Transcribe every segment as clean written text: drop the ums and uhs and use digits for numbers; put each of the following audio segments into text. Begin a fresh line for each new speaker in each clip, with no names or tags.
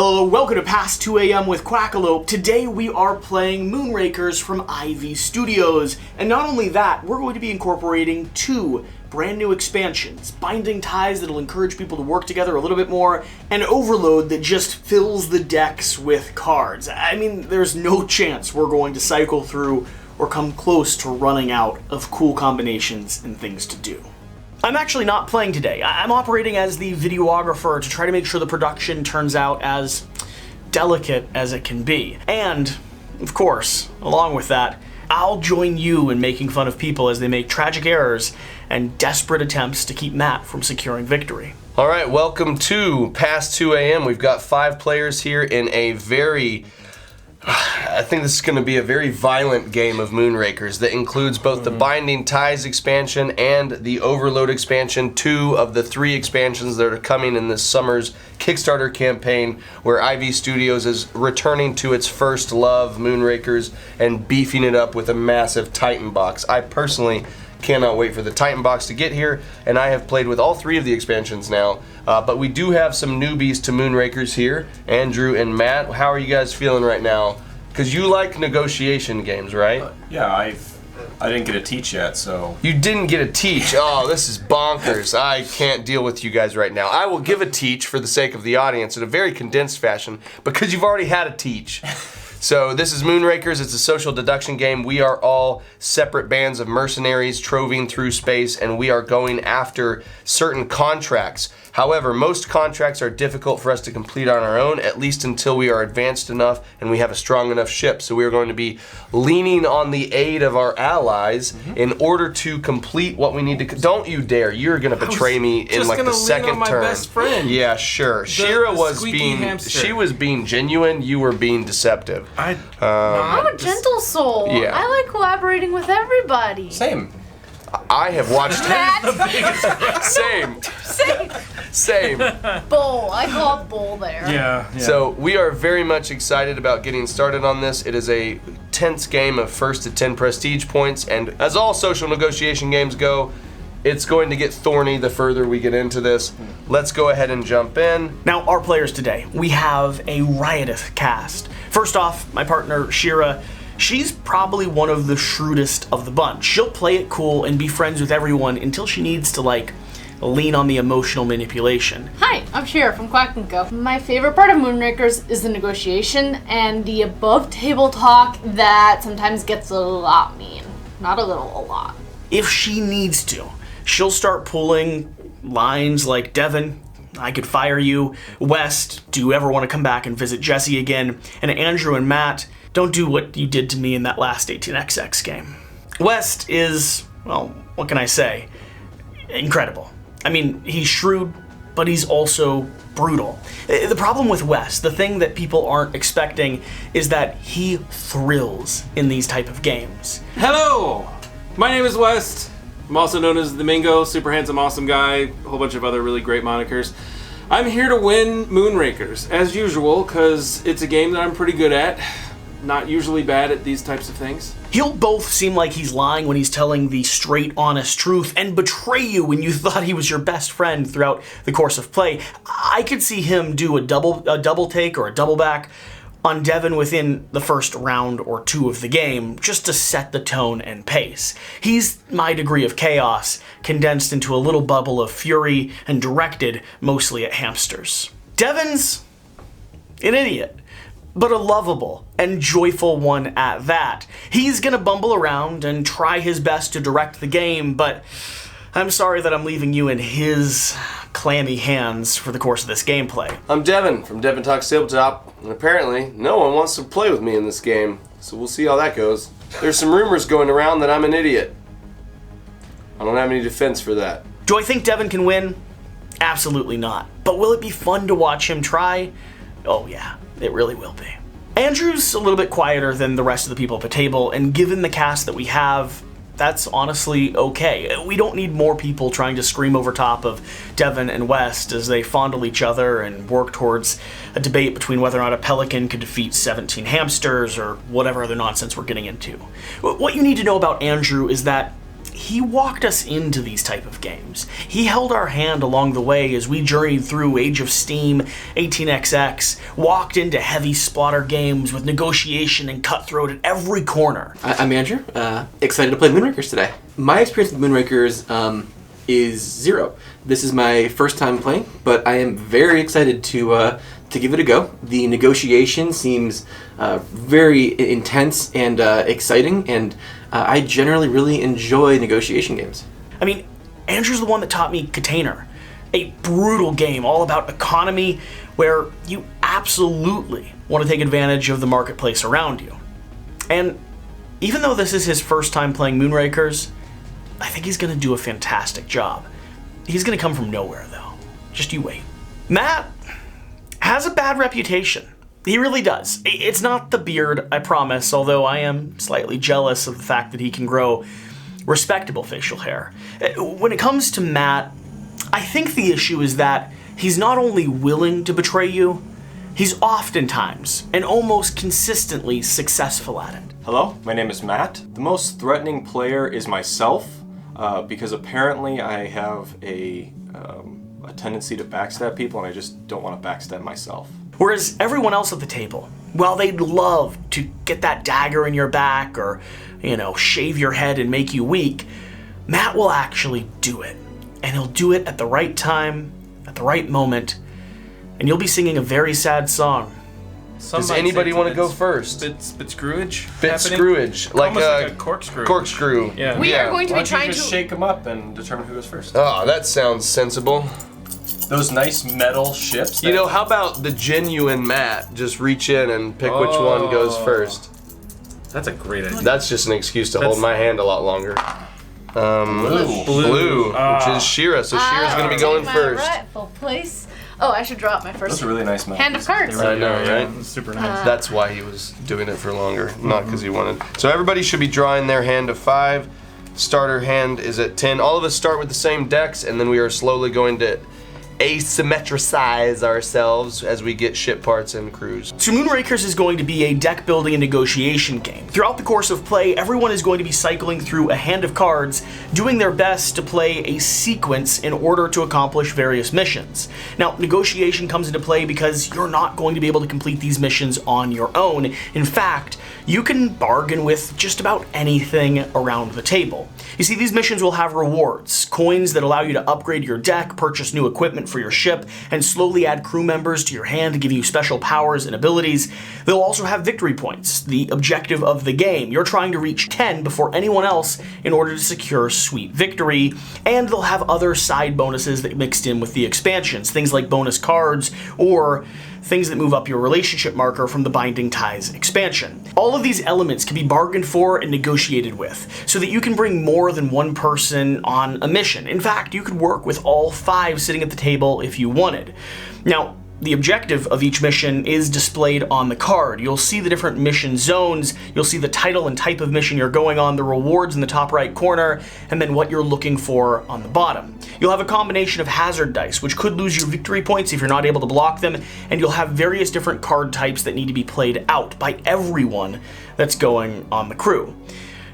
Hello, welcome to Past 2 AM with Quackalope. Today we are playing Moonrakers from Ivy Studios. And not only that, we're going to be incorporating two brand new expansions. Binding Ties that'll encourage people to work together a little bit more, and Overload that just fills the decks with cards. I mean, there's no chance we're going to cycle through or come close to running out of cool combinations and things to do. I'm actually not playing today. I'm operating as the videographer to try to make sure the production turns out as delicate as it can be. And, of course, along with that, I'll join you in making fun of people as they make tragic errors and desperate attempts to keep Matt from securing victory.
All right, welcome to Past 2 AM. We've got 5 players here in a I think this is going to be a very violent game of Moonrakers that includes both the Binding Ties expansion and the Overload expansion, 2 of the 3 expansions that are coming in this summer's Kickstarter campaign, where Ivy Studios is returning to its first love, Moonrakers, and beefing it up with a massive Titan box. I personally cannot wait for the Titan box to get here, and I have played with all 3 of the expansions now. But we do have some newbies to Moonrakers here, Andrew and Matt. How are you guys feeling right now? Because you like negotiation games, right?
Yeah, I didn't get a teach yet, so...
You didn't get a teach? Oh, this is bonkers. I can't deal with you guys right now. I will give a teach for the sake of the audience in a very condensed fashion, because you've already had a teach. So this is Moonrakers. It's a social deduction game. We are all separate bands of mercenaries troving through space, and we are going after certain contracts. However, most contracts are difficult for us to complete on our own, at least until we are advanced enough and we have a strong enough ship. So we are going to be leaning on the aid of our allies in order to complete what we need to. Don't you dare! You're going to betray me in like the second turn.
Just gonna lean on my best friend.
Yeah, sure. Shira was being
hamster.
She was being genuine. You were being deceptive.
I'm a gentle soul.
Yeah.
I like collaborating with everybody.
Same.
I have watched. Same.
Bull. I call it bull there.
Yeah.
So we are very much excited about getting started on this. It is a tense game of 1st to 10 prestige points, and as all social negotiation games go, it's going to get thorny the further we get into this. Let's go ahead and jump in.
Now, our players today, we have a riotous cast. First off, my partner, Shira. She's probably one of the shrewdest of the bunch. She'll play it cool and be friends with everyone until she needs to, lean on the emotional manipulation.
Hi, I'm Shira from Quack & Co. My favorite part of Moonrakers is the negotiation and the above-table talk that sometimes gets a lot mean. Not a little, a lot.
If she needs to, she'll start pulling lines like, Devin, I could fire you. West, do you ever want to come back and visit Jesse again? And Andrew and Matt, don't do what you did to me in that last 18XX game. West is, well, what can I say? Incredible. I mean, he's shrewd, but he's also brutal. The problem with West, the thing that people aren't expecting, is that he thrills in these type of games.
Hello! My name is West. I'm also known as the Mingo, super handsome, awesome guy, a whole bunch of other really great monikers. I'm here to win Moonrakers, as usual, because it's a game that I'm pretty good at. Not usually bad at these types of things.
He'll both seem like he's lying when he's telling the straight, honest truth and betray you when you thought he was your best friend throughout the course of play. I could see him do a double take or a double back on Devin within the first round or 2 of the game, just to set the tone and pace. He's my degree of chaos, condensed into a little bubble of fury and directed mostly at hamsters. Devin's an idiot, but a lovable and joyful one at that. He's gonna bumble around and try his best to direct the game, but I'm sorry that I'm leaving you in his clammy hands for the course of this gameplay.
I'm Devin from Devin Talks Tabletop, and apparently no one wants to play with me in this game, so we'll see how that goes. There's some rumors going around that I'm an idiot. I don't have any defense for that.
Do I think Devin can win? Absolutely not. But will it be fun to watch him try? Oh yeah, it really will be. Andrew's a little bit quieter than the rest of the people at the table, and given the cast that we have, that's honestly okay. We don't need more people trying to scream over top of Devin and West as they fondle each other and work towards a debate between whether or not a pelican could defeat 17 hamsters or whatever other nonsense we're getting into. What you need to know about Andrew is that he walked us into these type of games. He held our hand along the way as we journeyed through Age of Steam, 18XX, walked into heavy splatter games with negotiation and cutthroat at every corner.
I'm Andrew, excited to play Moonrakers today. My experience with Moonrakers is zero. This is my first time playing, but I am very excited to give it a go. The negotiation seems very intense and exciting, and I generally really enjoy negotiation games.
I mean, Andrew's the one that taught me Container, a brutal game all about economy where you absolutely want to take advantage of the marketplace around you. And even though this is his first time playing Moonrakers, I think he's going to do a fantastic job. He's going to come from nowhere, though. Just you wait. Matt has a bad reputation. He really does. It's not the beard, I promise, although I am slightly jealous of the fact that he can grow respectable facial hair. When it comes to Matt, I think the issue is that he's not only willing to betray you, he's oftentimes and almost consistently successful at it.
Hello, my name is Matt. The most threatening player is myself, because apparently I have a tendency to backstab people, and I just don't want to backstab myself.
Whereas everyone else at the table, while they'd love to get that dagger in your back or, shave your head and make you weak, Matt will actually do it. And he'll do it at the right time, at the right moment, and you'll be singing a very sad song.
Does anybody want to go first?
Bit screwage?
Bit screwage. Like
a corkscrew.
Corkscrew.
Yeah.
We are going to
Why
be
don't you
trying
just
to.
shake them up and determine who goes first?
Oh, that sounds sensible.
Those nice metal ships.
How about the genuine Matt? Just reach in and pick which one goes first.
That's a great idea.
That's just an excuse to hold my hand a lot longer.
Blue.
Which is Shira. So Shira's going to be going
Take my
first.
rightful place. Oh, I should draw up my first
Those are really nice metal
hand of cards.
I know, right?
Super nice.
That's why he was doing it for longer, not because he wanted. So everybody should be drawing their hand of 5. Starter hand is at 10. All of us start with the same decks, and then we are slowly going to asymmetricize ourselves as we get ship parts and crews.
So Moonrakers is going to be a deck building and negotiation game. Throughout the course of play, everyone is going to be cycling through a hand of cards, doing their best to play a sequence in order to accomplish various missions. Now, negotiation comes into play because you're not going to be able to complete these missions on your own. In fact, you can bargain with just about anything around the table. You see, these missions will have rewards, coins that allow you to upgrade your deck, purchase new equipment for your ship, and slowly add crew members to your hand to give you special powers and abilities. They'll also have victory points, the objective of the game. You're trying to reach 10 before anyone else in order to secure sweet victory, and they'll have other side bonuses that mixed in with the expansions, things like bonus cards or things that move up your relationship marker from the Binding Ties expansion. All of these elements can be bargained for and negotiated with, so that you can bring more than one person on a mission. In fact, you could work with all 5 sitting at the table if you wanted. Now, the objective of each mission is displayed on the card. You'll see the different mission zones, you'll see the title and type of mission you're going on, the rewards in the top right corner, and then what you're looking for on the bottom. You'll have a combination of hazard dice, which could lose your victory points if you're not able to block them, and you'll have various different card types that need to be played out by everyone that's going on the crew.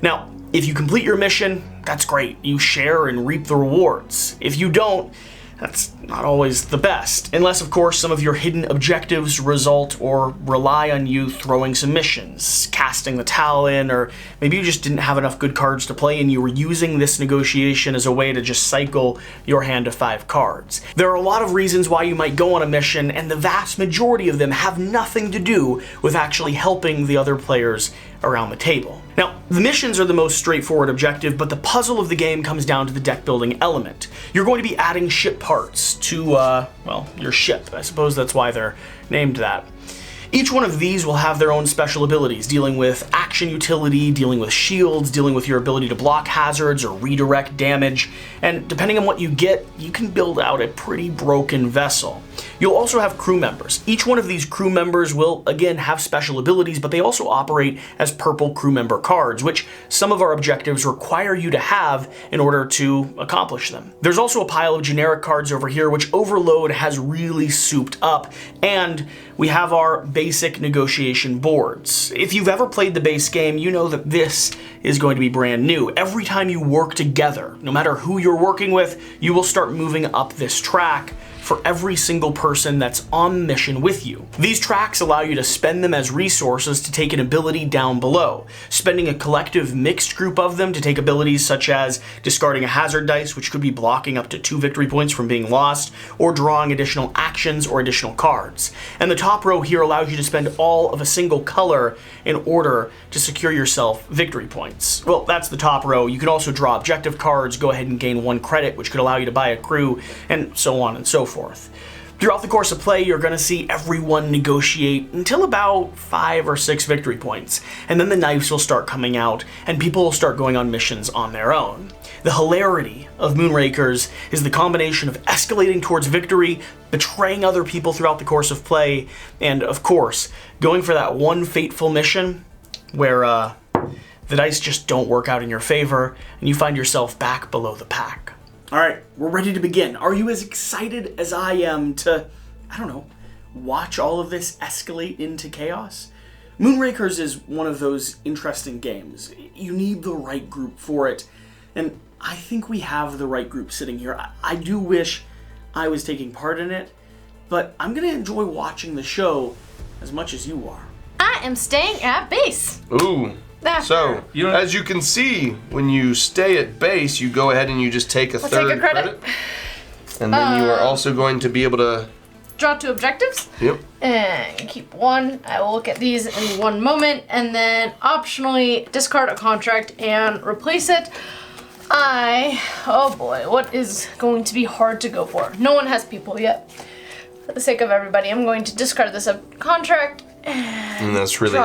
Now, if you complete your mission, that's great. You share and reap the rewards. If you don't, that's not always the best, unless of course some of your hidden objectives result or rely on you throwing some missions, casting the towel in, or maybe you just didn't have enough good cards to play and you were using this negotiation as a way to just cycle your hand of 5 cards. There are a lot of reasons why you might go on a mission, and the vast majority of them have nothing to do with actually helping the other players around the table. Now, the missions are the most straightforward objective, but the puzzle of the game comes down to the deck building element. You're going to be adding ship parts to, your ship. I suppose that's why they're named that. Each one of these will have their own special abilities, dealing with action utility, dealing with shields, dealing with your ability to block hazards or redirect damage, and depending on what you get, you can build out a pretty broken vessel. You'll also have crew members. Each one of these crew members will, again, have special abilities, but they also operate as purple crew member cards, which some of our objectives require you to have in order to accomplish them. There's also a pile of generic cards over here, which Overload has really souped up, and we have our basic negotiation boards. If you've ever played the base game, you know that this is going to be brand new. Every time you work together, no matter who you're working with, you will start moving up this track for every single person that's on mission with you. These tracks allow you to spend them as resources to take an ability down below, spending a collective mixed group of them to take abilities such as discarding a hazard dice, which could be blocking up to 2 victory points from being lost, or drawing additional actions or additional cards. And the top row here allows you to spend all of a single color in order to secure yourself victory points. Well, that's the top row. You can also draw objective cards, go ahead and gain 1 credit, which could allow you to buy a crew, and so on and so forth. Throughout the course of play, you're going to see everyone negotiate until about 5 or 6 victory points, and then the knives will start coming out, and people will start going on missions on their own. The hilarity of Moonrakers is the combination of escalating towards victory, betraying other people throughout the course of play, and of course, going for that one fateful mission where the dice just don't work out in your favor, and you find yourself back below the pack. All right, we're ready to begin. Are you as excited as I am to, I don't know, watch all of this escalate into chaos? Moonrakers is one of those interesting games. You need the right group for it, and I think we have the right group sitting here. I do wish I was taking part in it, but I'm going to enjoy watching the show as much as you are.
I am staying at base.
Ooh. So, as you can see, when you stay at base, you go ahead and you just take a third credit. And then you are also going to be able to
draw 2 objectives.
Yep.
And keep 1. I will look at these in 1 moment, and then optionally discard a contract and replace it. Oh boy, what is going to be hard to go for? No one has people yet. For the sake of everybody, I'm going to discard this contract.
And that's really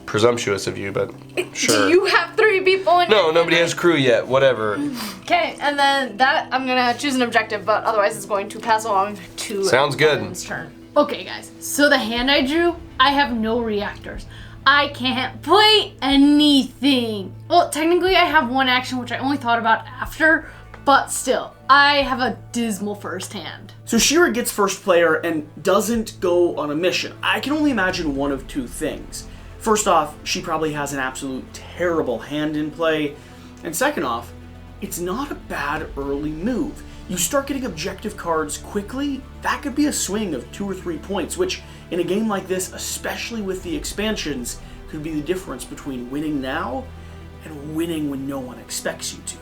presumptuous of you, but sure.
Do you have 3 people in
No, nobody has crew yet, whatever.
Okay, and then that, I'm gonna choose an objective, but otherwise it's going to pass along to
Sounds good.
Evan's turn. Okay guys, so the hand I drew, I have no reactors. I can't play anything. Well, technically I have 1 action, which I only thought about after, but still, I have a dismal first hand.
So Shira gets first player and doesn't go on a mission. I can only imagine one of 2 things. First off, she probably has an absolute terrible hand in play, and second off, it's not a bad early move. You start getting objective cards quickly, that could be a swing of 2 or 3 points, which in a game like this, especially with the expansions, could be the difference between winning now and winning when no one expects you to.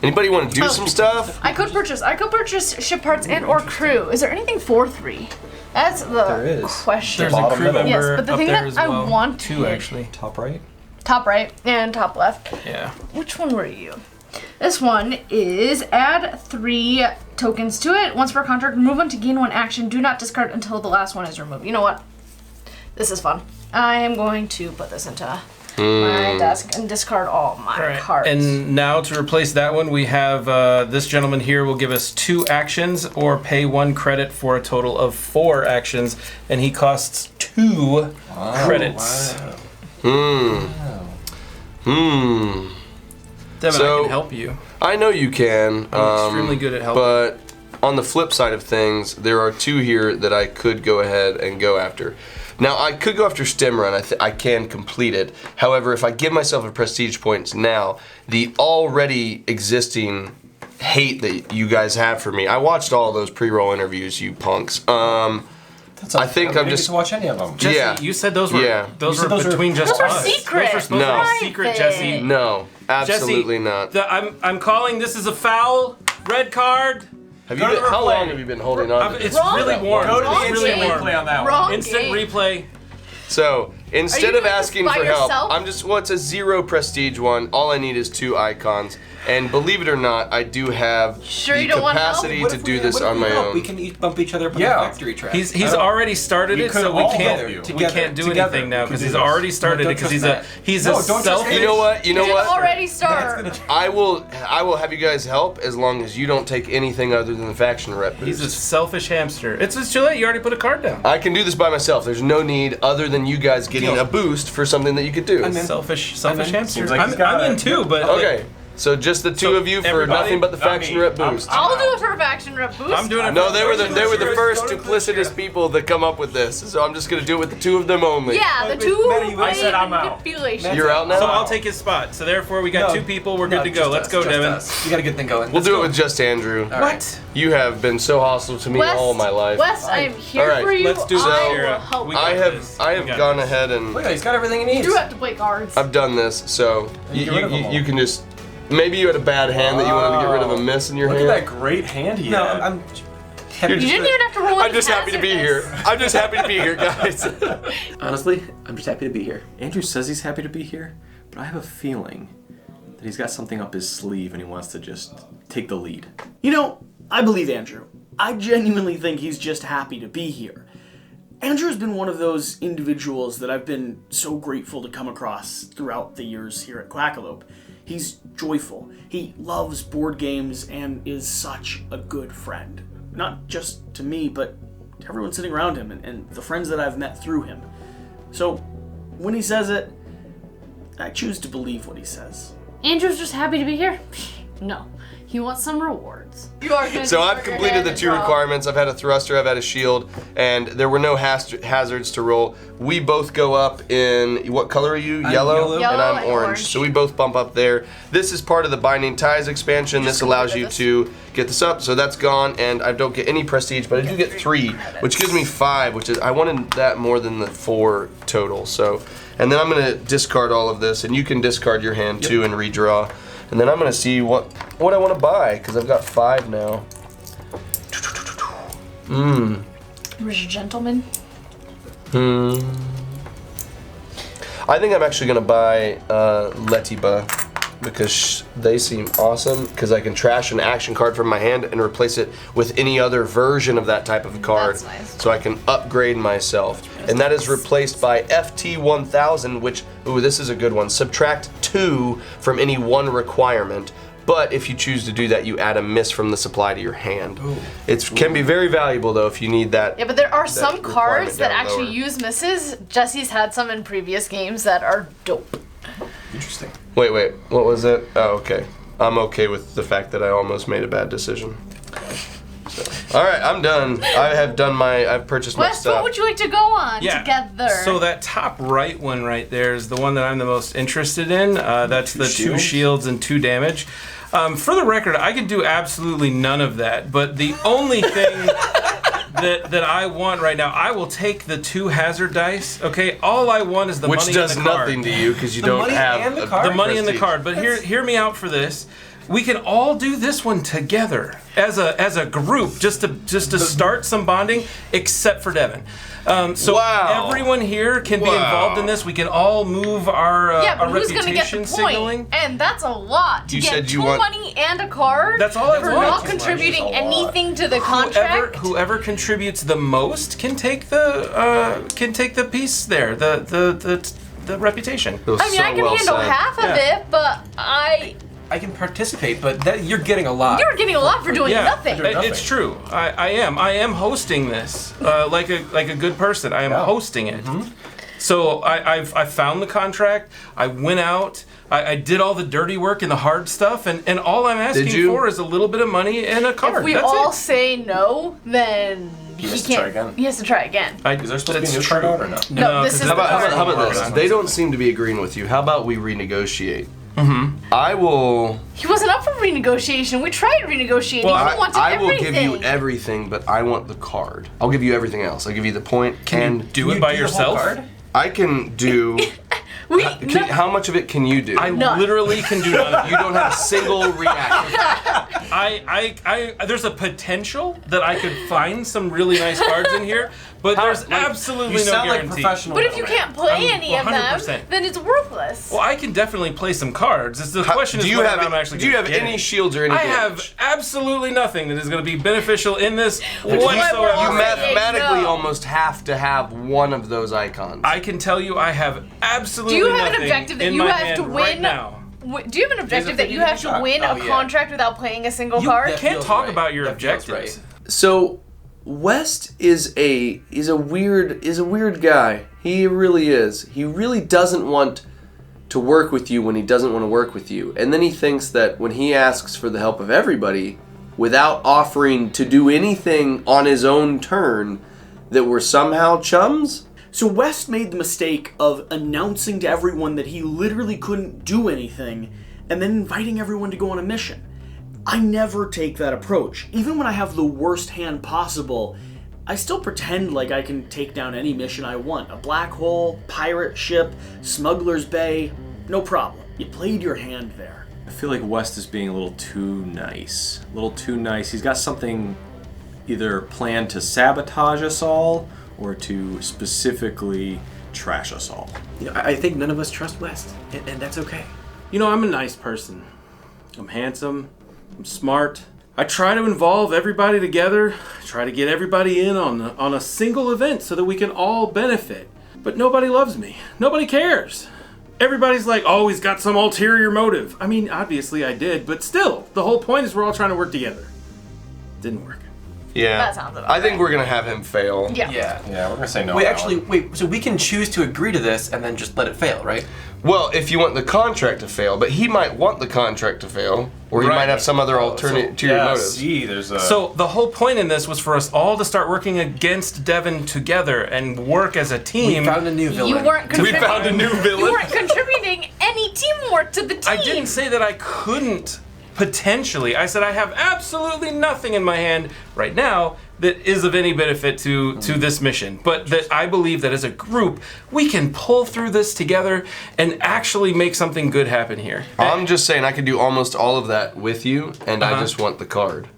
Anybody want to do some stuff?
I could purchase ship parts and or crew. Is there anything for 3? That's the question.
There's a crew member
yes, but the
up
thing
there
that
as
I
well.
want
2 actually.
Top right?
Top right and top left.
Yeah.
Which one were you? This one is add 3 tokens to it. Once per contract, remove 1 to gain 1 action. Do not discard until the last one is removed. You know what? This is fun. I am going to put this into my desk and discard all my cards.
And now to replace that one, we have this gentleman here will give us 2 actions or pay 1 credit for a total of 4 actions, and he costs 2 credits. Devin, I can help you.
I know you can.
I'm extremely good at helping.
But on the flip side of things, there are 2 here that I could go ahead and go after. Now, I could go after Stem Run. I can complete it. However, if I give myself a prestige points now, the already existing hate that you guys have for me, I watched all those pre-roll interviews, you punks. I think I'm just
to watch any of them.
Jesse, you said those were those were between just
Those are
us.
secret.
Those were supposed to be secret, Jesse.
no, absolutely
Jesse,
not.
I'm calling. This is a foul. Red card.
How long have you been holding on to this?
It's really warm.
Go to the
It's really
instant
warm.
replay on that one.
Wrong
Instant
game.
replay.
So instead
you
of
doing this
asking
by
for help,
yourself?
I'm just, well, it's a 0 prestige one. All I need is 2 icons. And believe it or not, I do have
Sure
the
you don't want help?
capacity to do this on my own.
We can each bump each other up on
Yeah.
the factory track.
He's already started
We
it, so
could
we
all
can't
help you.
we can't do
Together.
anything now
We
because
can
he's
do this.
already started
No,
it because
don't
he's
trust
he's
No,
a
don't trust
selfish.
You know what? You know
Didn't
what?
already start.
I will have you guys help as long as you don't take anything other than the faction rep
He's a
boost.
selfish hamster. It's too late. You already put a card down.
I can do this by myself. There's no need other than you guys getting
Deal.
a boost for something that you could do.
I'm in.
Selfish
I'm in.
hamster.
Seems like he's got
I'm in
it.
too, but
Okay, so just the two
So
of you for
everybody-
nothing but the
not
faction
me.
rep boost.
I'll do it for faction rep boost.
I'm doing it.
No, they were the
Go
first
to the
duplicitous
ship.
people that come up with this. So I'm just gonna do it with the two of them only.
Yeah, the
Wait,
two
Matt, you-
I said I'm out.
manipulation.
You're out now.
So I'll take his spot. So therefore, we got
No,
2 people. We're
no,
good to go.
just
Let's
us,
go,
just
Devin.
us. You got a good thing going.
We'll do it with just Andrew.
What?
You have been so hostile to me
Wes,
all my life.
Wes, I am here
All right,
for you.
let's do
I
this,
will
Shira.
help.
We
You
got
I
this.
have
We got
gone
this.
ahead and
Look, he's got everything he needs.
do have to play cards.
I've done this. So
Get rid of them all.
you can just maybe you had a bad hand that you wanted to get rid of a miss in your
Look
hand.
at that great hand he
No,
had.
I'm.
you didn't even have to roll
I'm
any
just happy to be here.
hazardous.
I'm just happy to be here, guys.
Honestly, I'm just happy to be here.
Andrew says he's happy to be here, but I have a feeling that he's got something up his sleeve and he wants to just take the lead.
You know, I believe Andrew. I genuinely think he's just happy to be here. Andrew's been one of those individuals that I've been so grateful to come across throughout the years here at Quackalope. He's joyful, he loves board games, and is such a good friend. Not just to me, but to everyone sitting around him and the friends that I've met through him. So, when he says it, I choose to believe what he says.
Andrew's just happy to be here. No, he wants some rewards. You are gonna
So
do
I've
for your
completed
hand
the
and
2
draw.
requirements. I've had a thruster, I've had a shield, and there were no hazards to roll. We both go up in, what color are you? Yellow?
yellow
And I'm
and
orange.
orange.
So we both bump up there. This is part of the Binding Ties expansion. This allows you
completed
to get this up. So that's gone, and I don't get any prestige, but I do get 3, which gives me 5, which is, I wanted that more than the 4 total. So, and then I'm gonna discard all of this, and you can discard your hand too and redraw. And then I'm gonna see what I want to buy, because I've got 5 now.
Rich gentleman.
I think I'm actually gonna buy Letiba because they seem awesome. Because I can trash an action card from my hand and replace it with any other version of that type of card.
That's nice.
So I can upgrade myself, and that is replaced by FT1000, which this is a good one. Subtract 2 from any 1 requirement. But if you choose to do that, you add a miss from the supply to your hand. It can be very valuable though if you need that.
Yeah, but there are some
requirement
cards that
down
actually
lower.
use misses. Jesse's had some in previous games that are dope.
Interesting.
Wait, what was it? Oh, okay. I'm okay with the fact that I almost made a bad decision. So, all right, I'm done. I've purchased my
Wes,
stuff.
what would you like to go on
Yeah.
together?
So that top right one right there is the one that I'm the most interested in. That's the 2
shields?
shields and 2 damage. For the record, I could do absolutely none of that. But the only thing that I want right now, I will take the 2 hazard dice. Okay, all I want is the
Which
money
does
in the card.
nothing to you because you
The
don't
money
have
and the
a
card?
The money in the
prestige.
card. But hear me out for this. We can all do this one together as a group, just to start some bonding, except for Devin. So
Wow.
everyone here can be
Wow.
involved in this. We can all move our
yeah, but
our
who's gonna get the
reputation
point?
signaling.
And that's a lot to
You
get
said you
2
want-
money and a card.
That's all I
for
want.
not
Money is
contributing
a lot.
anything to the contract.
Whoever contributes the most can take the piece there, the reputation.
It was
I mean,
so
I can
well
handle
said.
half of
Yeah.
it, but
I can participate, but you're getting a lot.
you're getting a lot for doing
Yeah,
nothing.
It's true. I am hosting this like a good person. I am hosting it. So I found the contract. I went out. I did all the dirty work and the hard stuff, and all I'm asking
you?
for is a little bit of money and a card.
If we
That's
all
it.
say no, then he
has to
can't.
try again.
He has to try again.
Is there supposed to be a
That's
new card
true.
out or no?
No, this
'cause
is
How about,
the
how about
card.
this? They don't seem to be agreeing with you. How about we renegotiate? I will.
He wasn't up for renegotiation. We tried renegotiating.
Well,
he wanted
I will
everything.
give you everything, but I want the card. I'll give you everything else. I'll give you the point and
Do it by yourself.
I can do. How much of it can you do?
I
None.
literally can do none of it.
You don't have a single reaction.
There's a potential that I could find some really nice cards in here,
But
How-
there's
like,
absolutely
you
no
sound
guarantee.
like professional.
But if you can't play
I'm
any of them,
100%.
then it's worthless.
Well, I can definitely play some cards. It's the question
do
is
you
whether
have
or not I'm actually
do you
gonna
have
get
any
it.
shields or any
I
damage?
have absolutely nothing that is going to be beneficial in this
we're
whatsoever.
all
You
saying
mathematically
no.
almost have to have one of those icons.
I can tell you I have absolutely
Do you have an
nothing
objective that
in
you
my
have
hand
to
right
win?
now.
Do you have an objective that you have to win a
Oh, yeah.
contract without playing a single
You
card?
def-
Can't
feels
talk
right.
about your
That feels
objectives.
right.
So West is a weird guy. He really is. He really doesn't want to work with you when he doesn't want to work with you. And then he thinks that when he asks for the help of everybody without offering to do anything on his own turn, that we're somehow chums.
So West made the mistake of announcing to everyone that he literally couldn't do anything and then inviting everyone to go on a mission. I never take that approach. Even when I have the worst hand possible, I still pretend like I can take down any mission I want. A black hole, pirate ship, smuggler's bay, no problem. You played your hand there.
I feel like West is being a little too nice. A little too nice. He's got something either planned to sabotage us all or to specifically trash us all.
You know, I think none of us trust West, and that's okay.
You know, I'm a nice person. I'm handsome. I'm smart. I try to involve everybody together. I try to get everybody in on a single event so that we can all benefit. But nobody loves me. Nobody cares. Everybody's like, oh, he's got some ulterior motive. I mean, obviously I did, but still, the whole point is we're all trying to work together. Didn't work.
Yeah.
That sounds about
I think
right.
we're gonna have him fail.
Yeah.
Yeah.
Yeah, we're gonna say no.
Wait,
on that
actually,
one.
wait. So we can choose to agree to this and then just let it fail, right?
Well, if you want the contract to fail, but he might want the contract to fail, or he
Right.
might have some other alternate ulterior motive.
See, there's a.
So the whole point in this was for us all to start working against Devin together and work as a team.
We found a new villain.
You weren't
We
contributing.
found a new
You
villain.
weren't contributing any teamwork to the team.
I didn't say that I couldn't potentially. I said I have absolutely nothing in my hand right now that is of any benefit to this mission. But that I believe that as a group, we can pull through this together and actually make something good happen here.
I'm just saying I could do almost all of that with you, and I
Uh-huh.
just want the card.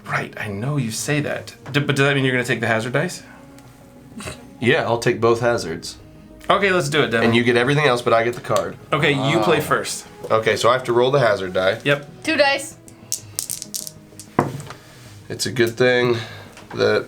Right, I know you say that. But does that mean you're going to take the hazard dice?
Yeah, I'll take both hazards.
Okay, let's do it, Devin.
And you get everything else, but I get the card.
Okay, you play first.
Okay, so I have to roll the hazard die.
Yep.
2 dice.
It's a good thing that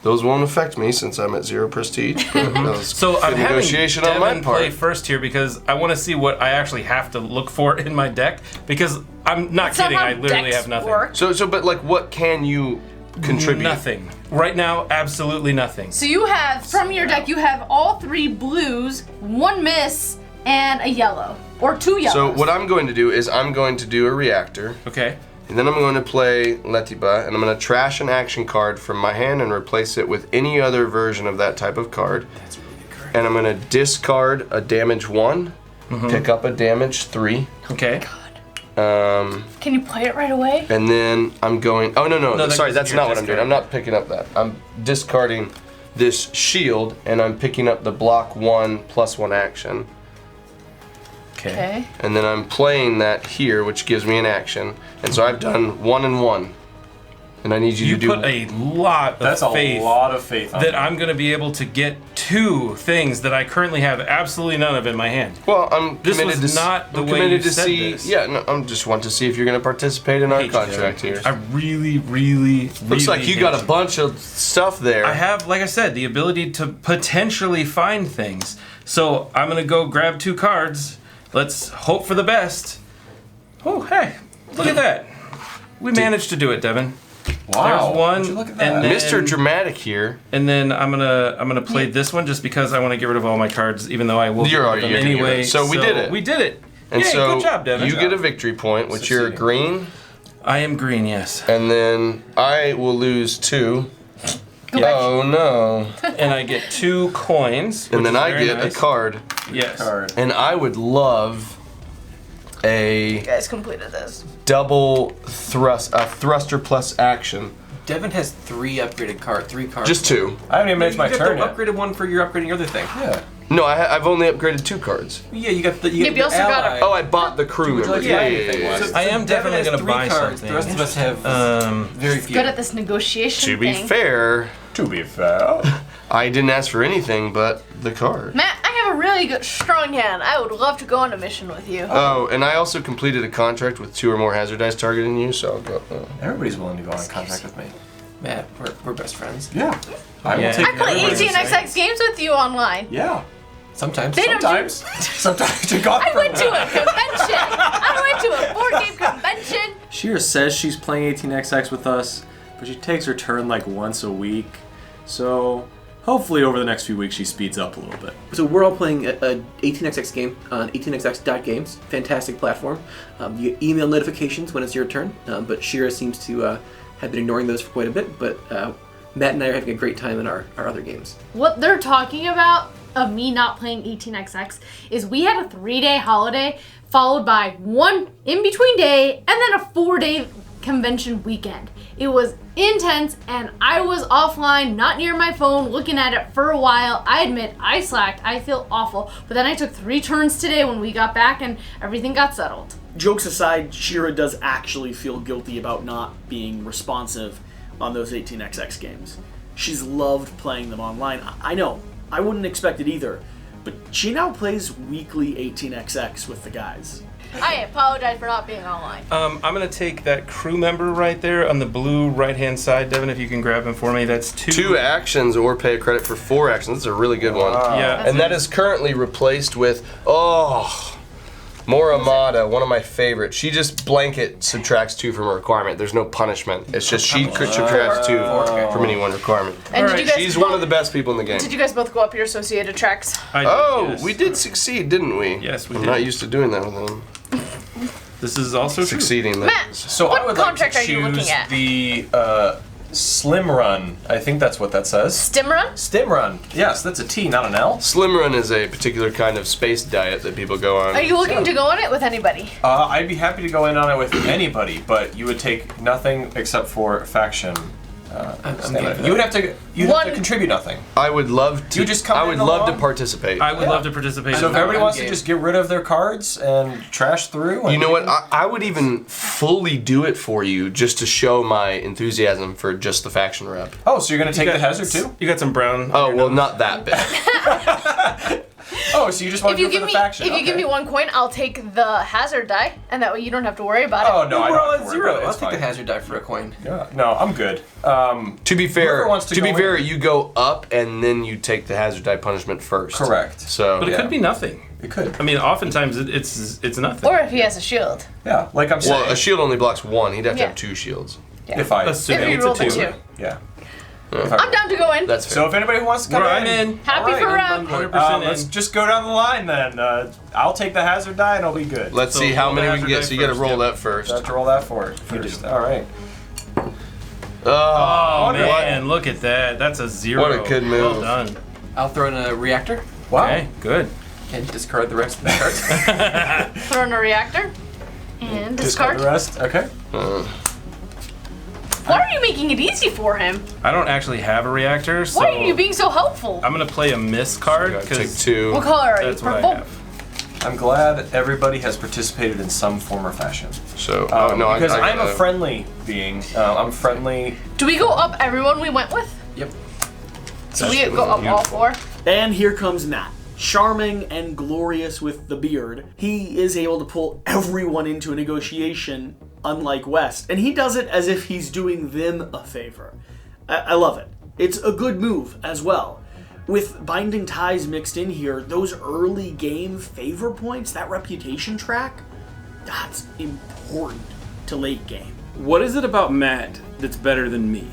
those won't affect me since I'm at 0 prestige. But that was
So
good
I'm having
negotiation on my
Devin play
part.
first here because I want to see what I actually have to look for in my deck. Because I'm not
That's not
kidding,
how
I literally
decks
have nothing.
work.
So, but like, what can you contribute?
Nothing. Right now, absolutely nothing.
So you have, from your deck, you have all 3 blues, 1 miss, and a yellow. Or 2 yellows.
So what I'm going to do is I'm going to do a reactor,
Okay.
and then I'm going to play Letiba, and I'm going to trash an action card from my hand and replace it with any other version of that type of card.
That's really great.
And I'm going to discard a damage 1,
Mm-hmm.
pick up a damage 3,
Okay.
Can you play it right away?
and then I'm going. Oh no,
that
sorry,
goes
that's
in
not
your
what I'm doing.
discard.
I'm not picking up that. I'm discarding this shield, and I'm picking up the block 1 plus 1 action.
Okay.
And then I'm playing that here, which gives me an action. And so I've done 1 and 1. And I need you
You
to do.
put a lot
That's
of
a
faith
lot of faith on
that
you.
I'm going to be able to get 2 things that I currently have absolutely none of in my hand.
Well, I'm
This
committed
was
to.
not the
I'm
way
committed
you
to
said
see.
this.
Yeah, no, I'm just want to see if you're going to participate in our
Hate you,
contract
Devin.
here.
I really
Looks like you
hate
got a bunch of stuff there.
I have, like I said, the ability to potentially find things. So I'm gonna go grab 2 cards. Let's hope for the best. Oh, hey, look at that. We managed to do it, Devin.
Wow.
There's one,
Would you look at that?
and then,
Mr. Dramatic here.
and then I'm gonna play this one just because I want to get rid of all my cards, even though I will
You're
get rid
already
of them
getting rid of
anyway.
it. So we did it.
We did it.
And
Yay,
so
good job, Devin.
you get a victory point, which you're
Succeeding.
green,
I am green, yes,
and then I will lose 2.
Go back.
Oh no.
and I get 2 coins.
And
which
then
is
I
very
get
nice.
a card.
Yes.
Card.
And I would love a
You guys completed this.
double thrust, a thruster plus action.
Devin has 3 upgraded cards. 3 cards.
Just 2.
I haven't even made my
you got
turn
the
yet.
upgraded one for your upgrading your other thing.
Yeah.
No, I've only upgraded 2 cards.
Yeah, you got the.
Yeah,
You
but you
got
also
the
got a-
ally.
Oh, I bought the crew
Would you
members.
like to
Yeah,
buy
yeah,
anything,
yeah,
Wes?
yeah.
I am
Devin
definitely
has
gonna
3
buy
cards.
something.
The rest of us have very few.
Good at this negotiation
To be
thing.
fair,
To be fair.
I didn't ask for anything but the card.
Matt, I have a really good, strong hand. I would love to go on a mission with you.
Oh, and I also completed a contract with 2 or more hazard dice targeting you, so I'll go.
Everybody's willing to go on contact with me.
Matt, we're best friends.
Yeah. I will
Yeah.
take
I play
everybody's
18xx games with you online.
Yeah.
Sometimes.
They don't
Sometimes. Sometimes you got
I went to a convention. I went to a board game convention.
Shira says she's playing 18xx with us, but she takes her turn like once a week. So hopefully over the next few weeks she speeds up a little bit.
So we're all playing a 18xx game on 18xx.games. Fantastic platform. You get email notifications when it's your turn, but Shira seems to have been ignoring those for quite a bit. But Matt and I are having a great time in our other games.
What they're talking about of me not playing 18xx is we had a 3-day holiday followed by one in-between day and then a 4-day convention weekend. It was intense and I was offline, not near my phone, looking at it for a while. I admit I slacked, I feel awful, but then I took 3 turns today when we got back and everything got settled.
Jokes aside, Shira does actually feel guilty about not being responsive on those 18xx games. She's loved playing them online. I know, I wouldn't expect it either, but she now plays weekly 18xx with the guys.
I apologize for not being online.
I'm gonna take that crew member right there on the blue right-hand side, Devin. If you can grab him for me, that's
2 actions or pay a credit for 4 actions. That's a really good one.
Yeah,
And that is currently replaced with, more Amada, one of my favorites. She just blanket subtracts 2 from a requirement. There's no punishment. It's just she subtracts 2 from any one requirement.
And did you guys
She's
both,
one of the best people in the game.
Did you guys both go up your associated tracks?
I did,
Oh,
yes.
we did succeed, didn't we?
Yes, we
I'm
did.
not used to doing that with them.
This is also true.
Succeeding.
Matt,
So
what
I would like
contract
to
are you looking
choose
at?
the Slim Run. I think that's what that says.
Stim run?
Stim Run. Yes, that's a T, not an L.
Slim Run is a particular kind of space diet that people go on.
Are you looking to go on it with anybody?
I'd be happy to go in on it with anybody, but you would take nothing except for faction. Stamina. You would have to. You'd have to contribute nothing.
I would love to.
You just come
I
in
would love to
along?
participate.
I would love to participate.
So
in
if everybody
that.
wants to just get rid of their cards and trash through, and
You know what? I would even fully do it for you just to show my enthusiasm for just the faction rep.
Oh, so you're gonna take
You
the
got-
hazard too?
You got some brown.
Oh, well, not that bad.
Oh, so you just want
If
to
you
go
give
for
me
the faction?
if you give me 1 coin, I'll take the hazard die, and that way you don't have to worry about it.
Oh no, I
We're
don't
all
have
at
to worry
0.
about it.
I'll
It's
take the
fine.
hazard die for a coin.
Yeah, no, I'm good.
To be fair,
Whoever wants to go
be fair,
in.
you go up and then you take the hazard die punishment first.
Correct.
So,
But it
Yeah.
could be nothing.
It could.
I mean, oftentimes it's nothing.
Or if he has a shield.
Yeah, like I'm saying.
well, a shield only blocks 1. He'd have to
Yeah.
have 2 shields.
If I
Assuming
If you
it's
roll
a
the
2.
2.
yeah.
I'm down to go in.
That's fair.
So if anybody who wants to come
I'm in.
Happy
Alright,
for
I'm
Rob.
100%
let's
in.
just go down the line then. I'll take the hazard die and it'll be good.
Let's
So
see how
roll the
many we
hazard
can get.
die
So you got to
first,
roll
yeah.
that first.
I have to roll that for it first. All right.
Oh
what-
man, look at that. That's a 0.
What a good move.
Well done.
I'll throw in a reactor
Wow.
Okay, good.
and discard the rest of the cards.
Throw in a reactor. And
Discard
discard.
the rest. Okay.
Why are you making it easy for him?
I don't actually have a reactor, so
Why are you being so helpful?
I'm gonna play a miss card
Gotta take
because
2.
What color are you?
that's what I
Purple?
have.
I'm glad everybody has participated in some form or fashion.
So,
Because
I
I'm a friendly being. I'm friendly.
Do we go up everyone we went with?
Yep.
So we go up all 4?
And here comes Nat. Charming and glorious with the beard, he is able to pull everyone into a negotiation, unlike West. And he does it as if he's doing them a favor. I love it. It's a good move as well. With Binding Ties mixed in here, those early game favor points, that reputation track, that's important to late game.
What is it about Matt that's better than me?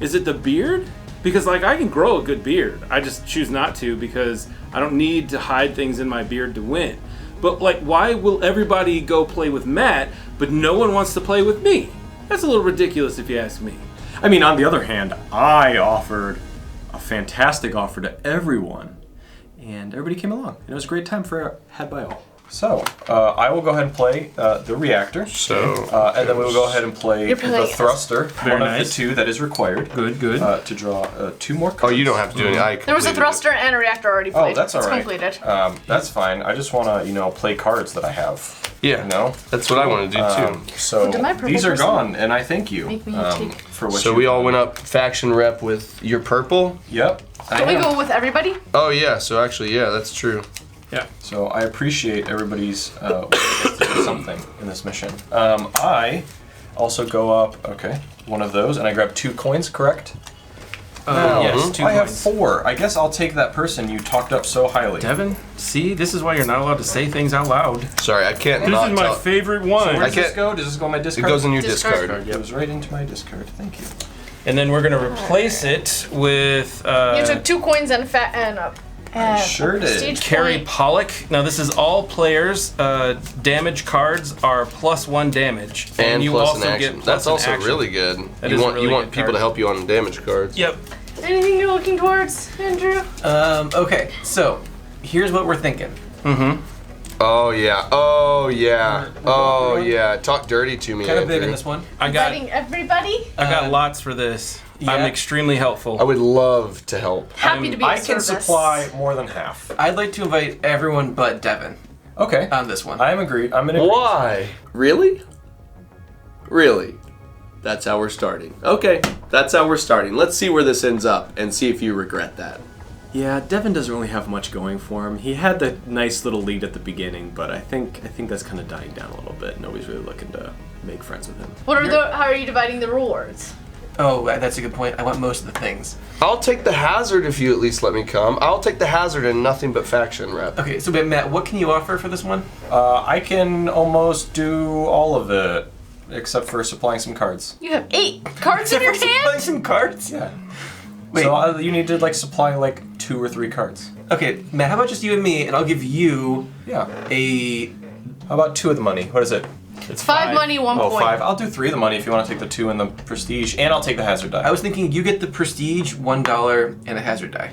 Is it the beard? Because like I can grow a good beard. I just choose not to because I don't need to hide things in my beard to win. But like why will everybody go play with Matt but no one wants to play with me? That's a little ridiculous if you ask me.
I mean, on the other hand, I offered a fantastic offer to everyone, and everybody came along, and it was a great time had by all. So, I will go ahead and play the reactor. And then we will go ahead and play the thruster, one of the two that is required.
Good, good.
To draw 2 more cards.
Oh, you don't have to do anything.
There was a thruster and a reactor already played.
Oh, that's all right.
It's completed.
That's fine. I just want to, play cards that I have.
Yeah,
That's
what I want to do too.
So
did my purple
these are
person
gone, and I thank you
make me take-
for what
So we all went up faction rep with your purple.
Yep.
Don't we go with everybody?
Oh yeah, so actually yeah, that's true.
So I appreciate everybody's willingness to do something in this mission. I also go up, one of those, and I grab 2 coins, correct?
Yes, 2
I have
coins.
4. I guess I'll take that person you talked up so highly.
Devin, see, this is why you're not allowed to say things out loud.
Sorry, I can't
This
not
is my
tell.
favorite one.
Where does
can't-
this go? Does this go in my
It
discard?
goes in your
Discard.
discard.
It goes right into my discard. Thank you.
And then we're gonna replace it with
You took 2 coins and
sure did.
prestige
Carrie
point.
Pollock. Now this is all players. Damage cards are +1 damage,
And
you
plus
also
an action.
get
That's
an
also
action.
really good.
That
you
is a
want
really
you want
good
people
card.
to help you on damage cards.
Yep.
Anything you're looking towards, Andrew?
Okay, so here's what we're thinking.
Oh yeah. Oh yeah. Oh yeah. Talk dirty to me,
Kind of big
Andrew.
in this one.
I got
Inviting everybody?
lots for this.
yeah.
I'm extremely helpful.
I would love to help.
Happy to be of
I can
service.
supply more than half.
I'd like to invite everyone but Devin
Okay.
on this one.
I'm agreed. I'm in agreement.
Why? Really? Really? That's how we're starting. Okay, that's how we're starting. Let's see where this ends up and see if you regret that.
Yeah, Devin doesn't really have much going for him. He had that nice little lead at the beginning, but I think that's kind of dying down a little bit. Nobody's really looking to make friends with him.
How are you dividing the rewards?
Oh, that's a good point. I want most of the things.
I'll take the hazard if you at least let me come. I'll take the hazard and nothing but faction rep.
Okay, so Matt, what can you offer for this one?
I can almost do all of it, except for supplying some cards.
You have 8 cards in your
Supplying
hand?
some cards?
Yeah.
Wait.
So you need to supply 2 or 3 cards.
Okay, Matt, how about just you and me, and I'll give you
Yeah.
a...
How about 2 of the money? What is it?
It's
5 money, 1
Oh,
point.
5. I'll do 3 of the money if you want to take the 2 and the prestige, and I'll take the hazard die.
I was thinking you get the prestige, $1, and a hazard die.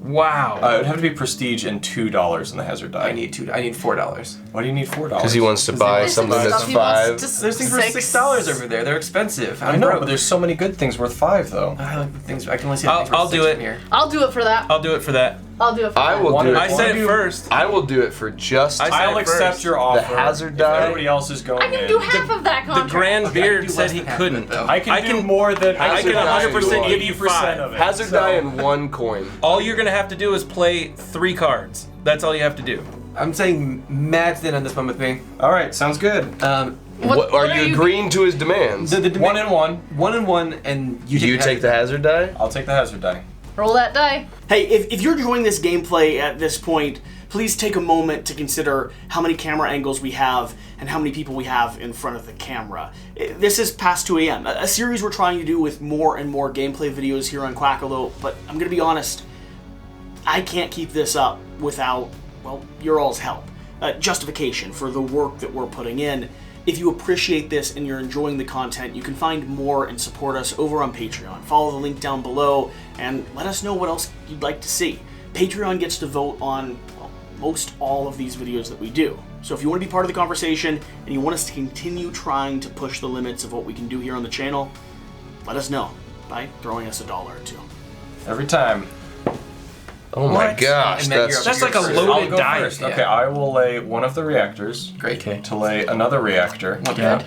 Wow.
It would have to be prestige and $2 in the hazard die.
I need $4.
Why do you need $4?
Because he wants to buy
There's
something
some
that's
stuff he wants
5.
to
There's things for
six.
$6 over there. They're expensive.
I know, but there's so many good things worth 5 though.
I like the things. I can only see
I'll-
things for
I'll
6
do it.
from here.
I'll do it for that.
I'll do it for that.
I'll do it for
I
that.
will do it.
I said it
do-
first.
I will do it for just
I said
I'll
it
accept
first.
your offer.
hazard
if
die?
everybody else is going
I can
in.
do half of that
The
contract.
Grand
Okay, I can
Beard
do
said
less
he
than half
couldn't.
of it, though.
I can
I
do
can-
more than
I can 100% give you 5.
of it.
hazard
so-
die and 1 coin.
All you're gonna have to do is play 3 cards. That's all you have to do.
I'm saying Matt's in on this one with me.
All right, sounds good.
What, are you agreeing to his demands?
The
1 and 1.
1 and 1, and
You take the hazard die?
I'll take the hazard die.
Roll that die.
Hey, if you're enjoying this gameplay at this point, please take a moment to consider how many camera angles we have and how many people we have in front of the camera. This is past 2 a.m., a series we're trying to do with more and more gameplay videos here on Quackalope, but I'm going to be honest, I can't keep this up without, well, your all's help. Justification for the work that we're putting in. If you appreciate this and you're enjoying the content, you can find more and support us over on Patreon. Follow the link down below and let us know what else you'd like to see. Patreon gets to vote on most all of these videos that we do. So if you want to be part of the conversation and you want us to continue trying to push the limits of what we can do here on the channel, let us know by throwing us $1 or $2.
Every time.
Oh my
What?
gosh,
And then
that's
That's like a
first.
loaded
I'll go
die.
first.
Yeah.
Okay, I will lay one of the reactors
Great.
Okay.
to lay another reactor.
Yeah.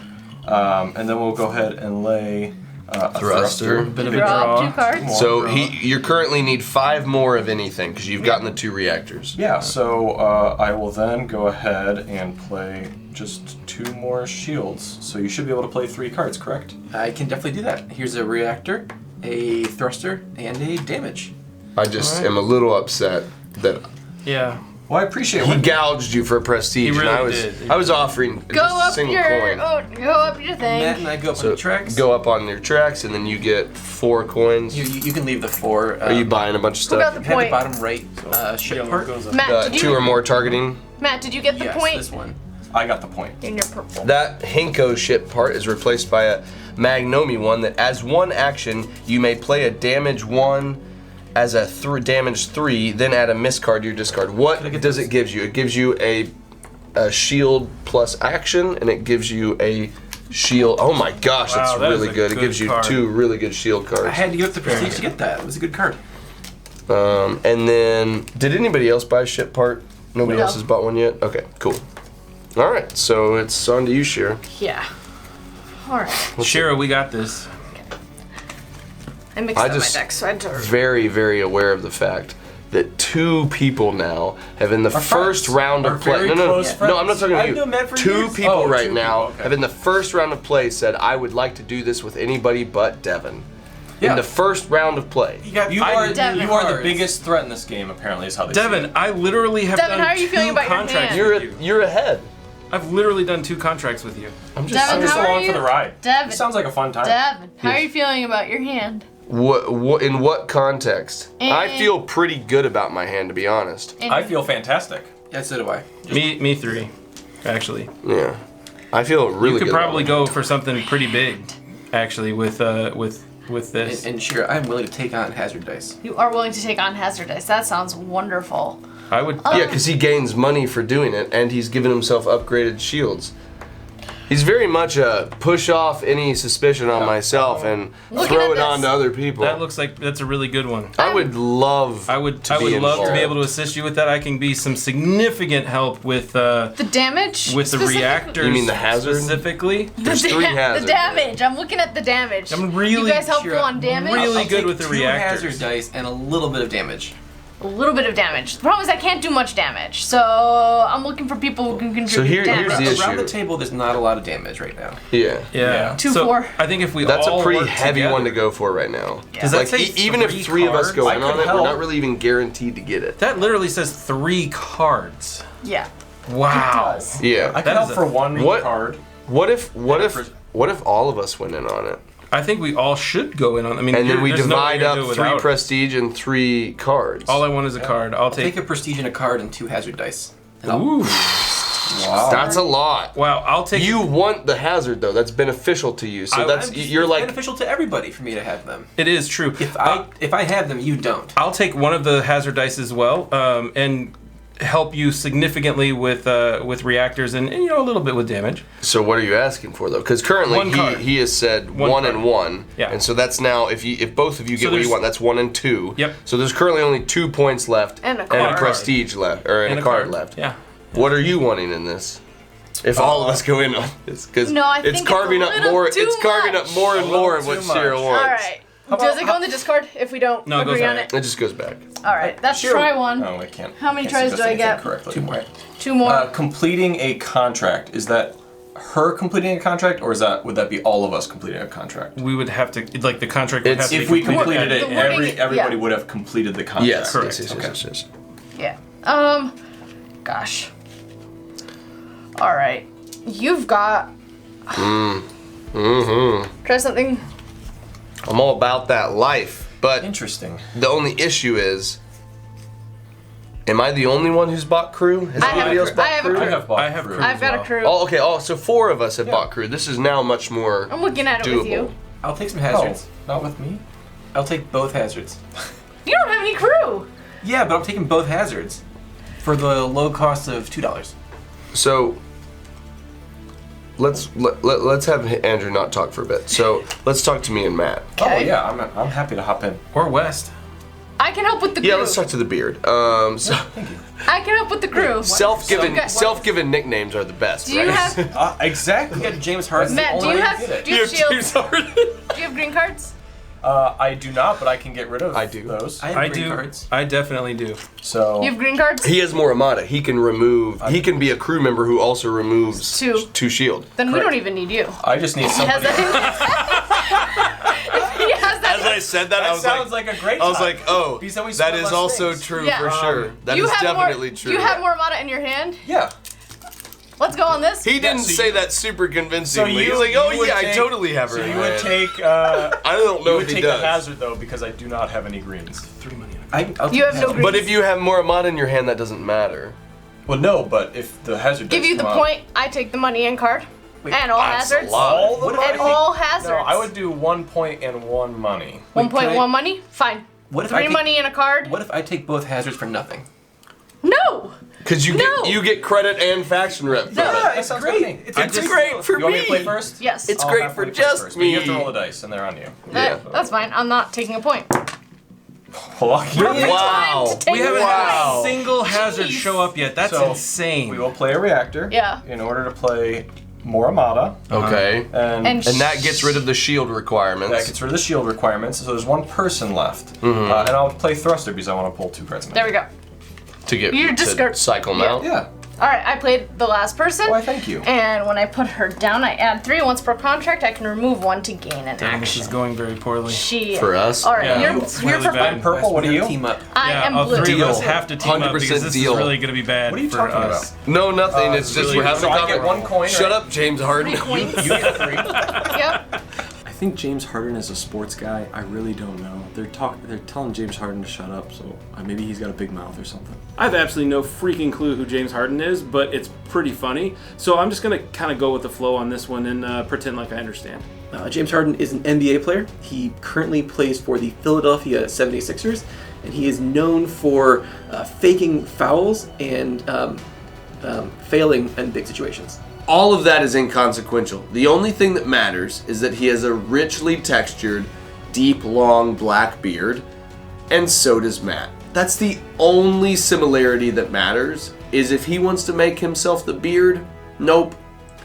And then we'll go ahead and lay a
Thruster.
Bit of a
Draw
draw.
2 cards.
So you currently need 5 more of anything because you've gotten the 2 reactors.
Yeah, so I will then go ahead and play just 2 more shields. So you should be able to play 3 cards, correct?
I can definitely do that. Here's a reactor, a thruster, and a damage.
I just am a little upset that
Yeah.
Well, I appreciate
he
it.
gouged you for prestige,
He
and I
really
was
did.
I was offering
Go
just a
up
single
your
coin.
go up your thing.
Matt and I go up on
So
the tracks.
go up on your tracks, and then you get 4 coins.
You can leave the 4.
Are you buying a bunch of
Who got
stuff?
the
Have the
point?
bottom right ship part.
Matt, did
2
you
or more targeting.
Matt, did you get the
Yes,
point?
this one.
I got the point.
In your purple.
That Hinko ship part is replaced by a Magnomi one that, as one action, you may play a damage 1 as a damage 3, then add a miss card to your discard. What does it give you? It gives you a a shield plus action, and it gives you a shield. Oh my gosh,
Wow,
that's
that is
really
a
good. It
good
gives you
card.
2 really good shield
I
cards.
had to give up the prestige to get that. It was a good card.
And then, did anybody else buy a ship part? Nobody
No.
else has bought one yet? Okay, cool. All right, so it's on to you, Shira.
Yeah. Alright.
Shira, we got this.
I mixed
I
up my
just-
deck, so I had to...
Very, very aware of the fact that 2 people now have in the first
friends.
round
Our
of play.
very
No,
close
no, I'm not
friends.
talking to
I've
you.
known Matt for
2
years.
people
Oh,
right
2
now
people, okay.
have in the first round of play said, "I would like to do this with anybody but Devin."
Yeah.
In the first round of play.
You are
Devin.
you are the biggest threat in this game. Apparently, is how they see
Devin,
it.
I literally have
Devin,
done
how are you
2
feeling about your
contracts
hand?
with you.
You're ahead.
I've literally done 2 contracts with you.
I'm just
Devin,
I'm just
how are
along
you?
for the ride.
Devin.
It sounds like a fun time.
Devin, how are you feeling about your hand?
What in what context? I
Eh.
feel pretty good about my hand, to be honest.
I feel fantastic.
Yeah, so do I.
Me 3, actually.
Yeah, I feel really
You could
good. about
probably
my
go for something pretty big, actually, with this.
And Shira, I'm willing to take on hazard dice.
You are willing to take on hazard dice. That sounds wonderful.
I would.
Yeah, because he gains money for doing it, and he's given himself upgraded shields. He's very much a push off any suspicion on myself and
Looking
throw
at
it
this.
on to other people.
That looks like that's a really good one.
I would love.
I would
be
love to
involved.
be able to assist you with that. I can be some significant help with
The damage?
with the
specifically?
reactors.
You mean the hazard?
specifically?
There's 3 hazards.
The damage. I'm looking at the damage.
I'm really
You guys helpful
Shira,
on damage?
really
I'll
good
take
with the
2
reactors.
hazard dice and a little bit of damage.
A little bit of damage. The problem is I can't do much damage, so I'm looking for people who can contribute
here's
damage.
the issue.
Around the table, there's not a lot of damage right now.
Yeah.
Yeah.
2-4.
I think if we
That's
all
a pretty
work
heavy
together,
one to go for right now.
Does that
Like
say
even if
3
3 of us go
cards?
in
I
on
could
it, we're
help.
not really even guaranteed to get it.
That literally says 3 cards.
Yeah.
Wow.
does.
Yeah.
I could
That
help
is
for 1
What?
card.
What if all of us went in on it,
I think we all should go in on. I mean,
and then we
there's no way
divide
to
up
do it
3
without it.
prestige and 3 cards?
All I want is a card. I'll
Take
take.
a prestige and a card and 2 hazard dice. And I'll-
Ooh.
Wow.
That's a lot.
Wow. I'll take.
You want the hazard though. That's beneficial to you. So that's
I'm just-
you're
it's
like
beneficial to everybody for me to have them.
It is true.
If I have them, you don't.
I'll take one of the hazard dice as well, and help you significantly with reactors and a little bit with damage.
So what are you asking for though? Because currently
One card.
he has said
One
1
card.
and 1.
Yeah.
And so that's now if both of you
So
get what you
there's-
want, that's 1 and 2.
Yep.
So there's currently only 2 points left
And a
and
card.
a prestige left or and a card left.
Yeah.
What are you wanting in this? If all of us go in on this, because
No, I
it's
think
carving
it's a
up
little
more.
too
It's carving
much.
up more and more of
little
what
too
Shira
much.
wants.
All right. Does it go in the discard if we don't
No, it goes
agree on
back.
it?
It just goes back.
All right. That's
Sure.
try 1.
Oh, I can't.
How many
can't
tries
suggest
do I
anything
get?
Correctly.
2 more.
2 more.
Completing a contract, is that her completing a contract, or would that be all of us completing a contract?
We would have to the contract. Would
It's-
have to
If
be
we
completed.
completed it,
The wording-
everybody
yeah.
would have completed the contract.
Yes.
Correct.
Yes.
Yeah. Gosh. All right. You've got. Try something.
I'm all about that life, but
Interesting.
the only issue is, am I the only one who's bought crew? Has
I have
anybody
a
else
crew.
bought
I have a
crew?
crew.
I have bought
I have
crew.
crew.
I've got a
well.
crew.
Oh, okay. Oh, so 4 of us have bought crew. This is now much more
I'm looking at it with
doable.
you.
I'll take some hazards. Not with me. I'll take both hazards.
You don't have any crew.
Yeah, but I'm taking both hazards for the low cost of $2.
So let's have Andrew not talk for a bit. So let's talk to me and Matt.
Oh
Okay.
yeah, I'm happy to hop in.
Or West.
I can help with the crew.
Yeah, let's talk to the beard. So
I can help with the crew.
self-given
So-
nicknames are the best,
Do you
right?
have
Exactly.
You got James Harden.
Matt? Do you have shields?
Sorry.
Do you have green cards?
I do not, but I can get rid of
I do.
those.
I have
I
green
do.
cards.
I definitely do.
So
You have green cards?
He has more Armada. He can remove. He can be a crew member who also removes
2.
shield.
Then we don't even need you.
I just need
He has
somebody.
that. He has that.
As I said that,
That sounds like a great time.
oh,
Because then we
that
split
is
less
also
things.
true
Yeah.
for sure. That
you
is
have
definitely
more,
true.
Do you have more Armada in your hand?
Yeah.
Let's go on this.
He didn't
so
say
you-
that super
So
convincingly.
you,
He's like,
you
oh
would
yeah, I
take-
totally have her.
So
in
you
my
would
hand."
take.
I don't know
You
if
would
he
take
does.
the hazard though, because I do not have any greens.
3 money.
I'll
You
take
have no
hazard.
green.
But if you have more Armada in your hand, that doesn't matter.
Well, no, but if the hazard
Give
dice
you the
come up-
point, I take the money and card. And all
That's a
hazards.
lot.
All the
What if I
money?
And all hazards.
No, I would do 1 point and 1 money.
Wait,
1.1
can I-
money? Fine.
What if
3
I take,
money and a card?
What if I take both hazards for nothing?
No!
Because you get credit and faction rep.
No.
That sounds great.
It's great for
You want me
me.
to play first?
Yes.
It's
I'll
great
have
for
Woody play
just
first, but you have to
me.
roll the dice, and they're on you.
Yeah.
That's fine. I'm not taking a point.
Lucky.
Perfect
Wow.
time to take
We haven't
a
had
point.
a single hazard
Jeez.
show up yet. That's
So,
insane.
We will play a reactor.
Yeah.
In order to play more Armada.
Okay.
And
that gets rid of the shield requirements.
that gets rid of the shield requirements, so there's one person left. And I'll play Thruster because I want to pull 2 cards in
There we go.
to get
You
to
discard-
cycle them out.
Yeah.
All right, I played the last person.
Why, thank you.
And when I put her down, I add 3. Once per contract, I can remove 1 to gain an
Dang, this
action.
is going very poorly.
She.
For us?
All right,
Yeah.
you're
Really
purple.
bad.
Purple, what are you?
Team up.
I am
all
blue.
3 of us
Deal.
have to team up
100%
because this
deal.
is really going to be bad
What are you
for
talking
us.
No, nothing. It's just we're having
so
a
I get
conversation.
1 coin.
Shut up, James Harden.
3 coins.
You get 3.
Yep.
I think James Harden is a sports guy. I really don't know. They're telling James Harden to shut up, so maybe he's got a big mouth or something.
I have absolutely no freaking clue who James Harden is, but it's pretty funny. So I'm just going to kind of go with the flow on this one and pretend like I understand.
James Harden is an NBA player. He currently plays for the Philadelphia 76ers, and he is known for faking fouls and failing in big situations.
All of that is inconsequential. The only thing that matters is that he has a richly textured, deep, long black beard, and so does Matt. That's the only similarity that matters, is if he wants to make himself the beard, nope,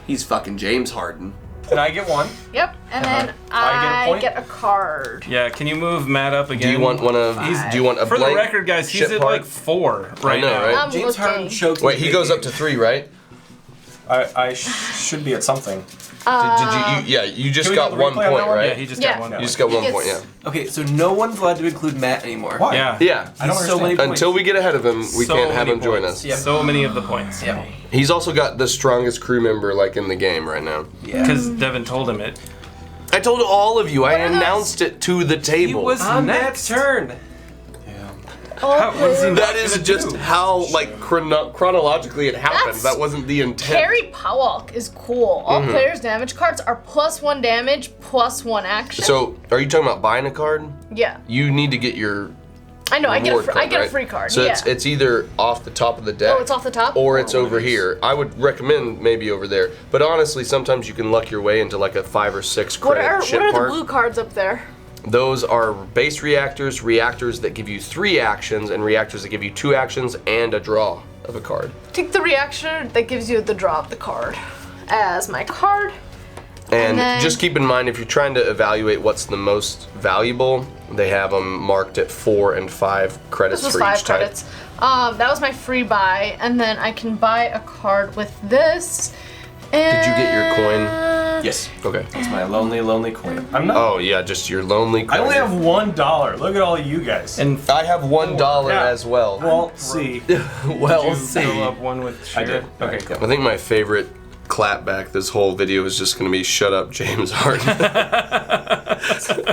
he's fucking James Harden.
And I get 1.
Yep. And then
I
I get a card.
Yeah, can you move Matt up again?
Do you want one of? Do you want a
For the
blank
record, guys, he's
ship
at
part?
like 4 right
know,
now.
right?
I'm
James Harden
looking.
chokes.
Wait, he goes up to 3, right?
I should be at something.
Did you? You just
Can we
got
go to the
1
replay on
point,
that one?
right?
Yeah, he just
Yeah.
got 1
You
point.
just got 1
He
point, yeah.
gets-
Okay, so no one's allowed to include Matt anymore.
Why?
Yeah.
Yeah.
I don't
So many
understand.
points.
Until we get ahead of him, we
So
can't have
many
him join
points.
us.
Yeah.
So many of the points.
Yeah.
He's also got the strongest crew member like in the game right now.
Yeah.
Because Devin told him it.
I told all of you. I
are those?
announced it to the table.
was
On
next.
Matt's turn.
Oh,
what is he-
That is just how like chronologically it happened.
That's-
That wasn't the intent.
Carry Powalk is cool. All
Mm-hmm.
players' damage cards are +1 damage, +1 action.
So, are you talking about buying a card?
yeah,
You need to get your
I know. I get
reward
a
card, right?
free card.
So
yeah.
it's either off the top of the deck.
Oh, it's off the top?
Or it's over here. I would recommend maybe over there. But honestly, sometimes you can luck your way into like a 5 or 6
what
credit
are
ship
the
part.
blue cards up there?
Those are base reactors, reactors that give you 3 actions, and reactors that give you 2 actions and a draw of a card.
Take the reaction that gives you the draw of the card as my card.
And
then-
just keep in mind, if you're trying to evaluate what's the most valuable, they have them marked at 4 and 5 credits
This was
for
5
each type.
credits. That was my free buy, and then I can buy a card with this. And
Did you get your coin?
Yes.
Okay.
It's my lonely, lonely coin. I'm not.
Oh yeah, just your lonely coin.
I only have $1. Look at all you guys.
And
I have $1
Yeah.
as well.
Well, see.
Well,
you
see.
fill up one with
I
Shira?
did.
Okay,
Alright,
cool.
I think my favorite clapback this whole video is just going to be "Shut up, James Harden."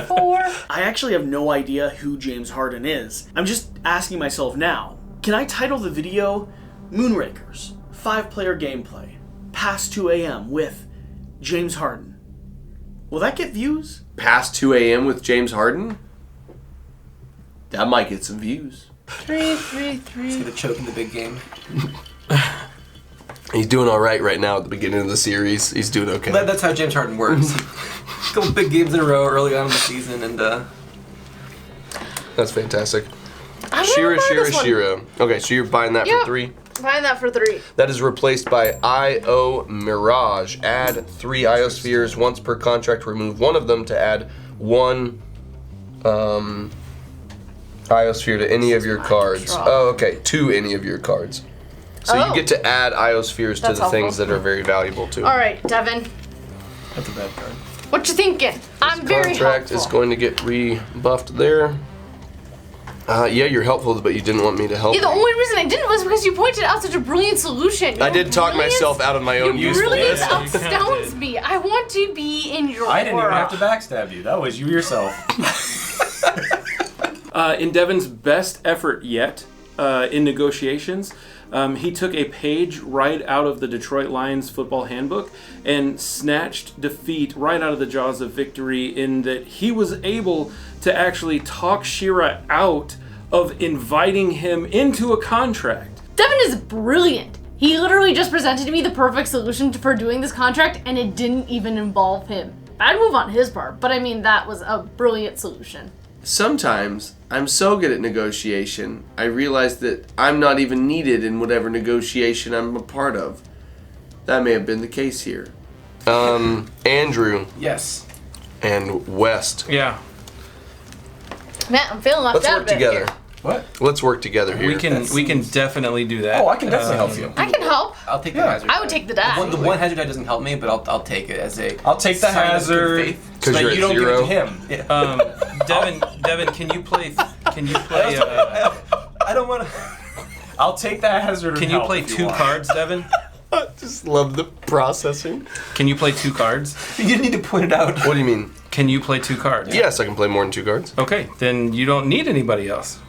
4.
I actually have no idea who James Harden is. I'm just asking myself now, can I title the video Moonrakers, 5-player gameplay, past 2 a.m. with James Harden? Will that get views?
Past 2 a.m. with James Harden? That might get some views.
3, 3, 3.
He's gonna choke in the big game.
He's doing all right now at the beginning of the series. He's doing okay.
That's how James Harden works. A couple big games in a row early on in the season, and
That's fantastic.
I'm
Shira,
gonna buy
Shira,
this one.
Shira. Okay, so you're buying that
Yeah.
for 3?
Buying that for 3.
That is replaced by IO Mirage. Add 3 Iospheres once per contract. Remove one of them to add 1 Iosphere to any of your cards.
draw.
Oh, okay. To any of your cards. So
Oh.
you get to add Iospheres to
That's
the things
helpful.
that are very valuable too.
All right, Devin.
That's a bad card.
What you thinking? I'm very
Contract
helpful.
is going to get rebuffed there. Yeah, you're helpful, but you didn't want me to help
Yeah, the
you.
only reason I didn't was because you pointed out such a brilliant solution.
I
Your
did talk
brilliance-
myself out of my own
Your
usefulness.
brilliance
Yeah, you kinda
astounds
did.
me. I want to be in your
I didn't even
aura.
have to backstab you. That was you yourself.
In Devin's best effort yet in negotiations, he took a page right out of the Detroit Lions football handbook and snatched defeat right out of the jaws of victory, in that he was able to actually talk Shira out of inviting him into a contract.
Devin is brilliant. He literally just presented me the perfect solution for doing this contract, and it didn't even involve him. Bad move on his part, but I mean, that was a brilliant solution.
Sometimes I'm so good at negotiation, I realize that I'm not even needed in whatever negotiation I'm a part of. That may have been the case here. Andrew
Yes.
and West.
Yeah.
Man, I'm feeling left
Let's
out
work
a bit
together.
here.
What?
Let's work together here.
We can definitely do that.
Oh, I can definitely help you.
I can help.
I'll take the
Yeah.
hazard.
I would take the die.
The one hazard die doesn't help me, but I'll take it as a.
I'll take the
sign of good
hazard
faith.
so
'Cause
that
you're
you
at
don't give it to
zero.
him.
Devin, can you play?
I don't want to. I'll take the hazard.
Can
of
you
help
play
if you
2
want.
cards, Devin?
I just love the processing.
Can you play 2 cards?
You didn't need to point it out.
What do you mean?
Can you play 2 cards?
Yes, I can play more than 2 cards.
Okay, then you don't need anybody else.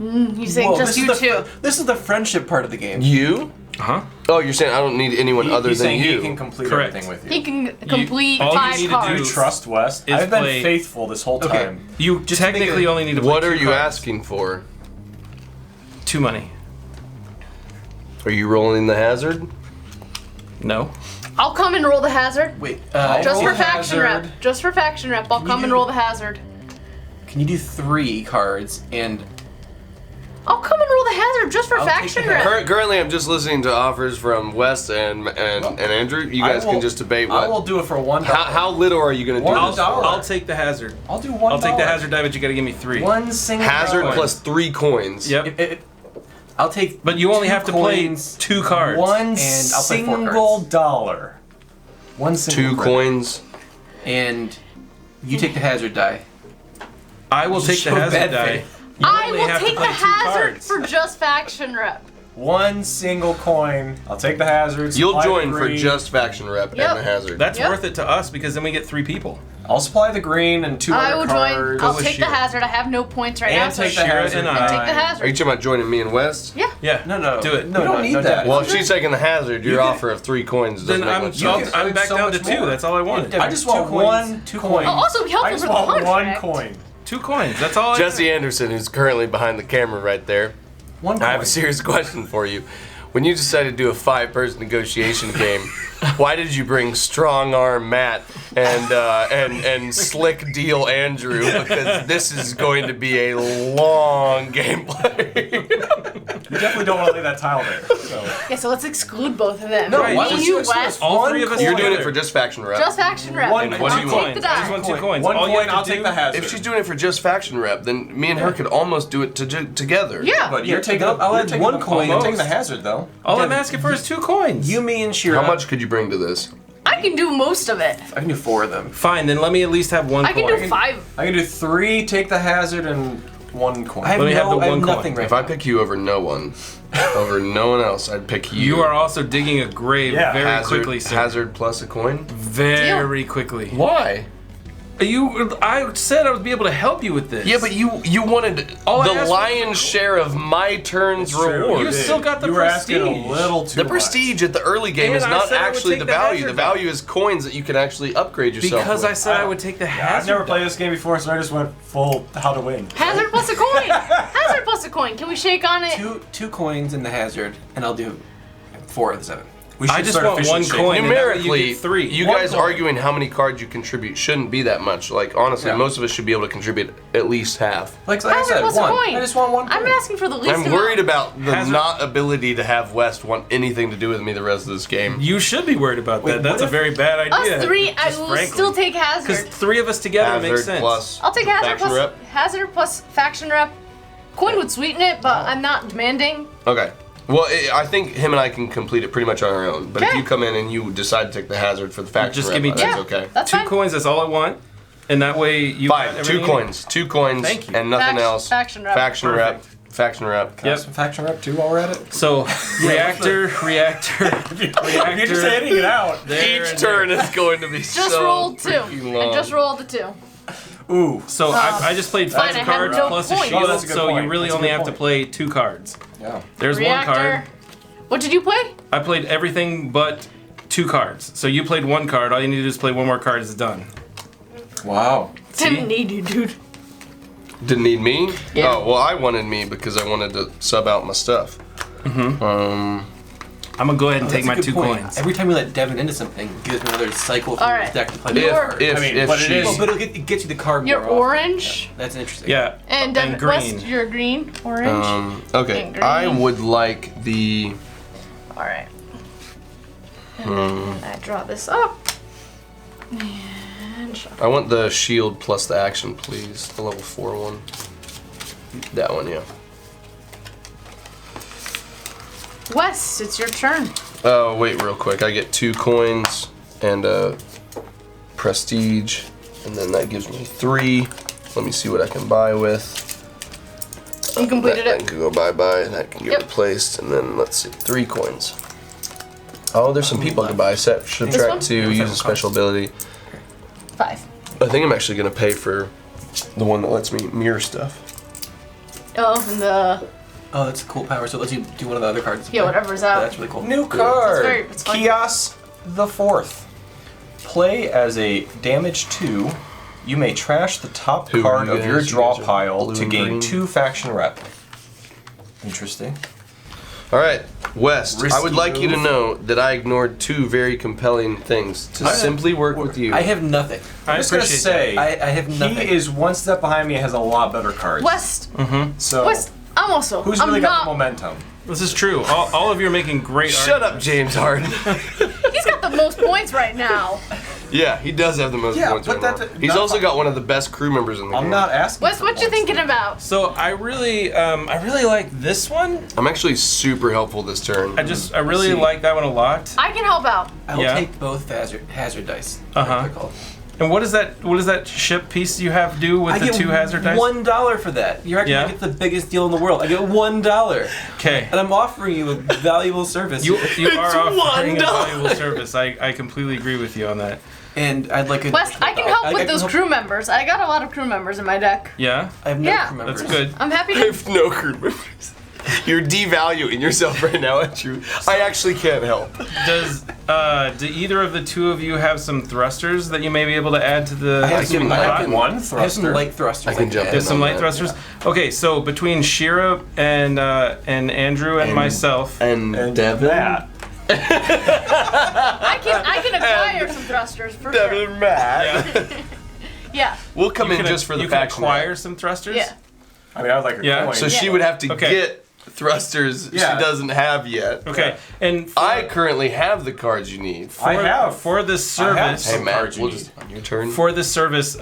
You saying
Whoa,
just you two.
This is the friendship part of the game.
You?
Huh?
Oh, you're saying I don't need anyone other
He's
than
saying
you.
he can complete
Correct.
everything with you.
He can complete
all you
5
need to do
cards.
You trust West?
is
I've been
play-
faithful this whole
Okay.
time.
You
Just to make
technically
it-
only need to play
What
2
are you
cards.
asking for?
2 money.
Are you rolling the hazard?
No.
I'll come and roll the hazard.
Wait,
Just
roll
for
the
faction
hazard.
rep. Just for faction rep. I'll
you
come and
do-
roll the hazard.
can you do 3 cards and
I'll come and roll the hazard just for
I'll take
faction
the
rep.
Currently, I'm just listening to offers from West and Andrew. You guys can just debate
I will
what.
do it for $1.
How little are you going to do
$1.
this?
I'll take the hazard.
I'll do $1.
I'll take the hazard die, but you got to give me 3.
One single
Hazard
dollar.
plus 3 coins.
Yep.
I'll take.
But you only
2
have to play
coins.
2 cards.
One
And I'll play 4
single
cards.
dollar. One single
2
credit.
coins.
And you take the hazard die.
I will take the
Show
hazard
bad
die.
faith.
You
I
only
will
have to
take the
play 2
hazard
cards.
for just faction rep.
One single coin. I'll take the hazard.
You'll
supply the
join for
green.
just faction rep
Yep.
and the hazard.
That's
Yep.
worth it to us because then we get 3 people.
I'll supply the green and 2
I
other
will
cards.
join. I'll
with
take the
Shira.
hazard. I have no points right now.
And
So
take the
Shira
hazard.
and
I take the
die.
Are you
hazard.
talking about joining me and West?
Yeah.
Yeah.
No.
Do it.
No,
We don't need that.
Well, if she's taking the hazard, your
You can-
offer of 3 coins doesn't
Then
make
I'm,
much sense.
I'm back
so
down to
much
2.
more.
That's all I wanted.
I just want
2 coins.
one
2
coin.
Oh, also be helpful
I just
for the
want one
contract.
coin.
2 coins. That's all I
Jesse Anderson, who's currently behind the camera right there,
One coin.
I have a serious question for you. When you decided to do a 5-person negotiation game, why did you bring Strong Arm Matt and Slick Deal Andrew? Because this is going to be a long gameplay.
You definitely don't want to lay that tile there. So.
Yeah, so let's exclude both of them.
No,
Right,
why
Me,
would
you,
you exclude
West.
All
one
3 of us.
coin?
You're doing it for just faction rep.
Just faction rep.
One
And
coin.
two
I'll take
coins.
the
I just
die.
want 2 coins.
One
all you
coin,
have to
I'll
do,
take the hazard.
If she's doing it for just faction rep, then me and her could almost do it together.
Yeah.
But you're taking
I'll
you're
add
taking
1
the-
coin.
You're taking the hazard though.
All I'm asking for is 2 coins.
You, me, and Shira.
How much could you bring to this?
I can do most of it.
I can do 4 of them.
Fine, then let me at least have 1
I
coin.
can do 5.
I can do 3. Take the hazard and 1 coin.
I have,
Let me have the
I have
1 coin.
nothing right
If I
now.
pick you over no one, over no one else, I'd pick you.
You are also digging a grave
Yeah.
very
hazard,
quickly, sir.
hazard plus a coin.
Very quickly.
Why?
I said I would be able to help you with this.
Yeah, but you wanted
All I
the
asked was-
lion's share of my turn's
It's true.
reward.
You
did.
still got the
You were asking
prestige.
a little too
The
much.
prestige at the early game
And
is
I
not
said I would
actually
take
the
the
value.
hazard
The value is coins that you can actually upgrade yourself
because
with.
I said I would take the hazard.
I've never
die.
played this game before, so I just went full how to win.
Hazard plus a coin. Hazard plus a coin. Can we shake on it?
2 coins in the hazard, and I'll do 4 of the 7.
We should
I just
start
want
officially
1
shaking.
coin. and that way
Numerically,
you get 3.
you
One
guys
coin.
arguing how many cards you contribute shouldn't be that much. Like, honestly,
Yeah.
most of us should be able to contribute at least half.
Like I
Hazard
said,
plus
1.
a coin.
I just want 1 coin.
I'm asking for the least
I'm
amount.
worried about the
Hazard-
not ability to have West want anything to do with me the rest of this game.
You should be worried about that.
Wait,
That's
what
a
if-
very bad idea.
Us 3, I
just
will
frankly.
still take
Because
hazard.
3 of us together
Hazard
makes sense.
plus
I'll take hazard
faction
plus
rep.
hazard plus faction rep. Coin would sweeten it, but I'm not demanding.
Okay. Well, I think him and I can complete it pretty much on our own. But if
Okay.
you come in and you decide to take the hazard for the faction
Just
rep,
give me
that's
Yeah,
okay.
that's
2
fine.
coins, that's all I want. And that way you got
Fine, 2
everything you
coins. 2 coins
Thank you.
and nothing
Faction-
else.
faction rep.
Faction rep.
Perfect.
Faction rep.
Can I have
Yep.
some faction rep too while we're at it?
need. So, reactor.
You're just handing it out.
there
Each
and
turn is going to be
Just
so
rolled 2.
freaking
I
long.
just rolled the 2.
Ooh.
So I just played 5
Fine, I have
cards
no
plus a
points.
shield,
Oh, that's a good
so
point.
you really
That's a
only
good
have to
point.
play 2 cards.
Yeah.
There's
Reactor.
1 card.
What did you play?
I played everything but 2 cards. So you played 1 card. All you need to do is play 1 more card. It's done.
Wow.
Didn't need you, dude.
Didn't need me?
Yeah.
Oh, well, I wanted me because I wanted to sub out my stuff.
I'm gonna go ahead and take my
That's a
2
good point.
coins.
Every time we let Devin into something, it gives me another cycle for
All
the
right.
deck to play the
Your-
card.
If
but it
she,
is-
Well, but it gets you the card
You're
more often.
orange.
Yeah, that's interesting.
Yeah.
And,
green.
West, you're green, orange.
okay,
And green.
I would like the.
All right. And then I draw this up. And shuffle.
I want the shield plus the action, please. The level 4 one. That one, yeah.
West, it's your turn.
Oh, wait, real quick. I get 2 coins and prestige, and then that gives me 3. Let me see what I can buy with.
You completed
That
it.
can go bye-bye, and that can get
Yep.
replaced, and then, let's see, 3 coins. Oh, there's some people I can buy.
one?
Subtract 2, use a special ability.
5.
I think I'm actually going to pay for the one that lets me mirror stuff.
Oh, and the
Oh, that's a cool power. So it lets you do one of the other cards.
yeah, whatever's out.
That's really cool.
New card.
it's fun.
Kios the 4th. Play as a damage 2. You may trash the top
Who
card
you
of your
guys? You
draw
guys are
pile
blue
to
and
gain
green.
2 faction rep. Interesting.
All right, West, I
Risky
would like you to
move.
know that I ignored 2 very compelling things to simply work with you.
I have nothing.
I'm just gonna
appreciate
say,
I have nothing.
he is one step behind me and has a lot better cards.
West,
So
West. I'm also.
who's
I'm
really got
not.
the momentum?
This is true. All of you are making great
Shut up,
arguments.
James Harden.
He's got the most points right now.
Yeah, he does have the most
Yeah,
points
but
right
that's
now. He's
not
also
fun.
got one of the best crew members in the game.
I'm not asking.
West,
for
what you
points.
thinking about?
So I really like this one.
I'm actually super helpful this turn.
I really like that one a lot.
I can help out.
I'll
Yeah.
take both hazard dice.
Uh-huh.
Whatever they're called.
And what is that ship piece you have do with
I
the
get
2 hazard dice?
$1 for that. You're actually
Yeah?
gonna get the biggest deal in the world. I get $1,
Okay.
and I'm offering you a valuable service.
You are offering a
$1.
valuable service. I completely agree with you on that.
and I'd like a.
West, I can help with
can
those
help-
crew members. I got a lot of crew members in my deck.
Yeah?
I have no
Yeah.
crew members.
That's good.
I'm happy
I
to.
have no crew members. You're devaluing yourself right now, Andrew. I actually can't help.
Do either of the 2 of you have some thrusters that you may be able to add to the
I have some
pot?
light-
one
I have some
thruster.
light thrusters.
I can jump in.
There's some
on
light
that.
thrusters. Okay, so between Shira and Andrew and myself,
And Devin.
That.
I can acquire some thrusters for
Devin
sure.
and Matt.
Yeah.
We'll come
you
in
can,
just for the
you can
faction.
acquire some thrusters.
Yeah.
I mean, I would like a
Yeah.
coin.
So she would have to
Okay.
get thrusters
Yeah.
she doesn't have yet.
Okay, and for,
I currently have the cards you need.
I have.
for this
I have
service.
some
Hey Matt,
cards you
we'll
need.
just on your turn.
For this service,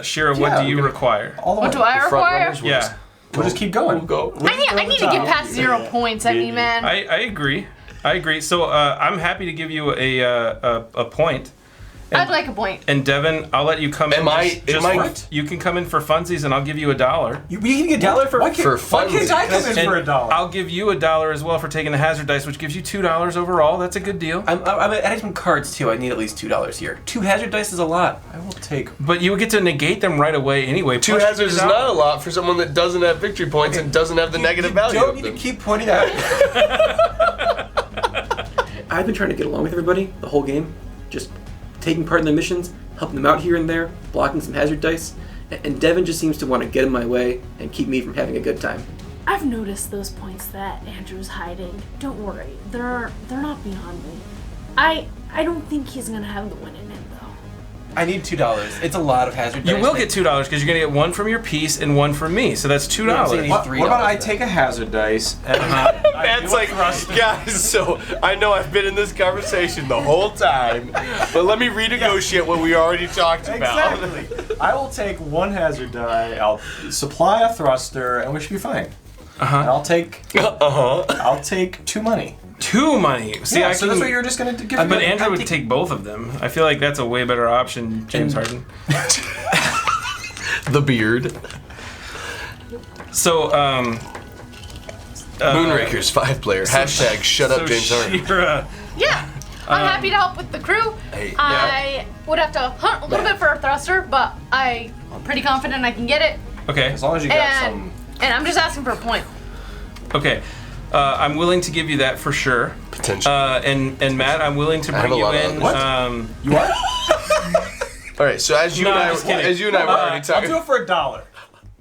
Shira, what
Yeah,
do you
we can-
require?
All the
What
way.
do I
The front
require?
runners will
Yeah,
We'll just keep going.
We'll go.
I need to get past 0 points. I mean, man.
I agree. I agree. So I'm happy to give you a point.
I'd like a point.
And Devin, I'll let you come in.
Am I-
just
am I-
for- you can come in for funsies, and I'll give you $1.
You get $1 for
For
Why can't I come in
And
for $1?
I'll give you $1 as well for taking the hazard dice, which gives you $2 overall. That's a good deal.
I'm adding some cards too. I need at least $2 here. 2 hazard dice is a lot.
I will take.
But you would get to negate them right away anyway.
2
plus you
hazards is
get
not a lot for someone that doesn't have victory points and doesn't have the negative value.
Don't
of
need to
them.
keep pointing out.
I've been trying to get along with everybody the whole game, just taking part in the missions, helping them out here and there, blocking some hazard dice, and Devin just seems to want to get in my way and keep me from having a good time.
I've noticed those points that Andrew's hiding. Don't worry, they're not beyond me. I don't think he's gonna have the win in him though.
I need $2. It's a lot of hazard dice.
You will get $2 because you're gonna get 1 from your piece and 1 from me. So that's $2.
Yeah, I'm saying
What
$3
about I
then.
take a hazard dice and
Matt's like, guys, so I know I've been in this conversation the whole time, but let me renegotiate what we already talked about.
Exactly. I will take 1 hazard die. I'll supply a thruster, and we should be fine. And I'll take. I'll take 2 money.
2 money. See,
Yeah,
I
so
can.
that's what you're just gonna give me.
But Andrew would take both of them. I feel like that's a way better option, James Harden.
The beard.
So,
Moonrakers 5-player. Hashtag shut up,
so
James Harden.
Shira,
Yeah. I'm happy to help with the crew.
Hey,
I would have to hunt a little bit for a thruster, but I'm pretty confident I can get it.
okay,
As long as you got
And I'm just asking for a point.
okay. I'm willing to give you that for sure.
Potential.
And Matt, I'm willing to
I have
bring
a
you
lot of
in.
others.
You are?
All right, so as you
No,
and
I'm just kidding.
I were already
I'll do
talking.
it for $1.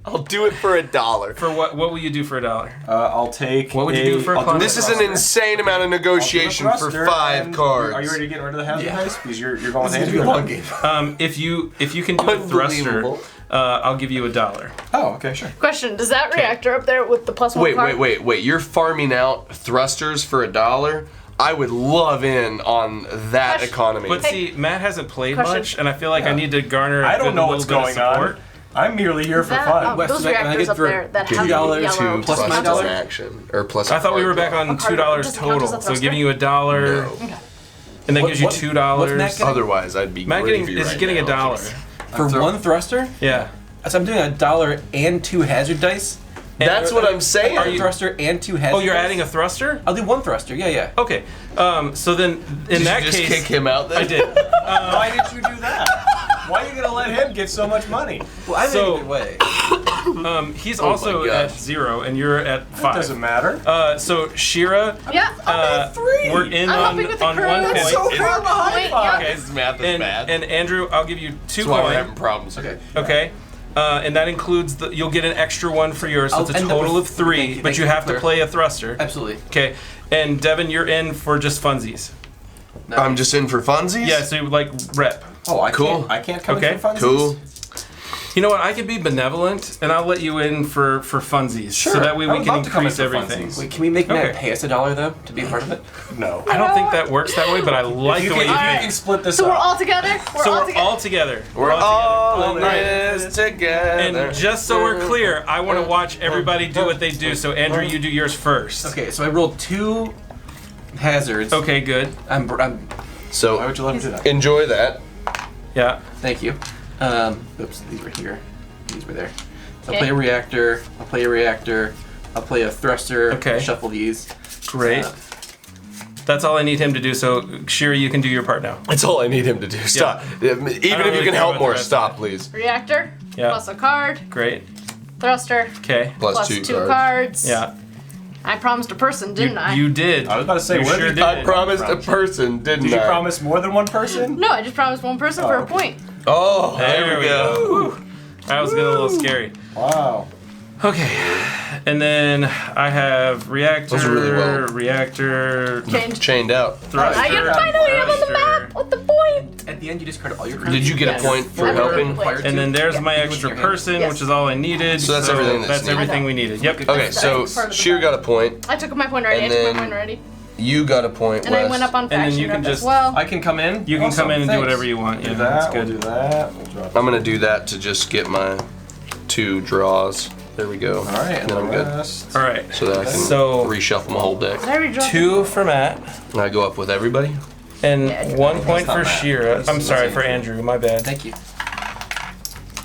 I'll do it for $1.
For what? What will you do for $1?
I'll take.
What would you do for a
I'll
concept?
This is an insane amount of negotiation for 5 cards.
Are you ready to get rid of the hazard dice? Because you're going with
This is
Andrew.
a long game.
If you can do a thruster,
Unbelievable.
I'll give you $1.
Oh, okay, sure.
Question: does that reactor up there with the +1 card?
Wait. You're farming out thrusters for $1? I would love in on that
Question.
economy.
But see, Matt hasn't played
Question.
much, and I feel like I need to garner
I
a
don't know
little
what's
bit of
going
support.
on. I'm merely here for
That,
fun.
Wes,
those
can I
reactors
get
up
for
there that have the
$2
yellow
plus
plus
my
an
dollar?
action or plus.
I thought we were back on
card
$2
doesn't
total,
count as a
so giving you $1,
No.
and that
What-
gives you
what-
$2.
what's Matt getting?
Otherwise, I'd be
Matt
gravy
is
right
getting
now.
$1.
For one thruster?
Yeah.
So I'm doing $1 and 2 hazard dice.
That's what I'm saying.
One thruster and 2 hazard
Oh, you're
dice.
adding a thruster?
I'll do 1 thruster. Yeah.
Okay. So then, in
Did
that
you just
case,
kick him out then?
I did.
Why did you do that? Why are you gonna let him get so much money?
Well, I
So-
made a good way.
He's
Oh my
also
gosh.
at 0, and you're at 5.
Doesn't matter.
So Shira,
Yeah.
we're in
I'm
on
helping with the
1
crew.
point.
It's
so far behind.
Wait, yeah.
His math is bad.
And Andrew, I'll give you 2
That's why we're
coins.
having problems.
Okay.
Okay. And that includes you'll get an extra 1 for yours, so
I'll
it's a
end up
total
with-
of 3.
thank you,
But you have to
Claire.
play a thruster.
Absolutely.
Okay. And Devin, you're in for just funsies.
I'm just in for funsies?
Yeah. So like rep.
Oh, I
Cool.
can't. I can't come
Okay.
in for funsies.
Cool.
You know what? I could be benevolent, and I'll let you in for funsies.
Sure.
So that way
I
we
would
can
love to come in
increase
for
everything.
funsies.
Wait, can we make Matt
Okay.
pay us $1 though to be a part of it?
No.
I don't think that works that way, but I like the way you
You
think.
can split this
So
up.
we're all together.
So we're all together.
We're all in
Alright.
this together.
And just so we're clear, I want to watch everybody do what they do. So Andrew, you do yours first.
Okay, so I rolled 2 hazards.
Okay, good.
I'm
Why
So
would you let him do that?
enjoy that.
Yeah.
Thank you. Oops, these were here. These were there. So I'll
Okay.
play a reactor. I'll play a reactor. I'll play a thruster.
Okay.
Shuffle these.
Great. That's all I need him to do. So Shira, you can do your part now.
That's all I need him to do. Stop. Even if you
really
can
care
help
about the
more,
rest of
stop,
it.
please.
Reactor.
Yeah.
Plus a card.
Great.
Thruster.
Okay.
Plus
Plus
2
2
cards.
cards.
Yeah.
I promised a person, didn't I?
You did.
I was about to say,
You
where
sure
did
did.
I promised a person, didn't
Did you
I?
promise more than one person?
No, I just promised one person for a
okay.
point.
Oh, there we go.
Whew. That was getting a little scary.
Wow.
Okay. And then I have reactor,
Those are really well.
reactor,
Change.
Chained out.
thruster.
I get finally I'm on the map with the point.
At the end, you discard all your cards.
Did you get
Yes.
a point for
I will.
helping?
Wait.
And then there's my
Yeah, you do it
extra
with your hand.
person,
Yes.
which is all I needed.
So that's everything that's needed.
everything we needed. Yep.
Okay, so
That's part of the
Sheer
plan.
got a point.
I took my point already.
And
I took
then-
my point already.
You got a point,
And
Wes.
I went up on
then
faction
you can
rep
just-
as well.
I can come in.
You can
Awesome,
come in and do
thanks.
whatever you want. Yeah,
Do
that's
that.
good.
We'll do that. We'll drop.
I'm gonna do that to just get my 2 draws. There we go.
All right, and
then I'm good.
rest.
All right.
So that I can
So-
reshuffle my whole deck.
Did I redraw?
2 for Matt,
And I go up with everybody.
and
Yeah,
1 point
not
for
Matt.
Shira.
That's-
I'm sorry
that's
for Andrew. My bad.
Thank you.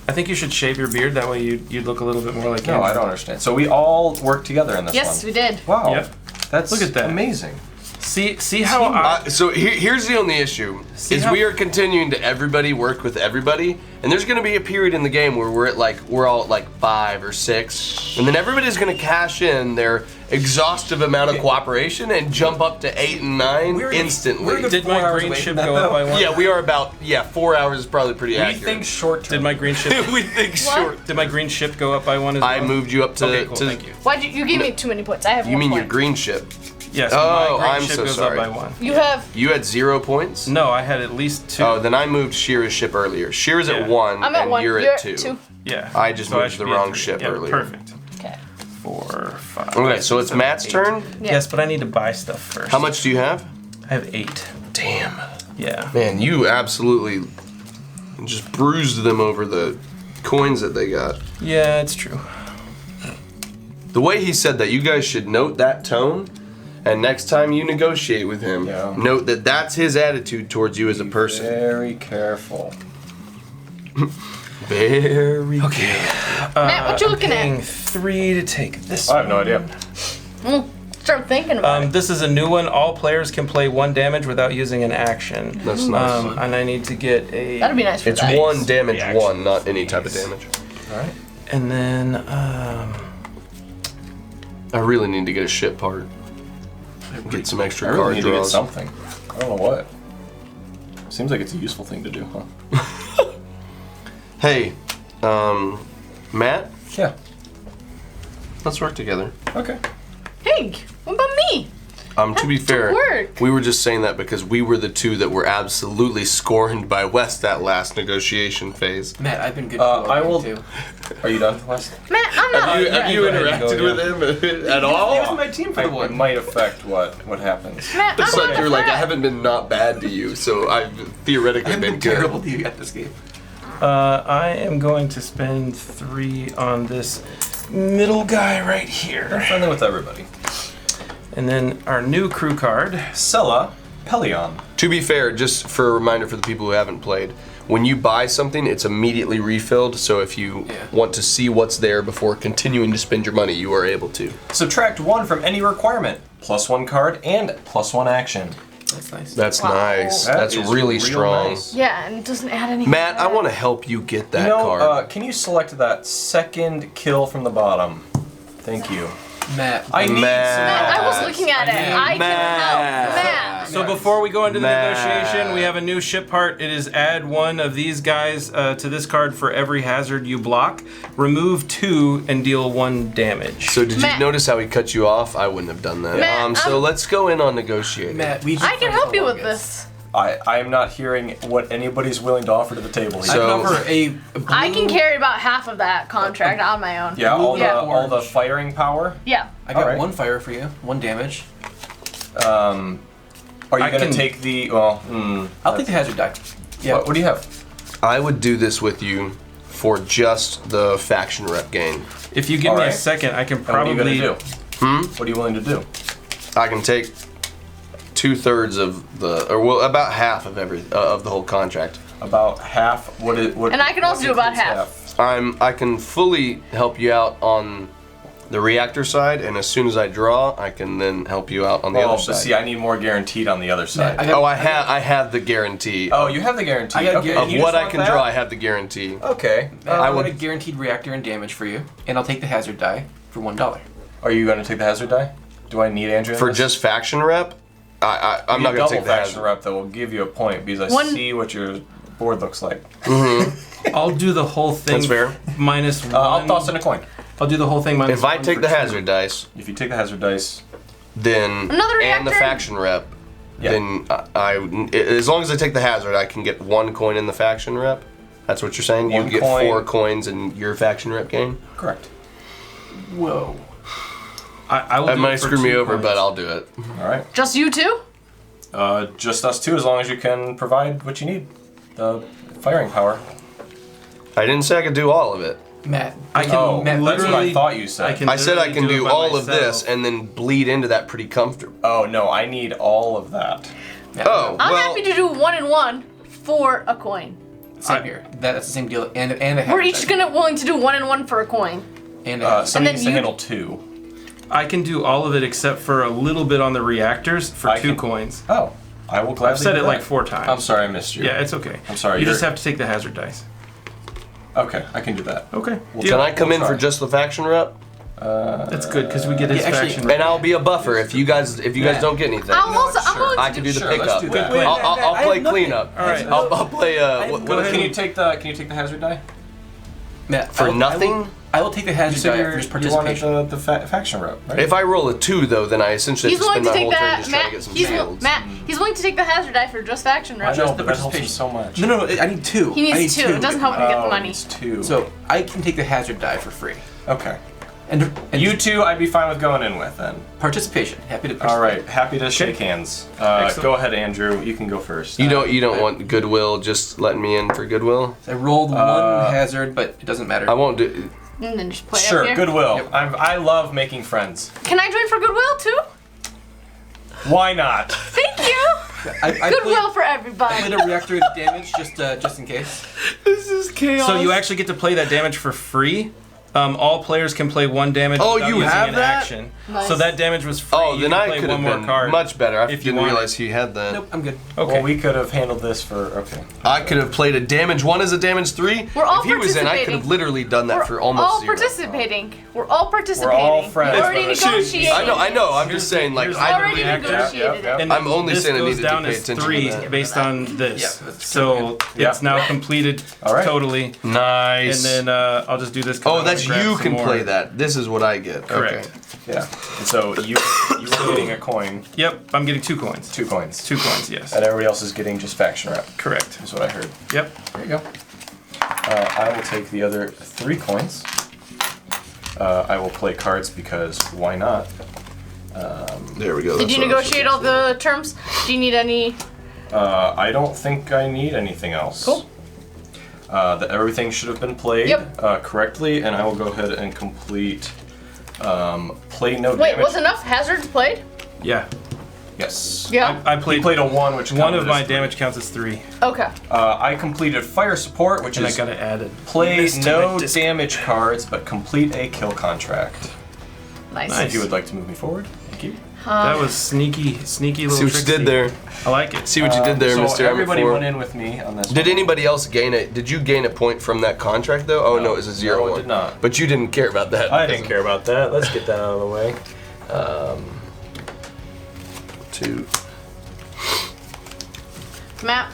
I think you should shave your beard. That way you'd look a little bit more like
No,
Andrew.
I don't understand. So we all work together in this
Yes,
one.
we did.
Wow.
Yep.
That's
Look at that.
amazing.
See how I.
So here's the only issue:
See
is
how-
we are continuing to everybody work with everybody, and there's going to be a period in the game where we're all at like 5 or 6, and then everybody's going to cash in their exhaustive amount of cooperation and jump up to 8 and 9 instantly.
Did my green ship go up by 1?
Yeah, we are about 4 hours is probably pretty
We
accurate.
think short term.
Did my green ship?
we think short.
Did my green ship go up by 1 as well?
I moved you up to.
Okay, cool.
to
Thank you.
Why'd you gave me too many points? I have
You
one
mean
point.
your green ship?
Yes.
Oh,
my green
I'm
ship
so
goes
sorry.
up by 1.
You have.
You had 0 points.
No, I had at least 2.
Oh, then I moved Shira's ship earlier. Shira's
Yeah.
at 1,
I'm at
and
1.
you're at 2.
Yeah.
I just moved
should
the
be at
wrong
3.
ship
Yeah,
earlier.
Perfect.
Okay.
4, 5.
Okay, so it's
7,
Matt's
8.
turn.
Yeah.
Yes, but I need to buy stuff first.
How much do you have?
I have 8.
Damn.
Yeah.
Man, you absolutely just bruised them over the coins that they got.
Yeah, it's true.
The way he said that, you guys should note that tone, and next time you negotiate with him,
Yeah.
note that that's his attitude towards you as a person.
Very careful.
Very
Okay.
Matt, what you looking
Paying
at?
3 to take this.
I have no idea.
Start thinking about it.
This is a new one. All players can play 1 damage without using an action.
That's nice.
And I need to get a.
That'd be nice for
It's
that.
1 damage,
action
1, not any type of damage.
All right.
And then
I really need to get a ship part. Get some
I
extra
really
card
need to get
draws.
something. I don't know what. Seems like it's a useful thing to do, huh?
Hey, Matt,
Yeah.
Let's work together.
Okay.
Hey, what about me?
To be fair,
work.
we were just saying that because we were the two that were absolutely scorned by West that last negotiation phase.
Matt, I've been good.
I will.
too.
Are you done, West?
Matt, I'm not.
Have you interacted with him at all?
He was on my team for the
It
one.
might affect what happens.
Matt,
It's
I'm
like
not
you're
a
like, I
threat.
haven't been not bad to you, so I've theoretically
I've been
good.
terrible to you at this game.
I am going to spend 3 on this middle guy right here.
Friendly with everybody.
And then our new crew card.
Sella Pelion.
To be fair, just for a reminder for the people who haven't played, when you buy something, it's immediately refilled, so if you want to see what's there before continuing to spend your money, you are able to.
Subtract 1 from any requirement. +1 card and +1 action.
That's nice.
That's
Wow.
nice.
That
That's
is
really
real
strong.
nice.
Yeah, and it doesn't add any.
Matt, I want to help you get that
You know,
card.
can you select that second kill from the bottom? Thank you.
Matt.
I need
Matt, I was looking at it. I couldn't
Matt.
help. Matt.
So before we go into the
Matt.
negotiation, we have a new ship part. It is add 1 of these guys to this card for every hazard you block. Remove 2 and deal 1 damage.
So did you
Matt.
notice how he cut you off? I wouldn't have done that.
Matt,
So let's go in on negotiating.
Matt, we.
I can help you with this.
I am not hearing what anybody's willing to offer to the table here.
I
So-
can offer a blue,
I can carry about half of that contract on my own.
yeah, all
Yeah.
all the firing power.
Yeah.
I got
Alright.
1 fire for you, 1 damage.
Are you
I
gonna
can-
take the well?
I'll take the hazard die. Yeah.
What do you have?
I would do this with you for just the faction rep gain.
If you give me a
Alright.
second, I can
And what are
probably.
you gonna do? What are you willing to do?
I can take 2/3 of the, or well, about half of of the whole contract.
About half. What?
And I can also do about half.
I can fully help you out on the reactor side, and as soon as I draw, I can then help you out on the
Oh,
other
but
side.
see, I need more guaranteed on the other side.
I got-
I have the guarantee.
Oh, you have the guarantee.
I got a
okay,
guarantee.
you
of what
just
I
want
can
that?
draw, I have the guarantee.
Okay.
I
would-
want a guaranteed reactor and damage for you, and I'll take the hazard die for $1.
Are you going to take the hazard die? Do I need Andrew in
For
this?
just faction rep, I'm not going to take the
faction
hazard.
rep that will give you a point because I
One-
see what your board looks like.
I'll do the whole thing.
That's fair.
Minus 1.
I'll toss in a coin.
I'll do the whole thing minus
If I
1
take
for
the
2.
hazard dice,
If you take the hazard dice,
then
Another
and the
reactor?
faction rep,
Yeah.
then as long as I take the hazard, I can get 1 coin in the faction rep. That's what you're saying. You
1
get
coin.
4 coins in your faction rep game.
correct.
Whoa.
I will
That
do
might
it for
screw me
2
over,
coins.
but I'll do it.
All right.
Just you two?
Just us two, as long as you can provide what you need. The firing power.
I didn't say I could do all of it.
Matt.
I can
Oh,
Matt,
that's what I
literally.
thought you said.
I said I
literally
can do
it by
all of
myself.
this and then bleed into that pretty comfortable.
Oh no, I need all of that.
Oh,
I'm
well,
happy to do 1 and 1 for a coin.
Same here. That's the same deal. And a hazard
We're each
die.
willing to do 1 and 1 for a coin.
And a hazard
Somebody
And
needs
then
to
you-
handle 2.
I can do all of it except for a little bit on the reactors for
I
2
can-
coins.
Oh, I will gladly
I've said
do
it
that.
like 4 times.
I'm sorry I missed you.
Yeah, it's okay.
I'm sorry,
You just
you're-
have to take the hazard dice.
Okay, I can do that.
Okay.
can I come in
try.
for just the faction rep?
That's good because we get his
Yeah, actually-
faction.
And I'll be a buffer if you guys don't get anything.
I'm also I'm willing
I
to
can
do
do the
Sure,
pickup.
let's do that.
Wait,
I'll
I have
play
nothing.
cleanup.
All right.
I'll play.
Go ahead.
Can you take the hazard die?
Matt,
For nothing?
I will take the
You
hazard
said
die
you
for just
wanted
participation.
the faction rep, right?
If I roll a 2, though, then I essentially
He's
have to
willing
spend
to
my
take
whole turn
that.
just trying to
Matt,
get some
he's
shields.
Matt, he's willing to take the hazard die for just faction
I
rep.
know,
the
but that helps him
participation.
so much.
No, I need 2.
He
I need
needs 2. It doesn't help him get the money.
It's 2.
So I can take the hazard die for free.
okay.
And
You two, I'd be fine with going in with then.
participation. Happy to
All
participate.
right, happy to shake hands.
Excellent.
Go ahead, Andrew. You can go first.
You don't want goodwill just letting me in for goodwill?
I rolled 1 hazard, but it doesn't matter.
I won't do.
And then just play up
Sure,
here.
goodwill.
Yep.
I love making friends.
Can I join for goodwill too?
Why not?
Thank you.
I
Goodwill for
played
everybody.
a reactor damage just in case.
This is chaos.
So you actually get to play that damage for free. All players can play 1 damage
Oh,
without
you
using
have
an
that?
action.
Nice.
So that damage was free.
Oh,
You
then
can
I
play
could
one
have
more
been
card.
much better. I
if you
didn't
wanted.
realize he had that.
Nope, I'm good.
Okay.
Well, we could have handled this for okay.
I could have played a damage 1 as a damage 3.
We're all
if he was in, I could have
participating.
literally done that
We're
for almost
all
0.
participating. We're all participating.
friends,
We already
brother.
negotiated.
I know. I'm just saying, like,
here's
I
Already
reactor.
negotiated it.
And
I'm only
this
saying I
goes
needed to
down
pay
as
attention to
3
that.
based on this.
Yeah, that's
so
Yeah.
it's now completed
All right.
totally.
Nice.
And then I'll just do this. 'cause I
Oh,
don't
that's
grab
you
some
can
more.
play that. This is what I get.
Correct.
Yeah. And so you are getting a coin,
Yep, I'm getting 2 coins.
2 coins.
2 coins, yes.
And everybody else is getting just faction rep.
Correct.
Is what I heard.
Yep.
There you go. I will take the other 3 coins. I will play cards because why not?
There we go.
Did
That's
you
what I was
negotiate all the terms? Do you need any?
I don't think I need anything else.
Cool.
That everything should have been played
Yep.
correctly, and I will go ahead and complete play no
Wait,
damage.
was enough hazards played?
Yeah.
Yes.
Yeah.
I
He
played
played a 1, which
one
counted
of my
as 3.
damage counts as 3,
Okay.
I completed fire support, which
and I
is
got it added.
play
Missed
no
my disc.
damage cards, but complete a kill contract.
Nice.
Nice.
If you would like to move me forward, thank you.
That was sneaky little
See what you
tricksy.
did there.
I like it.
See what you did there,
so
Mr.
everybody
M4.
went in with me on this.
Did
one.
anybody else gain it? Did you gain a point from that contract though? Oh no, it was a 0
No, it
one.
did not.
But you didn't care about that.
I didn't care about that. Let's get that out of the way.
2.
Matt.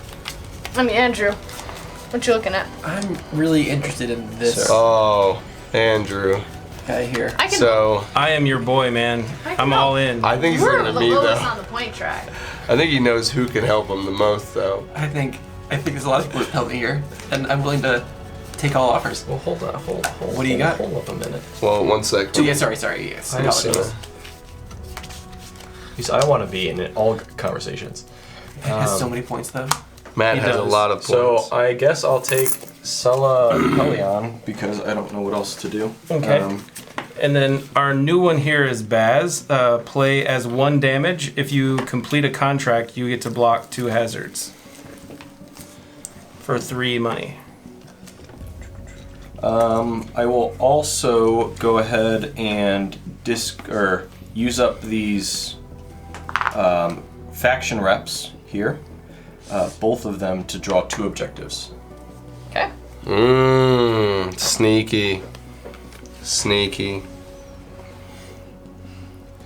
Andrew. What you looking at?
I'm really interested in this
Oh, Andrew.
guy here.
I can.
So
I am your boy, man.
I can
I'm
help.
all in.
I think he's
We're
looking
the
at me
lowest
though.
on the point track.
I think he knows who can help him the most though.
I think there's a lot of people that help me here, and I'm willing to take all offers.
Well, hold on, hold.
What do you got?
Hold up a minute.
Well, 1 sec.
Oh, yeah, sorry. Yes.
I'm just
Apologies.
I want to be in all conversations.
It has so many points though.
Matt
He
has a
does.
lot of
So
points.
I guess I'll take Sella Pelion because I don't know what else to do.
Okay. And then our new one here is Baz. Play as 1 damage. If you complete a contract, you get to block 2 hazards. For 3 money.
I will also go ahead and use up these faction reps here, both of them to draw 2 objectives.
Okay.
Sneaky. Sneaky.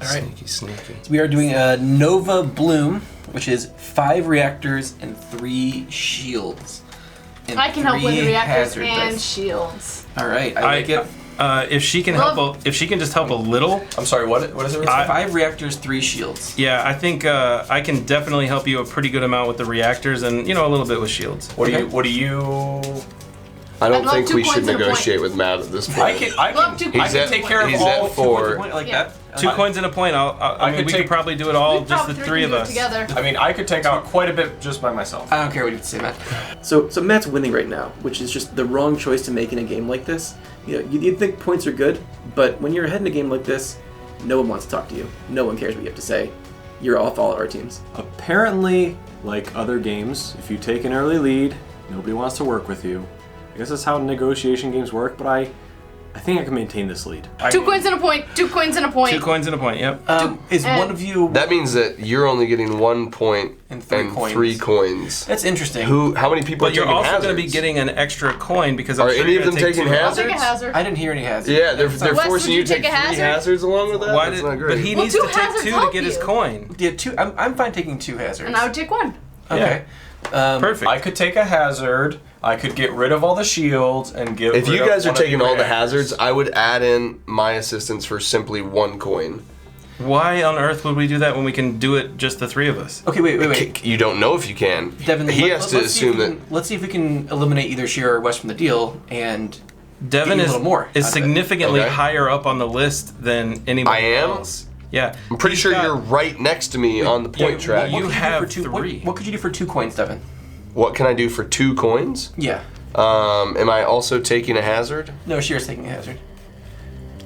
All right.
Sneaky.
So we are doing a Nova Bloom, which is 5 reactors and 3 shields. And
I can help with
3
reactors
hazard
and
dice.
shields.
All right, I like it.
If she can if she can just help a little,
I'm sorry, what is it?
It's 5 reactors, 3 shields.
yeah, I think I can definitely help you a pretty good amount with the reactors and a little bit with shields.
What do you?
I
I'd
don't
love
think
2
we should
points and a
negotiate with Matt at this point.
I
Love
can,
2
I can
at-
take care of
he's
all.
at 4.
I like
Yeah.
that.
2 coins and a point. I mean,
could
we
take-
could probably do it all,
We
just the
probably
3
can
of
do it
us.
together.
I mean, I could take out quite a bit just by myself.
I don't care what you have to say, Matt. So Matt's winning right now, which is just the wrong choice to make in a game like this. You'd think points are good, but when you're ahead in a game like this, no one wants to talk to you. No one cares what you have to say. You're off all of our teams.
Apparently, like other games, if you take an early lead, nobody wants to work with you. I guess that's how negotiation games work, but I think I can maintain this lead.
2 coins and a point. 2 coins and a point.
2 coins and a point, yep.
Is
and-
one of you...
That means that you're only getting 1 point
And 3 coins.
3 coins.
That's interesting.
How many people
But
are
you're
taking
also
hazards?
going to be getting an extra coin because I'm
Are
sure
any
you're
of them
gonna take
taking
2
I'll
hazards?
take a hazard.
I didn't hear any hazards.
Yeah, they're
Wes,
forcing
would
you
you
to take
take a
3
hazard?
hazards along with that?
Why
That's
did,
not great.
but he
Well,
needs
2
to take
hazards
2 to
help
get his
you.
coin.
Yeah, 2. I'm fine taking 2 hazards.
And I would take 1.
Okay.
Perfect.
I could take a hazard. I could get rid of all the shields and get.
If
rid
you
of
guys are
one of
taking all the
reactors.
hazards, I would add in my assistance for simply 1 coin.
Why on earth would we do that when we can do it just the 3 of us?
Okay, wait.
You don't know if you can.
Devin,
he has to assume that.
Let's see if we can eliminate either Shearer or West from the deal, and
Devin
Get a
is
little more
is
out of it.
significantly
Okay.
higher up on the list than anybody
I am?
else. Yeah,
I'm pretty
He's
sure
got-
you're right next to me on the point track.
you
could do
have
for 2,
3.
What could you do for 2 coins, Devin?
What can I do for 2 coins?
Yeah.
Am I also taking a hazard?
No, Shearer's taking a hazard.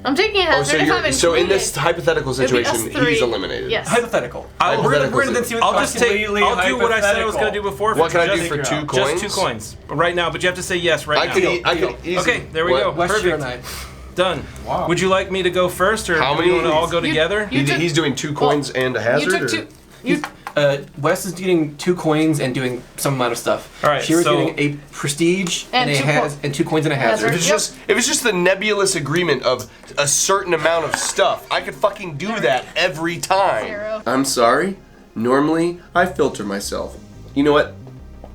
I'm taking a hazard
Oh, so
if I'm
you're
included.
so in this hypothetical
It'd be us
situation,
3.
he's eliminated.
Yes.
Hypothetical.
I'll-
We're gonna then see what
I'll just take.
Completely
I'll do what I said I was going to do
hypothetical.
before.
What
for
can I do
just-
for 2 coins?
Just 2 coins right now, but you have to say yes right
I
now.
could. I could easily.
Okay, there we
What?
go.
West Shearer
Perfect.
and I.
Done.
Wow.
Would you like me to go first, or
How
do we
many-
want to all go
You-
together?
you took-
He's doing 2 coins and a hazard.
You took 2. You
Wes is getting 2 coins and doing some amount of stuff.
All right,
Shearer's
so-
getting a prestige
And
and, a
2
and 2 coins and a hazard.
Hazard.
If it's just the nebulous agreement of a certain amount of stuff, I could fucking do that every time.
0.
I'm sorry. Normally, I filter myself. You know what?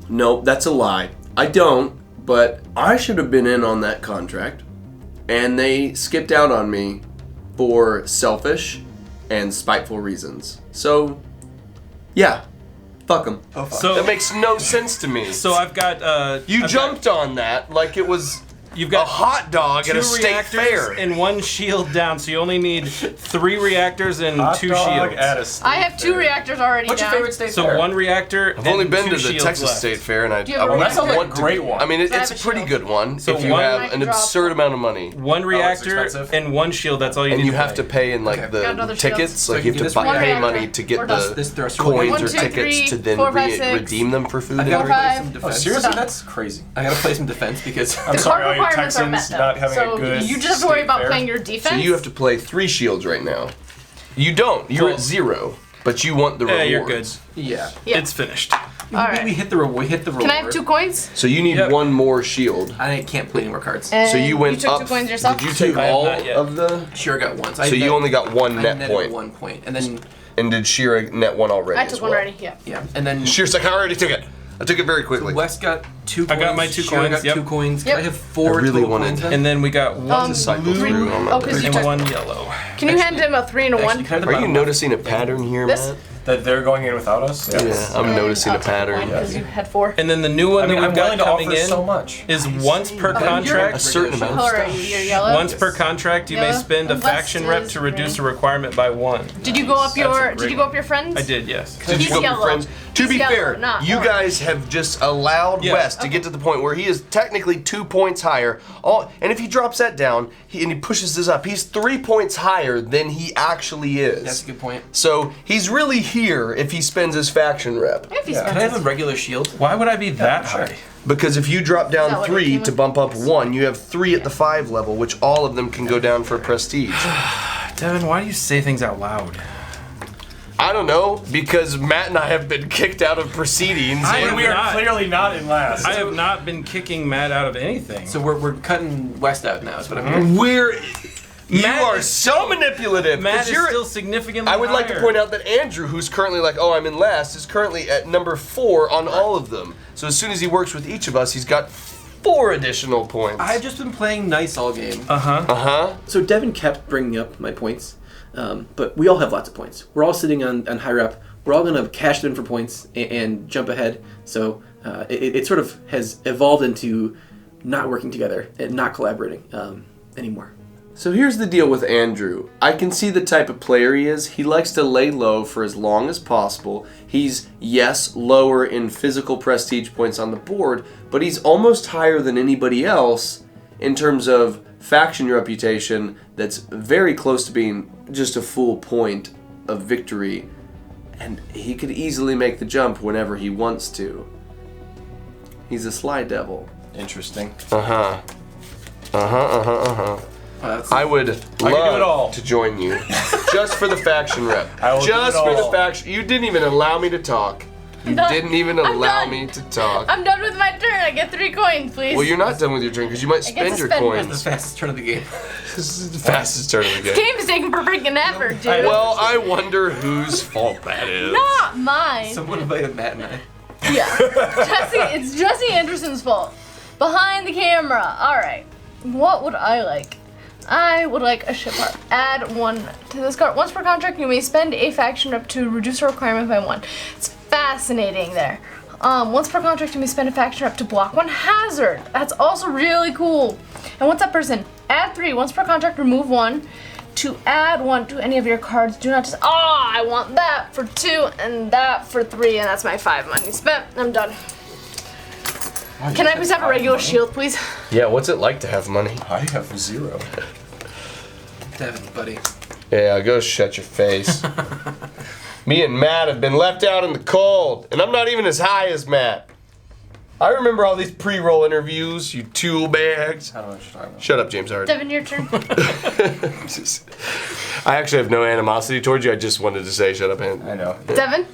No, that's a lie. I don't, but I should have been in on that contract. and they skipped out on me for selfish and spiteful reasons. So, yeah, fuck them.
Oh, fuck.
So
That makes no sense to me.
so I've got
You
I've
jumped on that like it was
You've
a
got
hot dog at
2
a state
reactors
fair.
and 1 shield down, so you only need 3 reactors and
Hot
2
dog
shields.
at a state
I have 2
fair.
reactors already
What's your
down.
favorite state
So
fair?
1 reactor.
I've only
and
been
2
to the
shields
Texas
left.
State Fair, and I
you have a
Well, that sounds like a
want to.
great one.
I mean,
I have
it's a
a
pretty
shield.
good one
So
if you
one-
have an
Drop.
absurd amount of money.
1
it's
reactor
expensive.
and 1 shield. That's all you
And
need
you
to
have
play.
to pay in like
Got
the
another
tickets,
shield.
like you have to
So you can
pay
get this
money
reactor.
to get
Or
the
This throw
coins
One,
or
two,
tickets
three,
to then
4, 5, 6.
redeem them for food.
I
and
gotta
Four,
play
five.
some
Oh,
defense.
seriously?
Done.
That's crazy.
I gotta play some defense because
I'm
The
sorry,
card
all you
requirements are met
Texans
though.
not having
so
a good
you just have to worry
state
about
fair.
playing your defense.
So you have to play 3 shields right now. You don't. You're
Well-
at 0, but you want the
Yeah,
rewards.
you're good.
yeah.
Yeah.
It's finished.
Alright.
We hit the reward.
Can I have 2 coins?
So you need
Yep.
1 more shield.
I can't play any more cards.
And
So you went
took
up.
2 coins yourself?
Did you take
I have
all
not yet.
of the?
Shira got 1.
So you only got 1
I
net
netted
point.
1 point, and then
And did Shira net 1 already?
I
as
took
well?
one already, yeah.
yeah, and then
Shira's like, I already took it. I took it very quickly.
Wes got 2
I
coins.
got my 2
Shira
coins,
got
yep.
2 coins.
Yep.
Can I have 4
really
total
wanted-
coins then?
And then we got 1
cycle
blue
through on my
Oh, 'cause you
and
took.
1 yellow.
Can you hand him a 3 and a 1?
Actually, kind of the
Are you
bottom
noticing a pattern here,
This?
Matt?
That they're going in without us?
Yeah, I'm noticing a pattern.
Because you had 4.
And then the new one
I mean,
that
I'm
we've got
willing to
coming
offer
in
so much.
is once per
A
contract.
certain amount of
Color are
stuff.
you? You're yellow?
Once per contract, you may
Yellow.
spend a
And
faction
West
rep
is
to reduce a
green.
requirement by 1.
Did you go up
That's a
your?
great
Did you go up your friends?
I did, yes.
Did
He's
you go with
yellow.
your friends? To
He's
be
yellow,
fair,
not
you
orange.
guys have just allowed
Yeah.
Wes to get to the point where he is technically 2 points higher. And if he drops that down and he pushes this up, he's 3 points higher than he actually is.
That's a good point.
So he's really here if he spends his faction rep.
If he's
Can I have a regular shield?
Why would I be that
sure.
high?
Because if you drop
Is that
down
what it
3
came
to
with?
bump up 1, you have 3 at the 5 level, which all of them can go down for prestige.
Devin, why do you say things out loud?
I don't know, because Matt and I have been kicked out of proceedings.
I
and
am
We are
not.
clearly not in last.
I have not been kicking Matt out of anything.
So we're cutting West out now. Is what I'm hearing.
We're you
Matt
are
is
so manipulative. 'cause
Matt is
you're-
still significantly
I would like to
higher.
point out that Andrew, who's currently like, oh, I'm in last, is currently at number 4 on all of them. So as soon as he works with each of us, he's got 4 additional points.
I've just been playing nice all game.
Uh-huh.
So Devin kept bringing up my points, but we all have lots of points. We're all sitting on high rep. We're all going to cash them in for points and jump ahead. So it sort of has evolved into not working together and not collaborating anymore.
So here's the deal with Andrew. I can see the type of player he is. He likes to lay low for as long as possible. He's, yes, lower in physical prestige points on the board, but he's almost higher than anybody else in terms of faction reputation that's very close to being just a full point of victory. And he could easily make the jump whenever he wants to. He's a sly devil.
Interesting.
Uh-huh. I would
can do it all.
love to join you. Just for the faction rep.
I will do
Just
it
for the
all.
faction. You didn't even allow me to talk. You
done.
didn't even
I'm
allow
done.
me to talk.
I'm done with my turn. I get 3 coins, please.
Well, you're not done with your turn because you might
get
spend
to
your
spend one.
That's
coins.
the fastest turn of the game.
This is the fastest turn of the game.
Game is taking for freaking ever, dude.
Well, I wonder whose fault that is.
Not mine.
Someone invited Matt and I.
Yeah. It's Jesse Anderson's fault. Behind the camera. Alright. What would I like? I would like a ship art. Add 1 to this card. Once per contract, you may spend a faction up to reduce a requirement by 1. It's fascinating there. Once per contract, you may spend a faction up to block 1 hazard. That's also really cool. And what's that person? Add 3. Once per contract, remove 1. To add 1 to any of your cards, do not just, I want that for 2 and that for 3, and that's my 5 money spent. I'm done. Can I please have a regular shield, please?
Yeah, what's it like to have money?
I have 0.
Devin, buddy.
Yeah, go shut your face. Me and Matt have been left out in the cold, and I'm not even as high as Matt. I remember all these pre-roll interviews, you tool bags.
I don't know what you're talking about.
Shut up, James Harden.
Devin, your turn.
I actually have no animosity towards you. I just wanted to say shut up, and
I know.
Devin,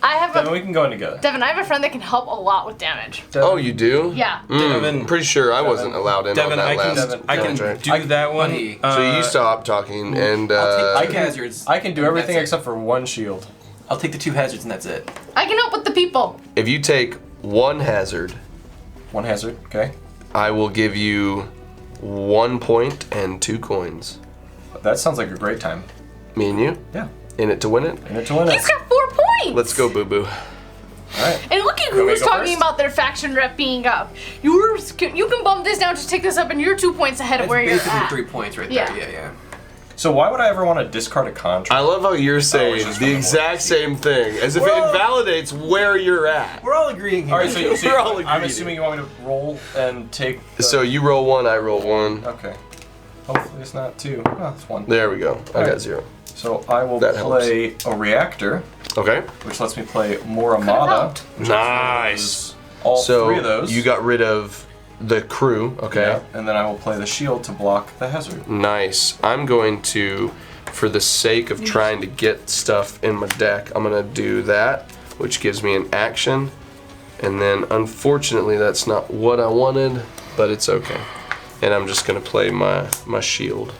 I have
Then
a
we can go in together.
Devin. I have a friend that can help a lot with damage.
oh, you do?
Yeah.
Devin,
I'm pretty sure I wasn't allowed in
Devin,
on that
I can,
last
I can
contract.
do that one.
buddy.
So you stop talking, and
I'll take
I
2
can-
hazards.
I can do everything
That's it.
except for 1 shield.
I'll take the 2 hazards and that's it.
I can help with the people.
if you take 1 hazard,
1 hazard, okay?
I will give you 1 point and 2 coins.
That sounds like a great time.
Me and you?
Yeah.
In it to win it?
In it to win it.
He's got 4 points.
Let's go, Boo Boo.
All right.
And look at
Want me
who's
to go
talking
first?
about their faction rep being up. You can bump this down to take this up, and you're 2 points ahead of
That's
where you're
basically
at.
3 points right
Yeah.
there. Yeah.
So why would I ever want to discard a contract?
I love how you're saying
it's just
the
from the
exact
board.
same thing, as if it
Well-
invalidates where you're at.
We're all agreeing here.
All right, so
We're all
I'm
agreed.
assuming you want me to roll and take.
So you roll 1, I roll 1.
Okay. Hopefully it's not 2. Oh, it's 1.
There we go. I
Alright.
got 0.
So I will
That
play a reactor,
Okay.
which lets me play more Armada.
Nice.
All
So
3 of those.
you got rid of the crew, okay?
Yeah, and then I will play the shield to block the hazard.
Nice. I'm going to, for the sake of trying to get stuff in my deck, I'm going to do that, which gives me an action. And then, unfortunately, that's not what I wanted, but it's okay. And I'm just going to play my shield.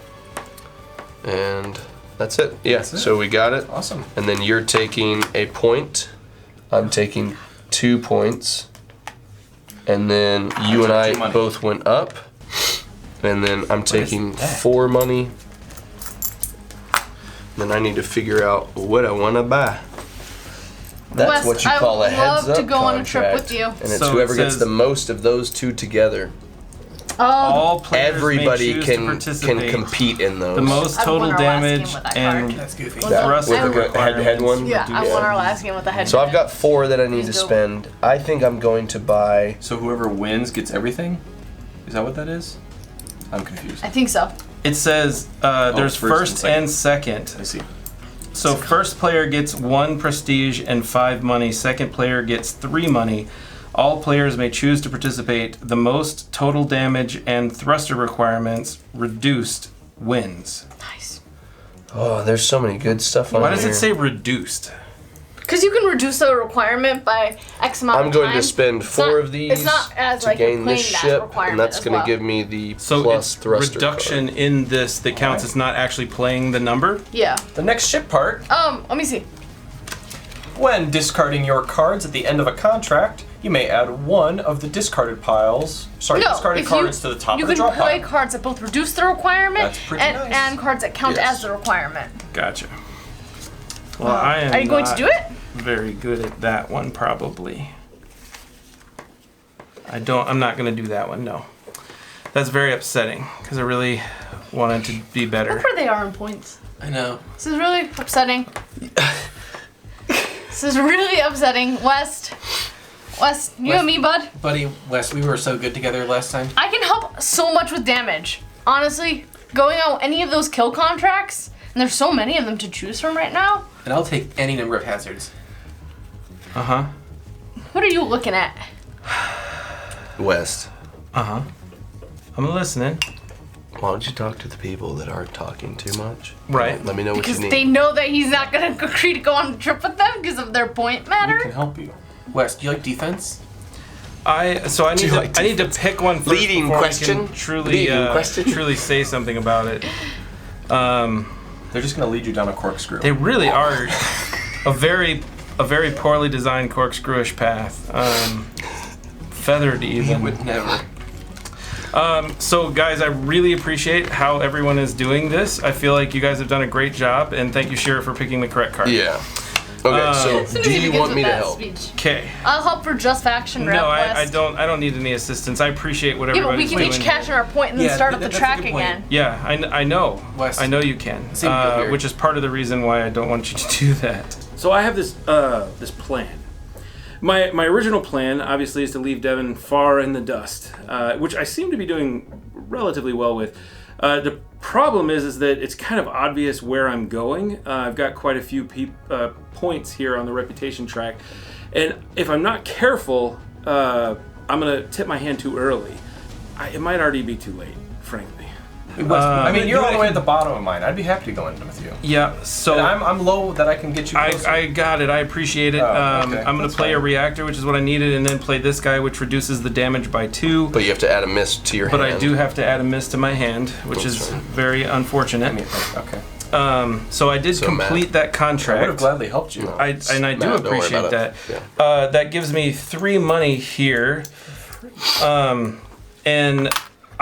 And that's it. Yeah,
That's it.
so we got it.
Awesome.
And then you're taking a point. I'm taking 2 points. And then you and
took 2
I
money.
both went up. And then I'm taking
that?
4 money. Then I need to figure out what I want to buy. That's
Wes,
what you
I
call a
would love
heads up
to go on a trip
contract.
with you.
And it's
So it
whoever gets
says-
the most of those 2 together.
All players
Everybody
may choose to
can
participate.
compete in those.
The most
I
total
won our last game
damage
with that
and
card.
That's goofy.
That
thrust
with the
requirements.
head-to-head one?
Yeah, I won our last game with the head.
So I've got 4 that I need to
He's dope.
spend. I think I'm going to buy.
So whoever wins gets everything? Is that what that is? I'm confused.
I think so.
it says there's
first
first
and
and second.
I see.
So first player gets 1 prestige and 5 money. Second player gets 3 money. All players may choose to participate. The most total damage and thruster requirements reduced wins.
Nice.
Oh, there's so many good stuff on
Why
here.
does it say reduced?
Because you can reduce the requirement by X amount
I'm
of
going
time.
to spend
It's
4
not-
of these
it's not as,
to
like, you're
gain this
playing that
ship,
requirement
and that's
as
going to
well.
give me the
So
plus
it's
thruster
reduction
card.
in this that counts. It's not actually playing the number.
Yeah.
The next ship part.
Let me see.
When discarding your cards at the end of a contract, you may add 1 of the discarded piles. Sorry,
No,
discarded
if
cards to the top
you
of the
can
draw
play
pile.
cards that both reduce the requirement
That's pretty
and,
nice.
and cards that count
Yes.
as the requirement.
Gotcha. Well, I am
Are you going to
not
do it?
very good at that one, probably. I'm not going to do that one, no. That's very upsetting, because I really wanted to be better.
Look where they are in points.
I know.
This is really upsetting. This is really upsetting. West, you and me, bud.
Buddy, Wes, we were so good together last time.
I can help so much with damage. Honestly, going on any of those kill contracts, and there's so many of them to choose from right now.
And I'll take any number of hazards.
Uh-huh.
What are you looking at?
West,
Uh-huh. I'm listening.
why don't you talk to the people that aren't talking too much?
Right.
Let me know what
Because
you need.
they know that he's not gonna agree to go on a trip with them because of their point
We can
matter.
help you.
Wes, do you like defense?
I need to pick one first
Leading
before
question?
we can truly
Leading question?
truly say something about it.
They're just going to lead you down a corkscrew.
They really are a very poorly designed corkscrewish path. Feathered
You
even.
would never.
So guys, I really appreciate how everyone is doing this. I feel like you guys have done a great job, and thank you, Shira, for picking the correct card.
Yeah. Okay,
As soon
so
as
do
he
you
begins
want
with
me to
that
help?
speech.
Okay.
I'll help for just faction rep.
No, I
West.
don't need any assistance. I appreciate what
Yeah, but we
everybody's
can
doing.
each cash in our point and then
Yeah,
start up the
that's a
track
good point.
again.
Yeah, I know.
West.
I know you can.
Same deal here.
Which is part of the reason why I don't want you to do that.
So I have this this plan. My original plan, obviously, is to leave Devon far in the dust, which I seem to be doing relatively well with. The problem is that it's kind of obvious where I'm going. I've got quite a few points here on the reputation track, and if I'm not careful, I'm gonna tip my hand too early. It might already be too late, frankly.
I mean, you're all the way at the bottom of mine. I'd be happy to go in with you.
Yeah, so
And I'm low that I can get you closer.
I got it. I appreciate it.
Oh, okay.
I'm going
That's
to play a
fine.
reactor, which is what I needed, and then play this guy, which reduces the damage by 2.
But you have to add a miss to your hand.
But I do have to add a miss to my hand, which
That's
is
fine.
very unfortunate.
I mean, okay.
So I did
So,
complete that
I would have
contract.
gladly helped you.
I do
Matt, don't worry
appreciate
about
that.
it. Yeah.
That gives me 3 money here, and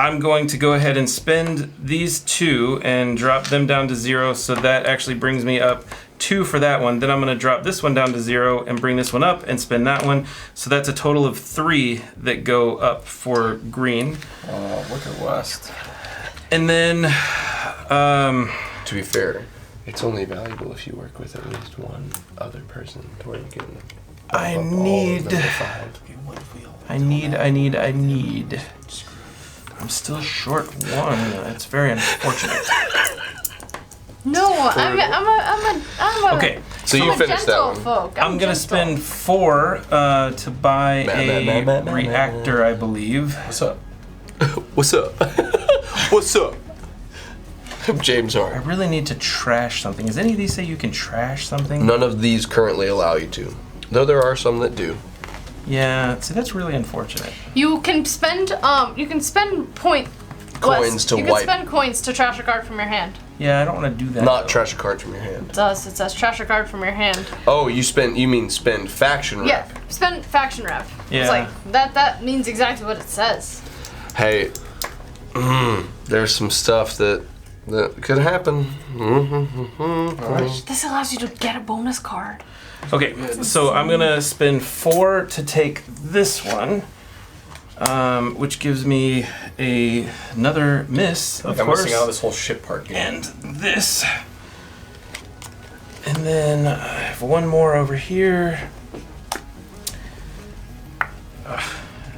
I'm going to go ahead and spend these 2 and drop them down to 0, so that actually brings me up 2 for that one. Then I'm going to drop this one down to 0 and bring this one up and spend that one. So that's a total of 3 that go up for green.
Oh, look at West.
And then,
To be fair, it's only valuable if you work with at least one other person to where you can.
I need. I'm still short 1. It's very unfortunate.
No, I'm a
Okay,
So you
I'm a
finish that
gentle
one.
folk.
I'm gonna
gentle.
spend 4 to buy a reactor, I believe.
What's up?
What's up? What's up? I'm James
I
Hart.
really need to trash something. Does any of these say you can trash something?
None of these currently allow you to, though there are some that do.
Yeah, see, that's really unfortunate.
You can spend
Coins to
you
wipe.
can spend coins to trash a card from your hand.
Yeah, I don't want to do that.
Not
though.
trash a card from your hand.
It does. It says trash a card from your hand.
Oh, you mean spend faction rep?
Yeah, spend faction rep.
Yeah.
It's like that means exactly what it says.
Hey, there's some stuff that could happen.
This allows you to get a bonus card.
Okay, so I'm gonna spend 4 to take this one, which gives me another miss, of
I'm
course,
missing out on this whole ship part game.
and this, and then I have one more over here.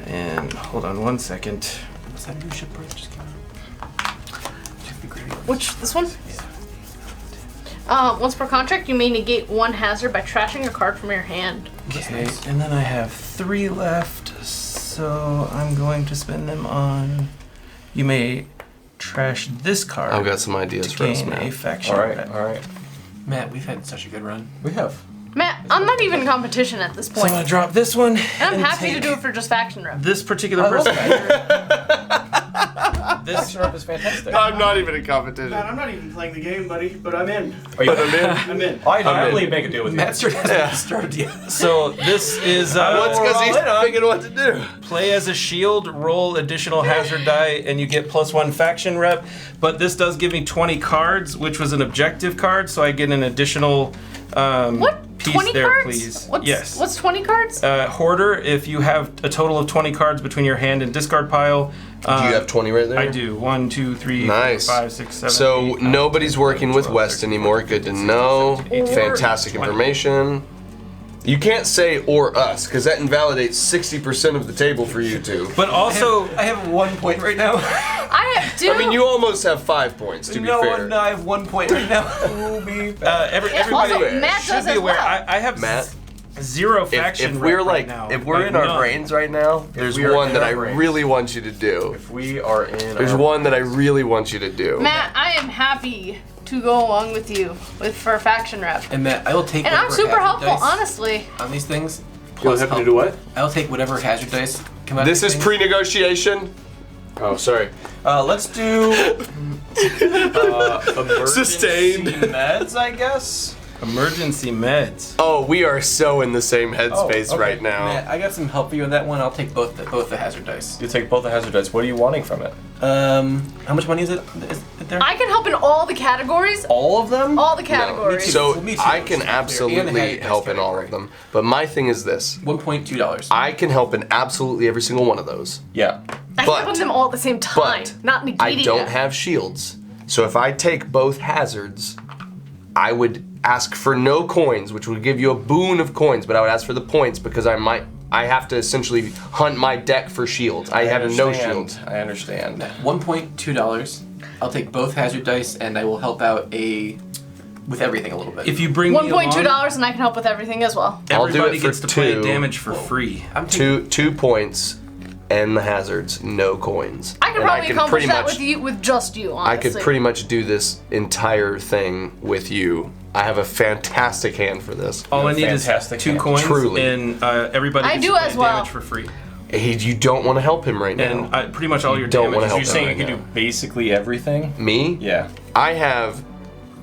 And hold on 1 second. What's that new ship part that just came out?
Which this one? Once per contract, you may negate 1 hazard by trashing a card from your hand.
Okay, and then I have 3 left, so I'm going to spend them on. You may trash this card.
I've got some ideas
to
for us,
gain a
man.
faction.
All right,
rep.
all right.
Matt, we've had such a good run.
We have.
Matt, I'm not even in competition at this
So
point.
I'm gonna drop this one.
And I'm happy to
take
do it for just faction rep.
this particular person. This
Faction rep is fantastic.
I'm not even in competition.
I'm not even playing the game, buddy, but I'm in.
Are you?
I'm in.
I'd happily make a deal with you.
Matt hasn't started yet.
so this is
What's because he's thinking what to do?
play as a shield, roll additional hazard die, and you get +1 faction rep. But this does give me 20 cards, which was an objective card, so I get an additional
What?
piece
20
there,
cards?
please.
What's,
Yes.
What's 20 cards?
Hoarder, if you have a total of 20 cards between your hand and discard pile.
Do you have 20 right there?
I do. 1, 2, 3,
Nice.
4, 5, 6, 7.
So
8, 9,
nobody's
10,
working
11,
with
12,
West
13,
anymore.
14,
Good to
15,
know.
16, 17, 18,
Fantastic
20.
information. You can't say or us, because that invalidates 60% of the table for you two.
But also,
I have 1 point right now.
I have 2.
I mean, you almost have 5 points, to be fair.
I have 1 point right now.
everybody
also, Matt
should
does
be
as
aware.
well.
I have
Matt,
0 faction
if we're
rep
like,
right now.
if we're
Like,
in our
none.
brains right now, there's
we are
one
in
that
our
I
brains.
really want you to do.
If we are in.
There's
our
one that I really want you to do.
Matt, I am happy to go along with you for faction rep.
And Matt, I will take.
And I'm
whatever
super
hazard
helpful,
dice
honestly.
On these things.
You'll
plus
have to
help.
do what?
I'll take whatever hazard dice come out.
This
of
is
these things.
pre-negotiation.
Oh, sorry. Let's do. Emergency
Sustained.
meds, I guess.
Emergency meds.
Oh, we are so in the same headspace
okay.
right now.
Matt, I got some help for you on that one. I'll take both the hazard dice.
You take both the hazard dice. What are you wanting from it?
How much money is it there?
I can help in all the categories.
All of them?
All the categories.
So
Me too.
I can
And
absolutely
the hazard
help in all
category.
of them. But my thing is this.
$1.2.
I can help in absolutely every single one of those.
Yeah.
I
but-
can put them all at the same time,
But
not negating
I don't
it.
have shields. So if I take both hazards, I would ask for no coins, which would give you a boon of coins, but I would ask for the points because I have to essentially hunt my deck for shields. I have no
understand.
shields.
I understand.
$1.2. I'll take both hazard dice, and I will help out with everything a little bit.
If you bring me along,
$1.2, and I can help with everything as well.
I'll do
everybody
it for
gets to play
2.
damage for free.
I'm taking,
2 points and the hazards, no coins.
I could
And
probably accomplish
pretty
that
much-
with you, with just you.
I
Honestly,
could pretty much do this entire thing with you. I have a fantastic hand for this.
All I need is
Fantastic
2
hand.
coins,
Truly.
and everybody
I
gets
do
to play
as well.
damage for free.
Hey, you don't want to help him right now.
And pretty much all your
don't
damage
wanna
is
help
You're
him
saying
right
you can
now.
do basically everything?
Me?
Yeah.
I have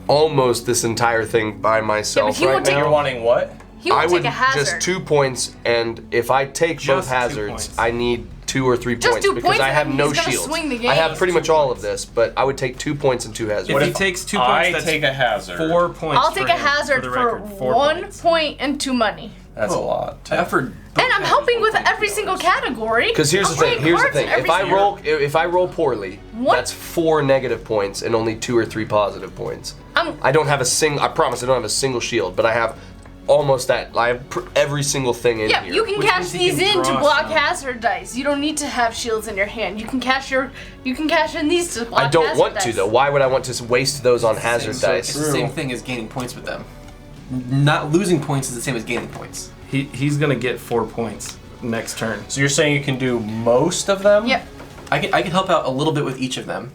almost this entire thing by myself
he
right
won't take
now.
You're wanting what?
he will
I
take
would
a hazard.
just 2 points, and if I take both
Just 2
hazards,
points.
I need 2 or 3
Just
points
2
because
points
I
and
have
then
no
he's gonna
shields.
swing the game.
I have pretty much all of this, but I would take 2 points and 2 hazards.
If he takes 2 points,
I
that's
take a hazard?
4 points.
I'll take
for
a
him,
hazard
the
for
record. 4
1
points.
point and 2 money.
That's a lot.
I offered.
And I'm helping with every single category.
Because here's
I'm
the thing.
playing
Here's the
cards
thing.
every
If I roll poorly,
What?
that's 4 negative points and only 2 or 3 positive points.
I'm-
I don't have a single. I promise I don't have a single shield, but I have almost that. I have every single thing in
Yeah,
here.
you can
Which
cash
means he
these
can
in to
draw
block
some.
hazard dice. You don't need to have shields in your hand. You can cash in these to block
I don't
hazard
want
dice.
to though. Why would I want to waste those on hazard
It's
dice?
the same thing as gaining points with them. Not losing points is the same as gaining points.
He's gonna get 4 points next turn.
So you're saying you can do most of them?
Yep.
I can help out a little bit with each of them.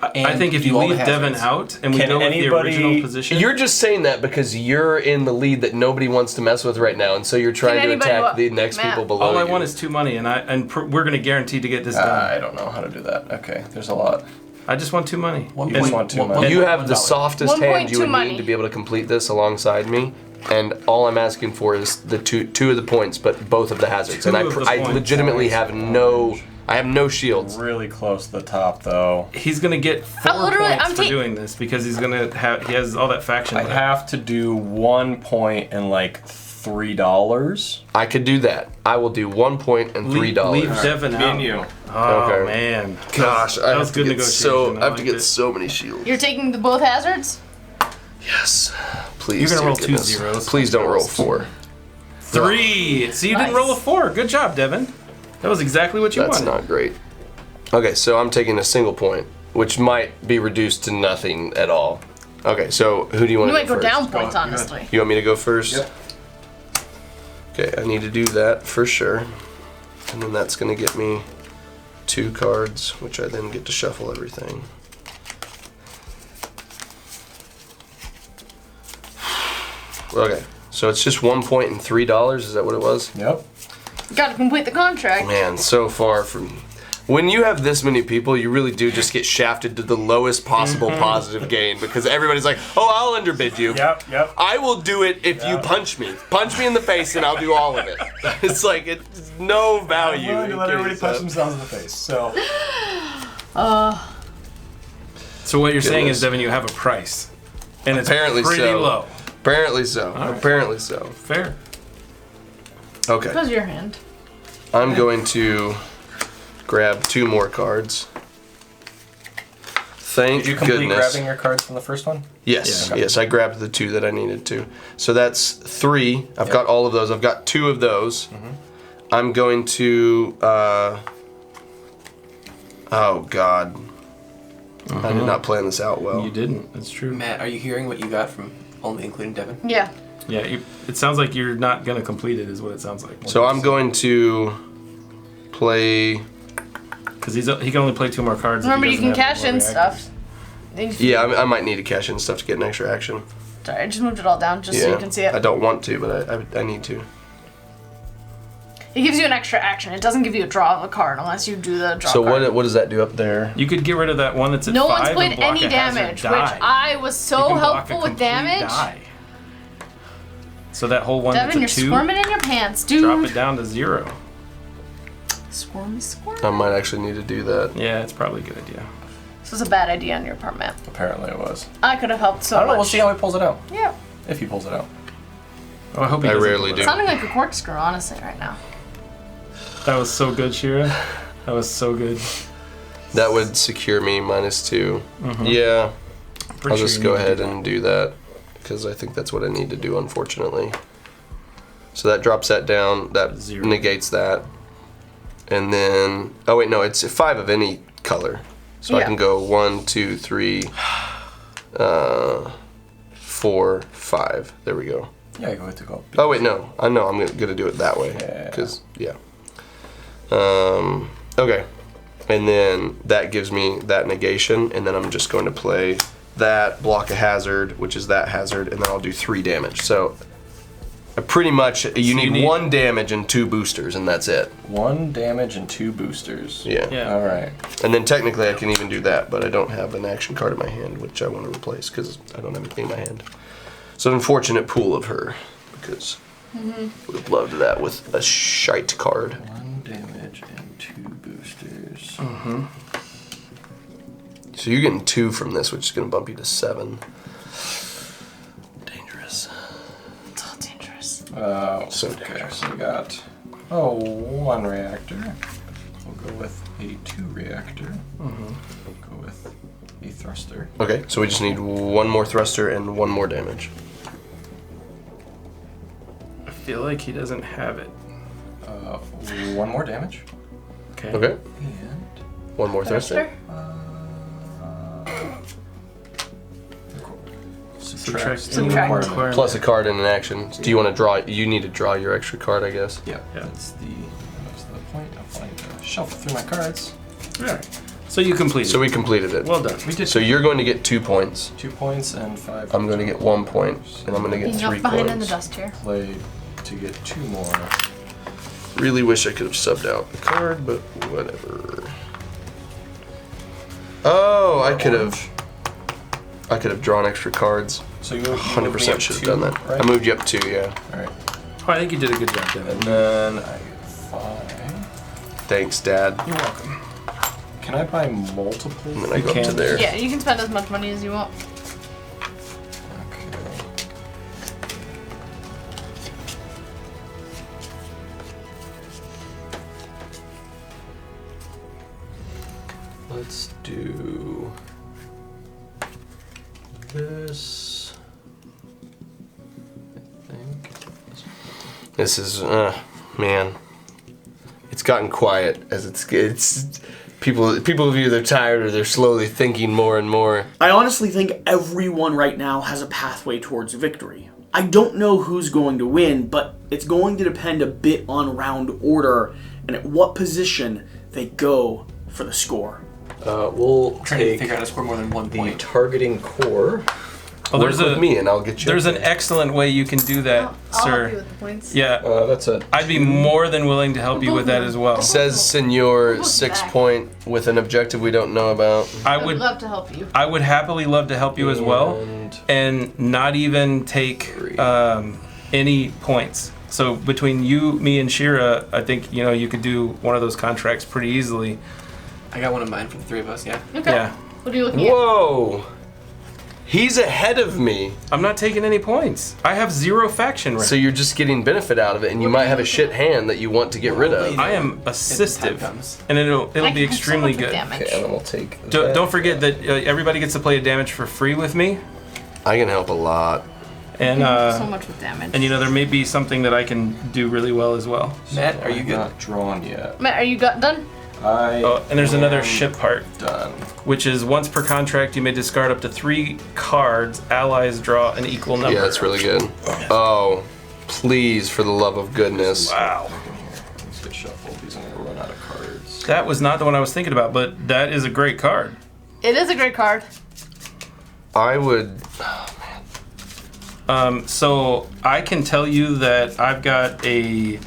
I
And
think if
do
you
all the
leave Devin
hazards.
out and we
Can
go with the
anybody-
original position,
You're just saying that because you're in the lead that nobody wants to mess with right now, and so you're trying to
anybody
attack
what?
the next
Matt.
people below
all I
you.
want is 2 money, and we're gonna guarantee to get this done.
I don't know how to do that. Okay, there's a lot.
I just want 2 money.
One
You just
point-
want 2
one-
money.
one-
You have
$1.
the softest
1
hand
point
you would
2 money.
need to be able to complete this alongside me, and all I'm asking for is the two of the points, but both of the hazards.
Two
And
of the
I
points.
legitimately have no shields.
Really close to the top, though.
He's gonna get 4
I'm
points for
ta-
doing this because he has all that faction.
I
left.
have to do 1 point and like $3.
I could do that. I will do 1 point and $3.
Leave Devin
Me
out.
and you.
Oh
Okay.
man,
Gosh, I
That was
have to
good
get
negotiation. I liked it.
so many shields.
You're taking both hazards?
Yes, please.
You're gonna
dear
roll 2
goodness.
zeros.
Please don't roll 4.
3. So you didn't
Nice.
roll a 4. Good job, Devin. That was exactly what you
That's
wanted.
not great. Okay, so I'm taking a single point, which might be reduced to nothing at all. Okay, so who do you want
You
to
might
go
go
first?
down points, honestly.
You want me to go first?
Yep.
Okay, I need to do that for sure. And then that's going to get me 2 cards, which I then get to shuffle everything. Okay, so it's just 1 point and $3. Is that what it was?
Yep.
Gotta complete the contract.
Man, so far from. When you have this many people, you really do just get shafted to the lowest possible positive gain because everybody's like, "Oh, I'll underbid you.
Yep.
I will do it if you punch me. Punch me in the face, and I'll do all of it." It's like it's no value.
I'm willing to
in
let
getting
everybody
this
punch
up.
themselves in the face. So
So what you're saying
Goodness.
is, Devin, you have a price, and it's
Apparently
pretty
so.
low.
Apparently so.
right.
Apparently so.
Fair.
Okay.
How's your hand?
I'm going to grab 2 more cards. Thank
did you complete
goodness.
grabbing your cards from the first one?
Yes,
Yeah.
yes, I grabbed the 2 that I needed to. So that's 3. I've got all of those. I've got 2 of those. I'm going to. Oh God, I did not plan this out well.
You didn't. That's true.
Matt, are you hearing what you got from only including Devin?
Yeah.
Yeah, it sounds like you're not gonna complete it, is what it sounds like.
So I'm going to play.
because he can only play 2 more cards. if he
Remember, you
doesn't
can
have
cash
more
in
reactors.
stuff.
Yeah, I might need to cash in stuff to get an extra action.
Sorry, I just moved it all down just so you can see it.
I don't want to, but I need to.
It gives you an extra action. It doesn't give you a draw of a card unless you do the draw
So
card.
what does that do up there?
You could get rid of that one that's at
No
5
one's played
and block
any
a hazard
damage, which
die.
I was
You
so
can block a
helpful with
complete
damage.
die. So that whole one
Devin, you're
that's a 2,
squirming in your pants, dude.
drop it down to 0.
Squirmy, squirmy.
I might actually need to do that.
Yeah, it's probably a good idea.
This was a bad idea on your part, Matt.
Apparently it was.
I could have helped so
I don't know.
much.
We'll see how he pulls it out.
Yeah.
If he pulls it out.
Oh, I hope he
I
doesn't
rarely
pull
do.
it.
Sounding like a corkscrew, honestly, right now.
That was so good, Shira. That was so good.
That would secure me -2.
Mm-hmm.
Yeah,
Pretty
I'll
sure
just
you
go
need to
ahead
do that.
and do that because I think that's what I need to do, unfortunately. So that drops that down. That
0.
negates that. And then, oh wait, no, it's 5 of any color. So I
Yeah.
can go 1, 2, 3, 4, 5. There we go.
Yeah, you have to go.
Oh wait, no. I know I'm gonna do it that way.
Yeah.
Because okay. And then that gives me that negation, and then I'm just going to play that, block a hazard, which is that hazard, and then I'll do 3 damage. So pretty much you need 1 damage and 2 boosters, and that's it.
1 damage and 2 boosters.
Yeah.
Yeah.
All right.
And then technically I can even do that, but I don't have an action card in my hand, which I want to replace because I don't have anything in my hand. So an unfortunate pool of her, because would have loved that with a shite card.
1 damage damage and 2 boosters.
So you're getting 2 from this, which is going to bump you to 7. Dangerous.
It's all dangerous.
So
Okay,
dangerous.
so we got 1 reactor. We'll go with a 2 reactor. We'll go with a thruster.
Okay, so we just need 1 more thruster and 1 more damage.
I feel like he doesn't have it.
1 more damage.
Okay.
Okay,
And
1 more thruster.
Subtract
any
requirement.
Plus a card and an action. Do you want to draw? You need to draw your extra card, I guess.
Yeah,
Yeah.
that's the point. I'll find shuffle through my cards.
Alright. So you completed.
So we completed it.
Well done.
We did
So you're going to get 2 points.
2 points and 5.
I'm going to get 1 point, and I'm going to get
Being
3
left behind in the
coins.
dust here.
Play to get 2 more.
Really wish I could have subbed out the card, but whatever. Oh, I could have drawn extra cards.
So you
100% should have done that.
Right?
I moved you up 2, yeah.
Alright.
Oh, I think you did a good job, Devin.
And then I get 5.
Thanks, Dad.
You're welcome.
Can I buy multiple?
And then I go up to
can.
there.
Yeah, you can spend as much money as you want.
Okay.
Let's do this. I think. This is, man. It's gotten quiet as it's people have either tired or they're slowly thinking more and more.
I honestly think everyone right now has a pathway towards victory. I don't know who's going to win, but it's going to depend a bit on round order and at what position they go for the score.
We'll Trying to take figure out how to score more than 1 the point. targeting core.
Oh,
Work with me and I'll get you.
There's an excellent way you can do that,
I'll
sir.
help you with the points.
Yeah,
That's it.
I'd be more than willing to help you with that as well.
Says Senor
Look
6
back.
point with an objective we don't know about.
I
I would
would
love to help you.
I would happily love to help you as well, and not even take any points. So between you, me, and Shira, I think you could do one of those contracts pretty easily.
I got one in mind for the 3 of us, yeah.
Okay.
Yeah,
What are you looking at?
Whoa! He's ahead of me.
I'm not taking any points. I have 0 faction rank.
So you're just getting benefit out of it, and you
What
might
do
have a
you
shit hand that you want to get rid of.
I am
Time
assistive,
comes.
and it'll
I
be
can do so
extremely
much with
good.
damage.
Okay, and then we'll take
Don't forget that everybody gets to play a damage for free with me,
I can help a lot.
and
So much with damage.
and there may be something that I can do really well as well.
Matt, are you
I'm
good?
not drawn yet.
Matt, are you done?
Oh, and there's another
am
ship part,
Done.
which is once per contract you may discard up to 3 cards. Allies draw an equal number.
Yeah, that's really good. Oh, please, for the love of goodness.
Wow.
Let's get shuffled. These are gonna run out of cards.
That was not the one I was thinking about, but that is a great card.
It is a great card.
I would.
So I can tell you that I've got a.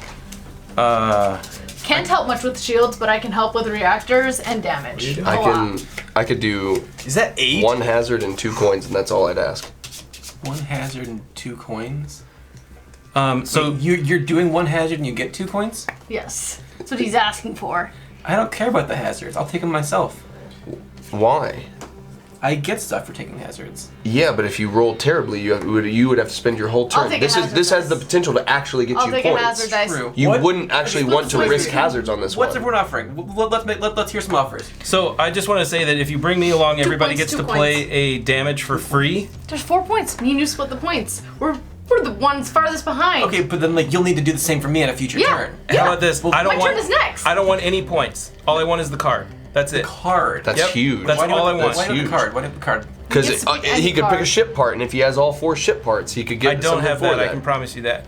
Can't help much with shields, but I can help with reactors and damage. A lot.
I could do
Is that 8?
1 hazard and 2 coins, and that's all I'd ask.
1 hazard and 2 coins?
So
So you're doing 1 hazard and you get 2 coins?
Yes. That's what he's asking for.
I don't care about the hazards. I'll take them myself.
Why?
I get stuff for taking hazards.
Yeah, but if you roll terribly, you would have to spend your whole turn.
take a hazard
This has the
dice.
potential to actually get
I'll
you
take
points.
a hazard dice.
True.
You
What?
wouldn't actually
Let's
want to
wait.
risk hazards on this
What's
one.
everyone offering? Let's hear some offers.
So I just want to say that if you bring me along, everybody
points,
gets
2
to
points.
play a damage for free.
There's 4 points. Me and you split the points. We're the ones farthest behind.
Okay, but then you'll need to do the same for me on a future
Yeah.
turn.
Yeah.
How about this? I don't
My
want.
turn is next.
I don't want any points. All I want is the card. That's it.
Card.
That's
Yep,
huge.
that's
Why do
all I
the-
want.
Why do the
Huge.
card? Why do the card?
Because
He gets to pick any
he could pick a
card.
ship part, and if he has all 4 ship parts, he could get
I don't
something
have
for
that. I can promise you that.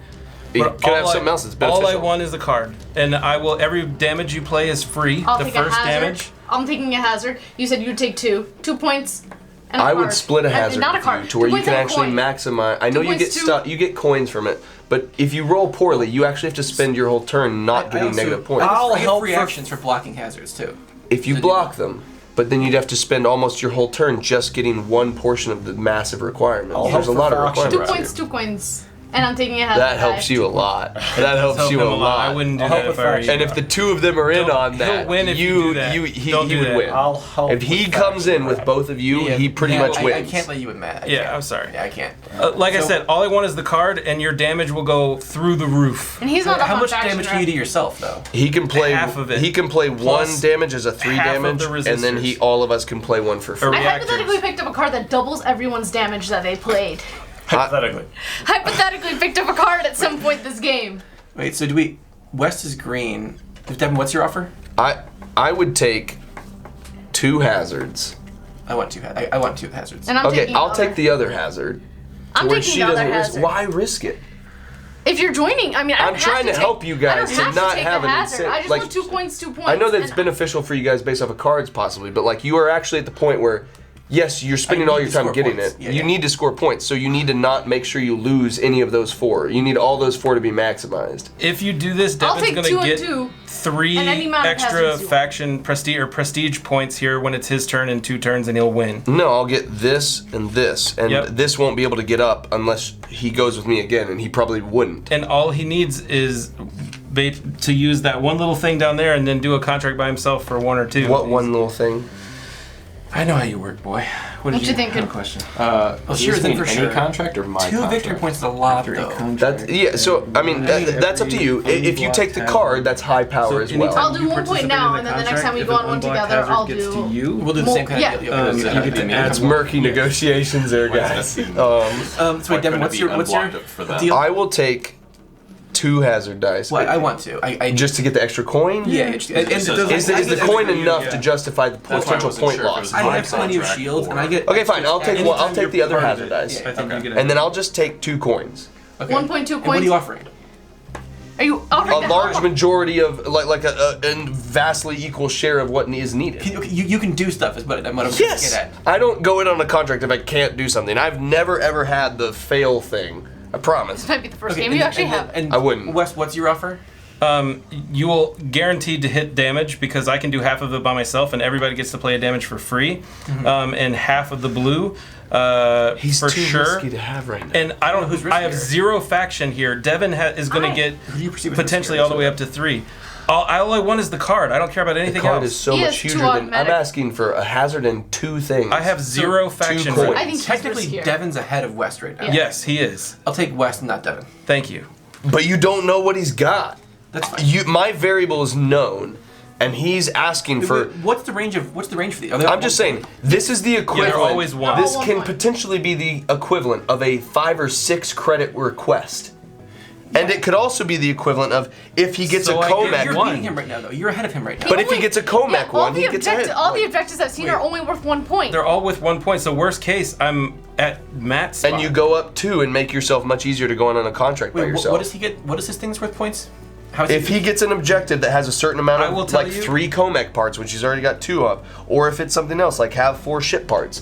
He
But
could have
all
something else that's
All I
beneficial.
want is the card, and I will. Every damage you play is free.
I'll
the
take
first
a hazard.
damage.
I'm taking a hazard. You said you'd take 2. 2 points. And a
I would
card.
split a
And
hazard
not a
with
card.
you to where
2
you can
points and a
actually
coin.
maximize. I know
2
you get
points, 2.
stuff, you get coins from it, but if you roll poorly, you actually have to spend your whole turn not getting
also-
negative points.
I'll
help
help
for-
reactions for blocking hazards too.
If you block them, but then you'd have to spend almost your whole turn just getting one portion of the massive requirement.
I'll
There's a
help
lot
for
of
faction.
2
requirements.
points, 2 coins. And I'm taking a hazard
That helps you a lot. That helps you a lot.
I wouldn't do that if I were you.
And if the two of them are in on that,
he'll win if you do that.
he
Don't do
would
that.
win.
I'll help.
If he comes in with both of you, he pretty much
I
wins.
can't let you win, Matt.
Yeah, I'm sorry.
Yeah, I can't.
Like I said, all I want is the card, and your damage will go through the roof.
And he's not
How
up on
much
faction
damage can you do
rep.
yourself, though?
He can play
Half of it.
He can play one
Plus
damage as a 3
half of
damage,
the
and then
resistors.
all of us can play one for free.
I
Reactors.
hypothetically picked up a card that doubles everyone's damage that they played.
Hypothetically.
Hypothetically picked up a card at some point this game.
Wait, so do we... West is green. Devin, what's your offer?
I would take 2 hazards.
I want 2 I want 2 hazards.
And I'm
Okay,
taking
I'll
the other.
take the other hazard.
I'm
Where
taking
she
the other
doesn't risk.
hazard.
Why risk it?
If you're joining, I mean, I don't
I'm trying
have
to
take,
help you guys
I
to
don't
not
take
have
the
an
hazard.
incentive.
I just
Like,
want 2 points, 2 points.
I know that it's
and
beneficial for you guys based off of cards possibly, but like you are actually at the point where yes, you're spending all
need
your
to
time
score
getting
points.
it.
Yeah,
You
yeah.
need to score points, so you need to not make sure you lose any of those 4. You need all those 4 to be maximized.
If you do this,
I'll
Devin's
take
gonna
2 and
get
2.
3
and any amount of
extra
hazards you want.
faction prestige points here when it's his turn in 2 turns, and he'll win.
No, I'll get this and this, and
Yep.
this won't be able to get up unless he goes with me again, and he probably wouldn't.
And all he needs is to use that one little thing down there, and then do a contract by himself for 1 or 2.
What one little thing?
I know how you work, boy.
What you think?
have a question.
Well,
sure, then for
any
sure.
contract or my
2
contract?
victory points is a lot, though.
That's yeah. So I mean, that's up to you. If you take the card, that's high power as well.
I'll do 1 point now, and then the next time we go on one together, I'll do.
We'll do the same kind of deal.
Um,
Okay,
you
let's do
get
that.
to
That's murky negotiations there, guys.
So wait, Devin, what's your
for that?
deal?
I will take 2 hazard dice.
Well, I want to. I
Just to get the extra coin?
yeah. And
Is the coin enough to justify the
That's why I
potential
wasn't
point
sure if it
loss?
was
I have
my
plenty of
contract
shields, and
or-
I get.
Okay, fine. I'll take
anytime
the
you're
other
part of
hazard
it.
dice,
Yeah.
I think you get
and then I'll just take 2 coins.
Okay.
1.2
And what are you
coins.
offering?
Are you offering
A
the
large
hell-
majority of like a vastly equal share of what is needed.
Okay, you can do stuff, is what I'm trying to
Yes,
get at.
I don't go in on a contract if I can't do something. I've never ever had the fail thing. I promise.
This might be the first
Okay,
game
and-
you actually
and-
have.
And
I wouldn't.
Wes, what's your offer?
You will guaranteed to hit damage because I can do half of it by myself, and everybody gets to play a damage for free, and half of the blue
He's
for
too
sure.
risky to have right now.
And I don't.
Who's
I have
riskier?
0 faction here. Devin is going to get
Who do you perceive as
potentially
riskier?
all the way up to 3. All I want is the card. I don't care about
The
anything
card
else.
is so
He
much
has 2
huger than I'm
automatic.
asking for a hazard and 2 things.
I have 0 faction.
coins.
right
I think he's
Technically,
riskier.
Devin's ahead of West right now.
Yes, he is.
I'll take West, not Devin.
Thank you.
But you don't know what he's got.
That's fine.
My variable is known, and he's asking for.
What's the range for the?
I'm just saying, this is the equivalent.
always one.
This
One
can
point.
potentially be the equivalent of a 5 or 6 credit request. And it could also be the equivalent of if he gets
So
a
I get
Comac
You're
one.
beating him right now, though. You're ahead of him right now.
But if he gets a Comac one, he gets ahead.
All the objectives I've seen are only worth 1 point.
They're all with 1 point. So worst case, I'm at Matt's spot.
And you go up 2 and make yourself much easier to go on a contract by
Wait,
yourself.
what does he get? What is his things worth points? How is
If he gets an objective that has a certain amount
I will
of
tell
like
you-
3 Comac parts, which he's already got 2 of, or if it's something else like have 4 ship parts,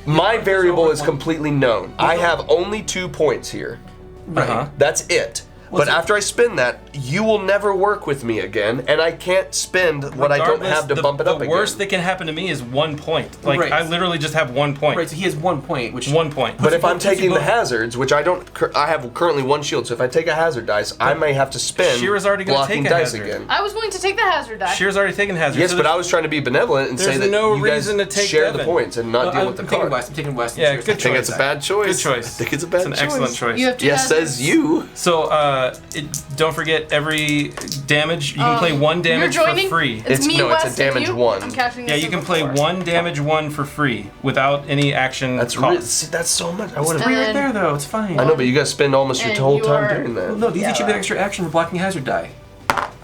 my variable is completely known. I have only 2 points here.
right?
Uh-huh.
That's it. But
it?
after I spend that, you will never work with me again, and I can't spend what I don't
Regardless,
have to bump it up
The
again.
worst that can happen to me is 1 point. Like
Right.
I literally just have 1 point.
Right. So he has 1 point, which
1 point.
But if I'm
puts you
taking the
both-
hazards, which I don't, I have currently 1 shield. So if I take a hazard dice, I may have to spend
Shira's already gonna
blocking
take a
dice
hazard.
again.
I was willing to take the hazard die.
Shear's already taken hazard.
Yes,
so
but
there's-
I was trying to be benevolent and say
there's
that
no
you guys
reason to take
share the
Devin.
points and not deal
I'm
with the
taking
card.
West. I'm taking West.
Yeah,
Shira's
good
I think
taking
it's a
West.
bad choice.
Good choice.
I think it's a bad
It's an
choice.
excellent choice.
You have 2
Yes,
hazards.
says you.
So don't forget every damage. You can play 1 damage
You're joining?
for free.
It's me,
it's a
West, and
damage
you.
1.
I'm cashing
Yeah,
this
you
in
can play
before.
1 damage 1 for free without any action
That's
cost.
see, that's so much. I would
And
have.
Right
then-
there, though. It's fine.
I know, but you guys spend almost your
And
whole
you
time
are-
doing that.
No, these each
Yeah.
give an extra action for blocking hazard die.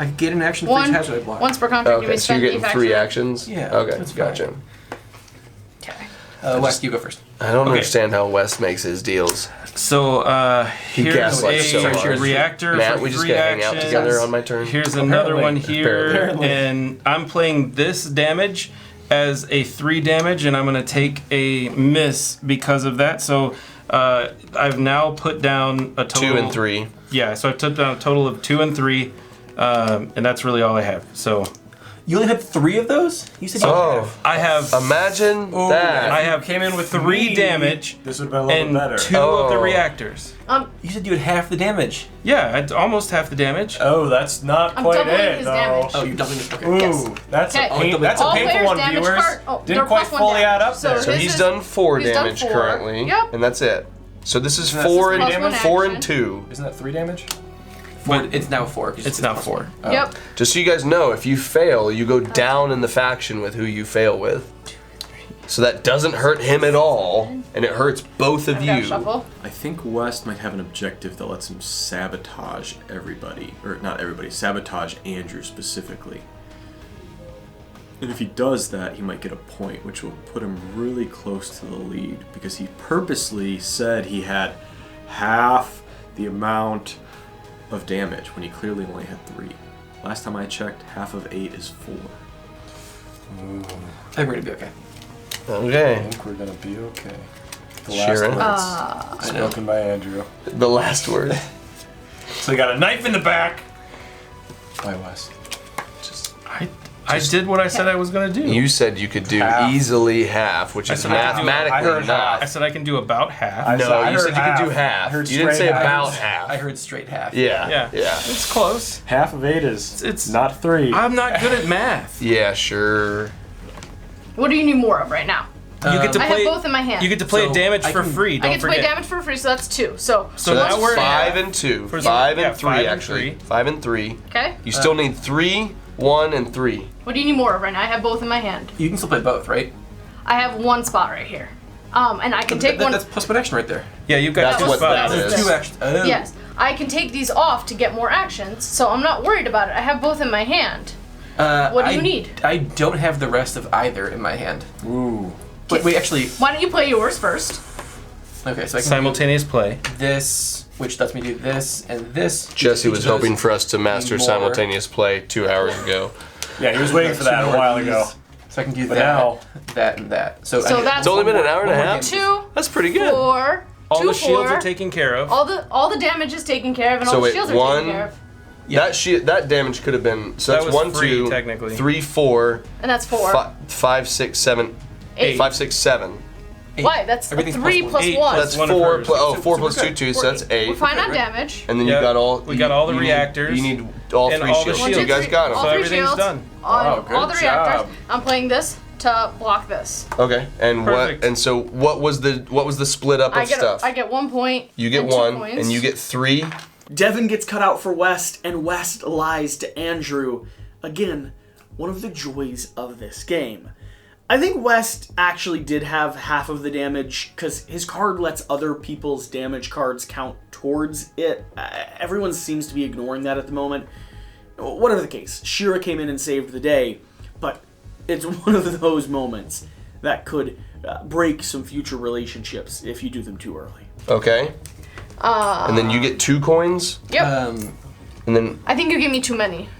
I get an action for each
One,
hazard I block.
once per contract, you
Okay,
may
so you're
spend
getting
the
3
faction.
actions.
Yeah,
Okay,
that's fine.
gotcha.
Okay.
West, you go first.
I don't
Okay.
understand how Wes makes his deals.
So here's
gaslights so
a
hard.
reactor
Matt,
for
we just
3
gotta hang out
actions.
together on my turn.
Here's another one here,
Apparently.
and I'm playing this damage as a 3 damage, and I'm gonna take a miss because of that. So I've now put down a total
2 and 3.
Yeah, so I took down a total of 2 and 3, and that's really all I have. So
You only had 3 of those? You said you
Oh.
have.
I have
Imagine that.
I have
came in with
3
me,
damage
This would have been a little
and
bit better.
2 of the
Oh.
reactors.
You said you had half the damage.
Yeah, I'd almost half the damage.
Oh, that's not
I'm
quite
doubling
it,
his
though.
damage.
Oh, you're doubling it. Okay.
Ooh,
Yes.
that's
Okay.
that's a
All
painful
players'
one,
damage
viewers.
card- oh, they're
Didn't quite
plus 1
fully add
damage.
up
So
there.
So
his
he's
is-
done 4
he's done
damage
4.
currently,
Yep.
and that's it. So this is
This is
4 and
plus one
4 and
action.
2.
Isn't that 3 damage?
It's now 4. 'Cause
It's now
plus
4.
one.
Yep.
Just so you guys know, if you fail, you go down in the faction with who you fail with. So that doesn't hurt him at all, and it hurts both of
I've got a
you.
shuffle.
I think West might have an objective that lets him sabotage everybody, or not everybody, sabotage Andrew specifically. And if he does that, he might get a point, which will put him really close to the lead, because he purposely said he had half the amount of damage when he clearly only had 3. Last time I checked, half of 8 is 4.
I think we're gonna be okay.
I
Okay.
think we're gonna be okay. The
Sharon?
last words spoken by Andrew.
The last word.
So you got a knife in the back. By Wes.
I did what I said I was going to do.
You said you could do
Half.
easily half, which is
said I could do-
I
mathematically
heard
not.
I said I can do about half.
I
No,
said-
you said you could do
I
half.
heard
You didn't say
straight half.
about half.
I heard straight half.
Yeah.
Yeah.
Yeah.
It's close.
Half of 8 is
It's-
not 3.
I'm not good at math.
Yeah, sure.
What do you need more of right now?
You get to
I
play.
have both in my hand.
You get to play
So
damage
I
for
can-
free.
I
Don't
get to
forget.
play damage for free, so that's 2. So
So that's
now we're at
5 and 2.
For-
5
yeah,
and 3
5 and
actually.
3.
5 and 3.
okay.
You still need 3, 1, and 3.
What do you need more of right now? I have both in my hand.
You can still play both, right?
I have 1 spot right here. And I can take one.
That's plus 1 action right there.
Yeah, you've got
That's
two
what
spots.
that is.
2 actions. Oh.
Yes, I can take these off to get more actions, so I'm not worried about it. I have both in my hand. What do you need?
I don't have the rest of either in my hand.
Ooh.
Wait, actually.
Why don't you play yours first?
Okay, so I can
Simultaneous play.
do this, which lets me do this and this.
Jesse
Each
was
of those
hoping for us to master
more.
simultaneous play 2 hours ago.
Yeah, he was waiting for that a while ago.
So I can do
But
that,
now-
that, and that. So
that's
It's only been an hour and a
one more
half.
game.
2,
That's pretty good.
4,
All
2,
the shields
4.
are taken care of.
All the damage is taken care of, and
So
all the
wait,
shields are
1,
taken care of.
that damage could have been, so
That
that's
was
1,
free,
2,
technically.
3, 4,
And that's 4.
5, 6, 7,
8.
5, 6, 7.
Why? That's
Everything's
3
plus
plus
1.
1.
That's
one
4,
occurs.
oh,
So
4
we're
plus 2,
good.
2, so that's 8.
We're fine on damage.
And then
Yeah,
you got all.
we got all the
you
reactors.
You need all
and
3
all the
shields.
shields.
You guys got
All
them.
So
3
everything's
shields
done.
on
Oh, good
all the reactors.
job.
I'm playing this to block this.
Okay. And
Perfect.
what? And so what was the split up of stuff?
I get 1 point.
You get
and 2
1,
points.
and you get 3.
Devin gets cut out for West, and West lies to Andrew. Again, one of the joys of this game. I think West actually did have half of the damage because his card lets other people's damage cards count towards it. Everyone seems to be ignoring that at the moment. Whatever the case, Shira came in and saved the day, but it's one of those moments that could break some future relationships if you do them too early.
Okay. And then you get 2 coins,
Yep.
and then
I think you gave me too many.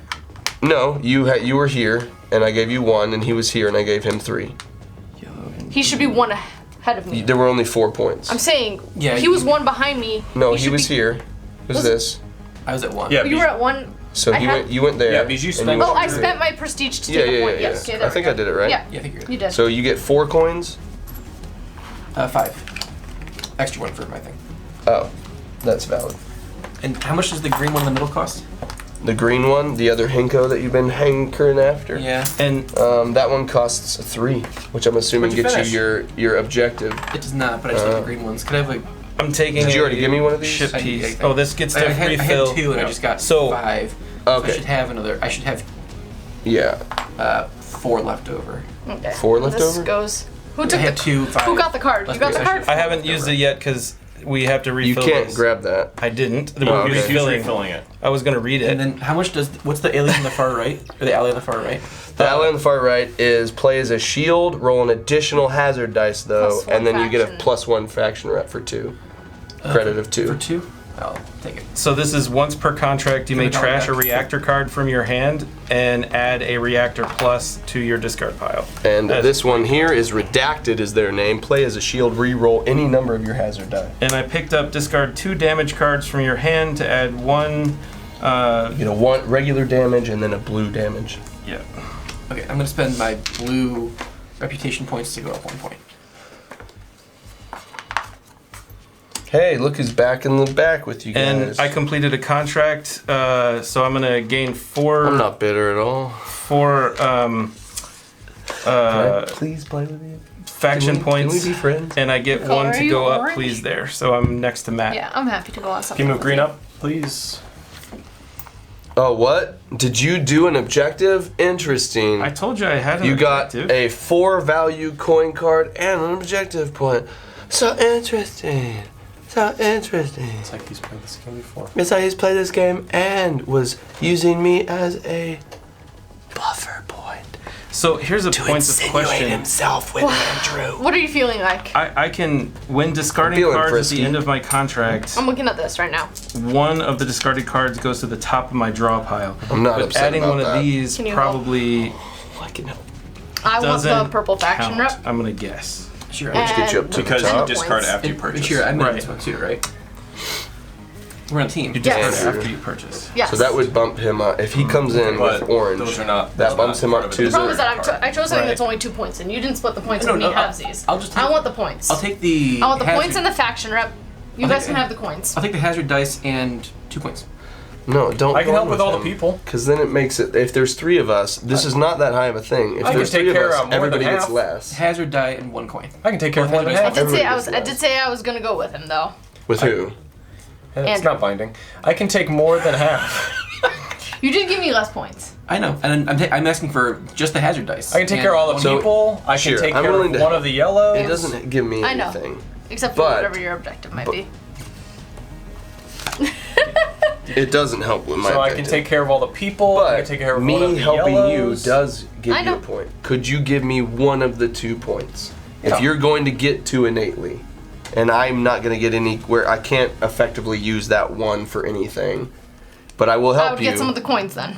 no, you were here, and I gave you 1, and he was here, and I gave him 3.
He should be 1 ahead of me.
There were only 4 points.
I'm saying
Yeah,
he was 1 behind me.
No, he
should
was
be-
here. Who's this?
I was at 1.
Yeah,
You were at 1.
So
I
he
had-
you went there.
Yeah, because you
and
spent-
went
Oh, I
to
spent
three.
my prestige to
Yeah,
take a
yeah,
point.
yeah,
Yes.
yeah.
Okay, there
I think
we
I
go.
did it right.
Yeah.
Yeah, I think you're good.
You did.
So you get 4 coins.
5. Extra 1 for my thing.
Oh, that's valid.
And how much does the green one in the middle cost?
The green one, the other Hinko that you've been hankering after.
Yeah.
And
That one costs 3, which I'm assuming
What'd you
gets you
finish?
your objective.
It does not, but I just have the green ones. Could I have like?
I'm taking.
Did you
a
already give me one of these?
Ship
I-
piece.
I-
Oh, this gets
I
to
had
refill.
2 and I just got
So-
5. So
Okay.
I should have another. I should have
Yeah.
4 left over.
Okay.
4 left
this
over?
goes. Who
I
took
had
the
2, 5.
Who got the card?
Left
You got the
over.
card?
I haven't used it yet because we have to
You
refill.
can't
this.
grab that.
I didn't.
Oh,
We're
okay.
He's
refilling.
refilling it.
I was gonna read it.
And then how much does what's the alien on the far right or the ally on the far right?
The ally on the far right is play as a shield, roll an additional hazard dice though,
Plus one
and then you get a
faction.
+1 faction rep for 2. Credit of 2.
For 2, I'll take it.
So this is once per contract, you may
Can we call it
trash a
back?
reactor card from your hand and add a reactor plus to your discard pile.
And
That's
this one here is redacted is their name. Play as a shield, re-roll any number of your hazard die.
And I picked up discard 2 damage cards from your hand to add 1.
You know, 1 regular damage and then a blue damage.
Yeah.
Okay, I'm gonna spend my blue reputation points to go up 1 point.
Hey, look who's back in the back with you guys.
And I completed a contract, so I'm gonna gain 4.
I'm not bitter at all.
4
Please play with me.
faction points.
Can we be friends?
And I get
What color
1
are
to
you?
go up,
Orange?
please, there. So I'm next to Matt.
Yeah, I'm happy to go on
Can
something.
you move
with
green up, please?
Oh, what? Did you do an objective? Interesting.
I told you I had an
You got
objective.
a 4 value coin card and an objective point. So interesting. So interesting.
It's like he's played this game before.
It's how he's played this game and was using me as a buffer point
So here's a
to
point of
insinuate
question.
himself with Andrew.
What are you feeling like?
I can, when discarding
feeling
cards
frisky.
at the end of my contract,
I'm looking at this right now.
1 of the discarded cards goes to the top of my draw pile.
I'm not
But
upset
adding
about
one
that.
of these
Can you
probably
I can help.
I want
doesn't
the purple faction
count,
rep.
I'm gonna guess.
Sure.
And
get you up to the
Because
top.
you discard
points.
after you purchase.
Sure, I made
Right.
this one too, right? We're on a team.
You discard
Yes.
after you purchase.
Yes.
So that would bump him up. If he comes in
But
with orange,
those are not.
that
those are
bumps
not
him up
part of
to
it.
The problem is that I chose something
Right.
that's only 2 points, and you didn't split the points
No,
with
no,
me halvesies.
I'll just take-
I want the points.
I'll take the.
I want the
hazard,
points and the faction rep. You
I'll
guys
take-
can have the coins.
I'll take the hazard dice and 2 points.
no, don't.
I can help with all the people.
Because then it makes it. If there's 3 of us, this is not that high of a thing. If
I can
there's
take
3 of
care
us,
of more than
everybody gets
half.
less.
Hazard die and 1 coin.
I can take care of more than
I
half.
did say
Everybody
I
gets
did say I was gonna go with him though.
With who?
It's
And-
not binding. I can take more than half.
You did give me less points.
I know, and I'm asking for just the hazard dice.
I can take
And
care of all the
So-
people. I can
sure,
take
I'm
care
willing
of
to
one
help.
of the yellows.
It doesn't give me
I know.
anything.
Except for
But-
whatever your objective might be.
It doesn't help with my
So I can
objective.
take care of all the people. I can
But
take care of one of
me
the
helping
yellows.
you does give
I
you
know.
a point. Could you give me 1 of the 2 points?
Yeah.
If you're going to get 2 innately, and I'm not going to get any, where I can't effectively use that 1 for anything, but I will help
I would
you.
get some of the coins then.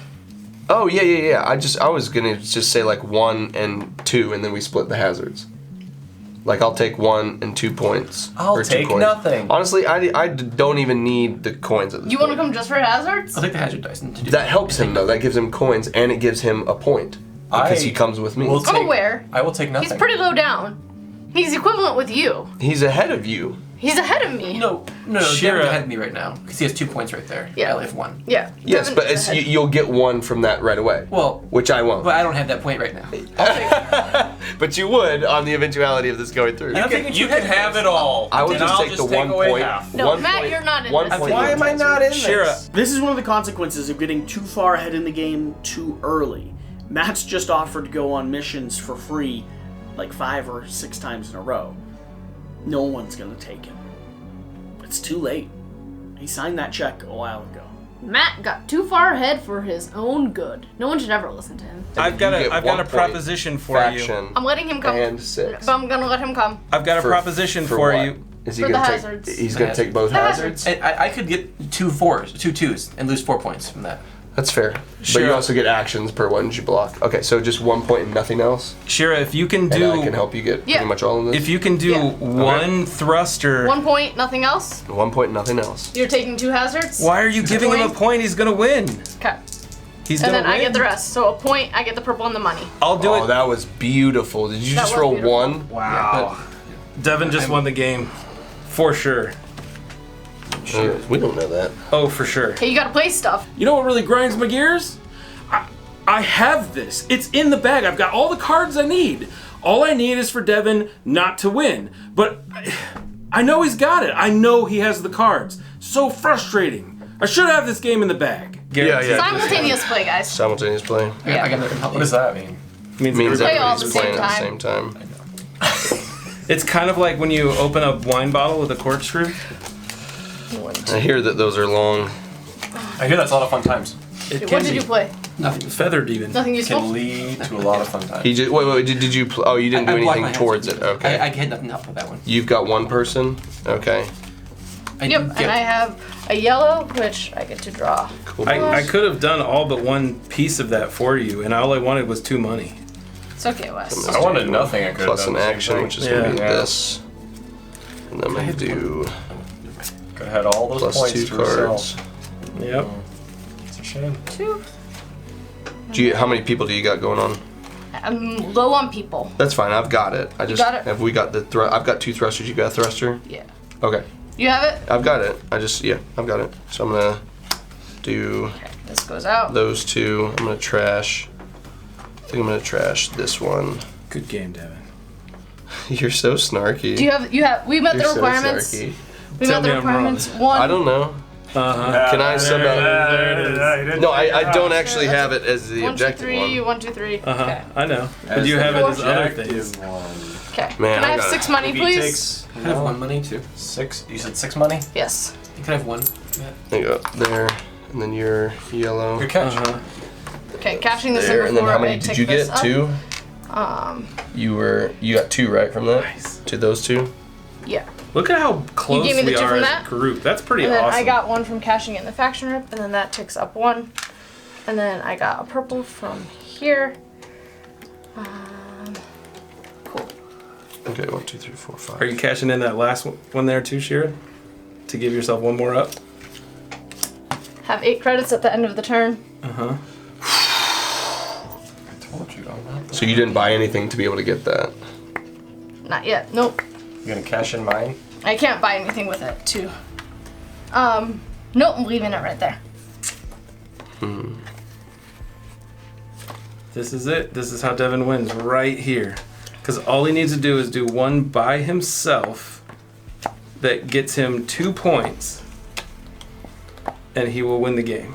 Oh yeah. I was gonna just say like 1 and 2, and then we split the hazards. Like I'll take 1 and 2 points.
I'll
or 2
take
coins.
nothing.
Honestly, I don't even need the coins at this
You want to
point.
come just for hazards?
I'll take the hazard dice and to do
That helps him though. That gives him coins, and it gives him a point because
I
he comes with me.
will
I'm
take-
aware.
I will take nothing.
He's pretty low down. He's equivalent with you.
He's ahead of you.
He's ahead of me.
No,
Shira-
Devin's ahead of me right now because he has 2 points right there.
Yeah.
I only have 1.
Yeah.
Yes,
Devin
but
is
it's,
ahead.
you'll get 1 from that right away.
Well,
Which I won't.
but I don't have that point right now.
But you would on the eventuality of this going through.
I don't think
You can have it all.
I will
and
just
I'll
take the
take
1
away
point.
half.
No,
1
Matt,
point-
you're not in
1
this.
point
Why am I not in
Shira,
this?
This is one of the consequences of getting too far ahead in the game too early. Matt's just offered to go on missions for free like 5 or 6 times in a row. No one's gonna take him. It's too late. He signed that check a while ago.
Matt got too far ahead for his own good. No one should ever listen to him.
I've got
You get
a
1 point
proposition for you.
faction
I'm letting him come.
and 6.
But I'm gonna let him come.
I've got a
For-
proposition for
what?
you.
Is he
For the
gonna take?
hazards.
He's
The
gonna take both
The
hazards.
hazards.
I could get 2 4s, 2 2s, and lose 4 points from that.
That's fair. But
Sure.
you also get actions per one you block. Okay, so just 1 point and nothing else.
Shira, if you can
And
do,
I can help you get
Yeah.
pretty much all of this.
if you can do
Yeah.
1 thruster,
1 point, nothing else.
1 point, nothing else.
You're taking 2 hazards.
why are you giving him a
point.
point? He's gonna win.
Okay.
He's
And
gonna
then
win.
I get the rest. So a point, I get the purple and the money.
I'll do
Oh,
it.
that was beautiful. Did you
That
just
was
roll
beautiful.
1?
Wow. Devin just won the game, for sure.
We don't know that.
Oh, for sure.
Hey, you gotta play stuff.
You know what really grinds my gears? I have this. It's in the bag. I've got all the cards I need. All I need is for Devin not to win. But I know he's got it. I know he has the cards. So frustrating. I should have this game in the bag.
Guaranteed.
Simultaneous play, guys.
Simultaneous play.
I got another
What does that mean?
Means
Play all at the
everybody's
same
playing at the
time.
same time.
It's kind of like when you open a wine bottle with a corkscrew.
I hear that those are long.
I hear that's a lot of fun times.
What did you play?
Nothing.
Feathered even.
Nothing
Can
useful?
lead to a lot of fun times.
He just wait. Did you? Oh, you didn't do
I blocked my
anything
hands.
towards it. Okay.
I had nothing up with that one.
You've got 1 person. Okay.
Yep, and I have a yellow, which I get to draw.
Cool.
I could have done all but 1 piece of that for you, and all I wanted was 2 money.
It's okay, Wes.
I wanted nothing. I could
Plus
have done
an
the same
action,
thing.
which is gonna be
Yeah.
this. And I'm gonna do
Could have had all those
plus
points
2
to
cards.
yourself.
Yep.
It's a shame.
2.
How many people do you got going on?
I'm low on people.
That's fine. I've got it. I just
got it?
have we got the I've got 2 thrusters. You got a thruster?
Yeah.
Okay.
You have it?
I've got it. I've got it. So I'm gonna do
Okay, this goes out.
those 2. I'm gonna trash. I think I'm gonna trash this one.
Good game, Devin.
You're so snarky.
Do you have, we met
You're
the requirements.
So snarky.
We
Tell
met the
me I'm wrong.
requirements. One.
I don't know. Can I sub out? No, I don't actually have it as the
1, 2,
objective
3,
one.
1, 2, 3.
Uh-huh. I know. But you have it as other things.
Okay.
Man,
Can I
I
have
got
6
it.
money,
Maybe
please?
takes
I have 1 money too.
6. You said 6 money?
Yes.
You can have 1.
There you go. There, and then you're yellow.
Good catch.
Okay, cashing this
There,
in
and then
before
how many
I
did
take
you
this
get?
up.
2. You got 2 right from that.
Nice.
To those 2.
Yeah.
Look at how close
gave me the
we
2
are
from
as
that?
a group. That's pretty
And then
awesome.
I got 1 from cashing in the faction rip, and then that ticks up 1. And then I got a purple from here. Cool.
Okay, 1, 2, 3, 4, 5.
Are you cashing in that last one there too, Shira? To give yourself 1 more up?
Have 8 credits at the end of the turn.
Uh-huh.
I told you I'm not.
So you didn't buy anything to be able to get that?
Not yet. Nope.
You gonna cash in mine?
I can't buy anything with it, too. Nope, I'm leaving it right there.
This is it. This is how Devin wins right here. Because all he needs to do is do 1 by himself that gets him 2 points. And he will win the game.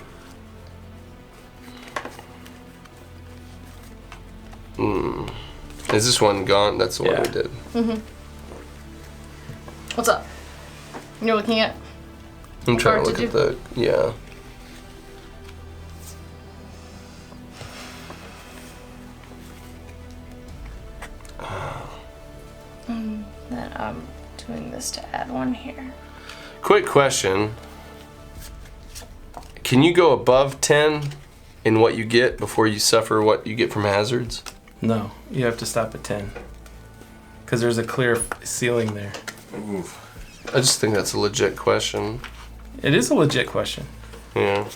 Is this one gone? That's the one
Yeah.
we did.
What's up? You're looking at?
I'm trying
Or
to look
did
at the yeah.
Then I'm doing this to add 1 here.
Quick question. Can you go above 10 in what you get before you suffer what you get from hazards?
No, you have to stop at 10. Because there's a clear ceiling there.
Oof.
I just think that's a legit question.
It is a legit question.
Yeah.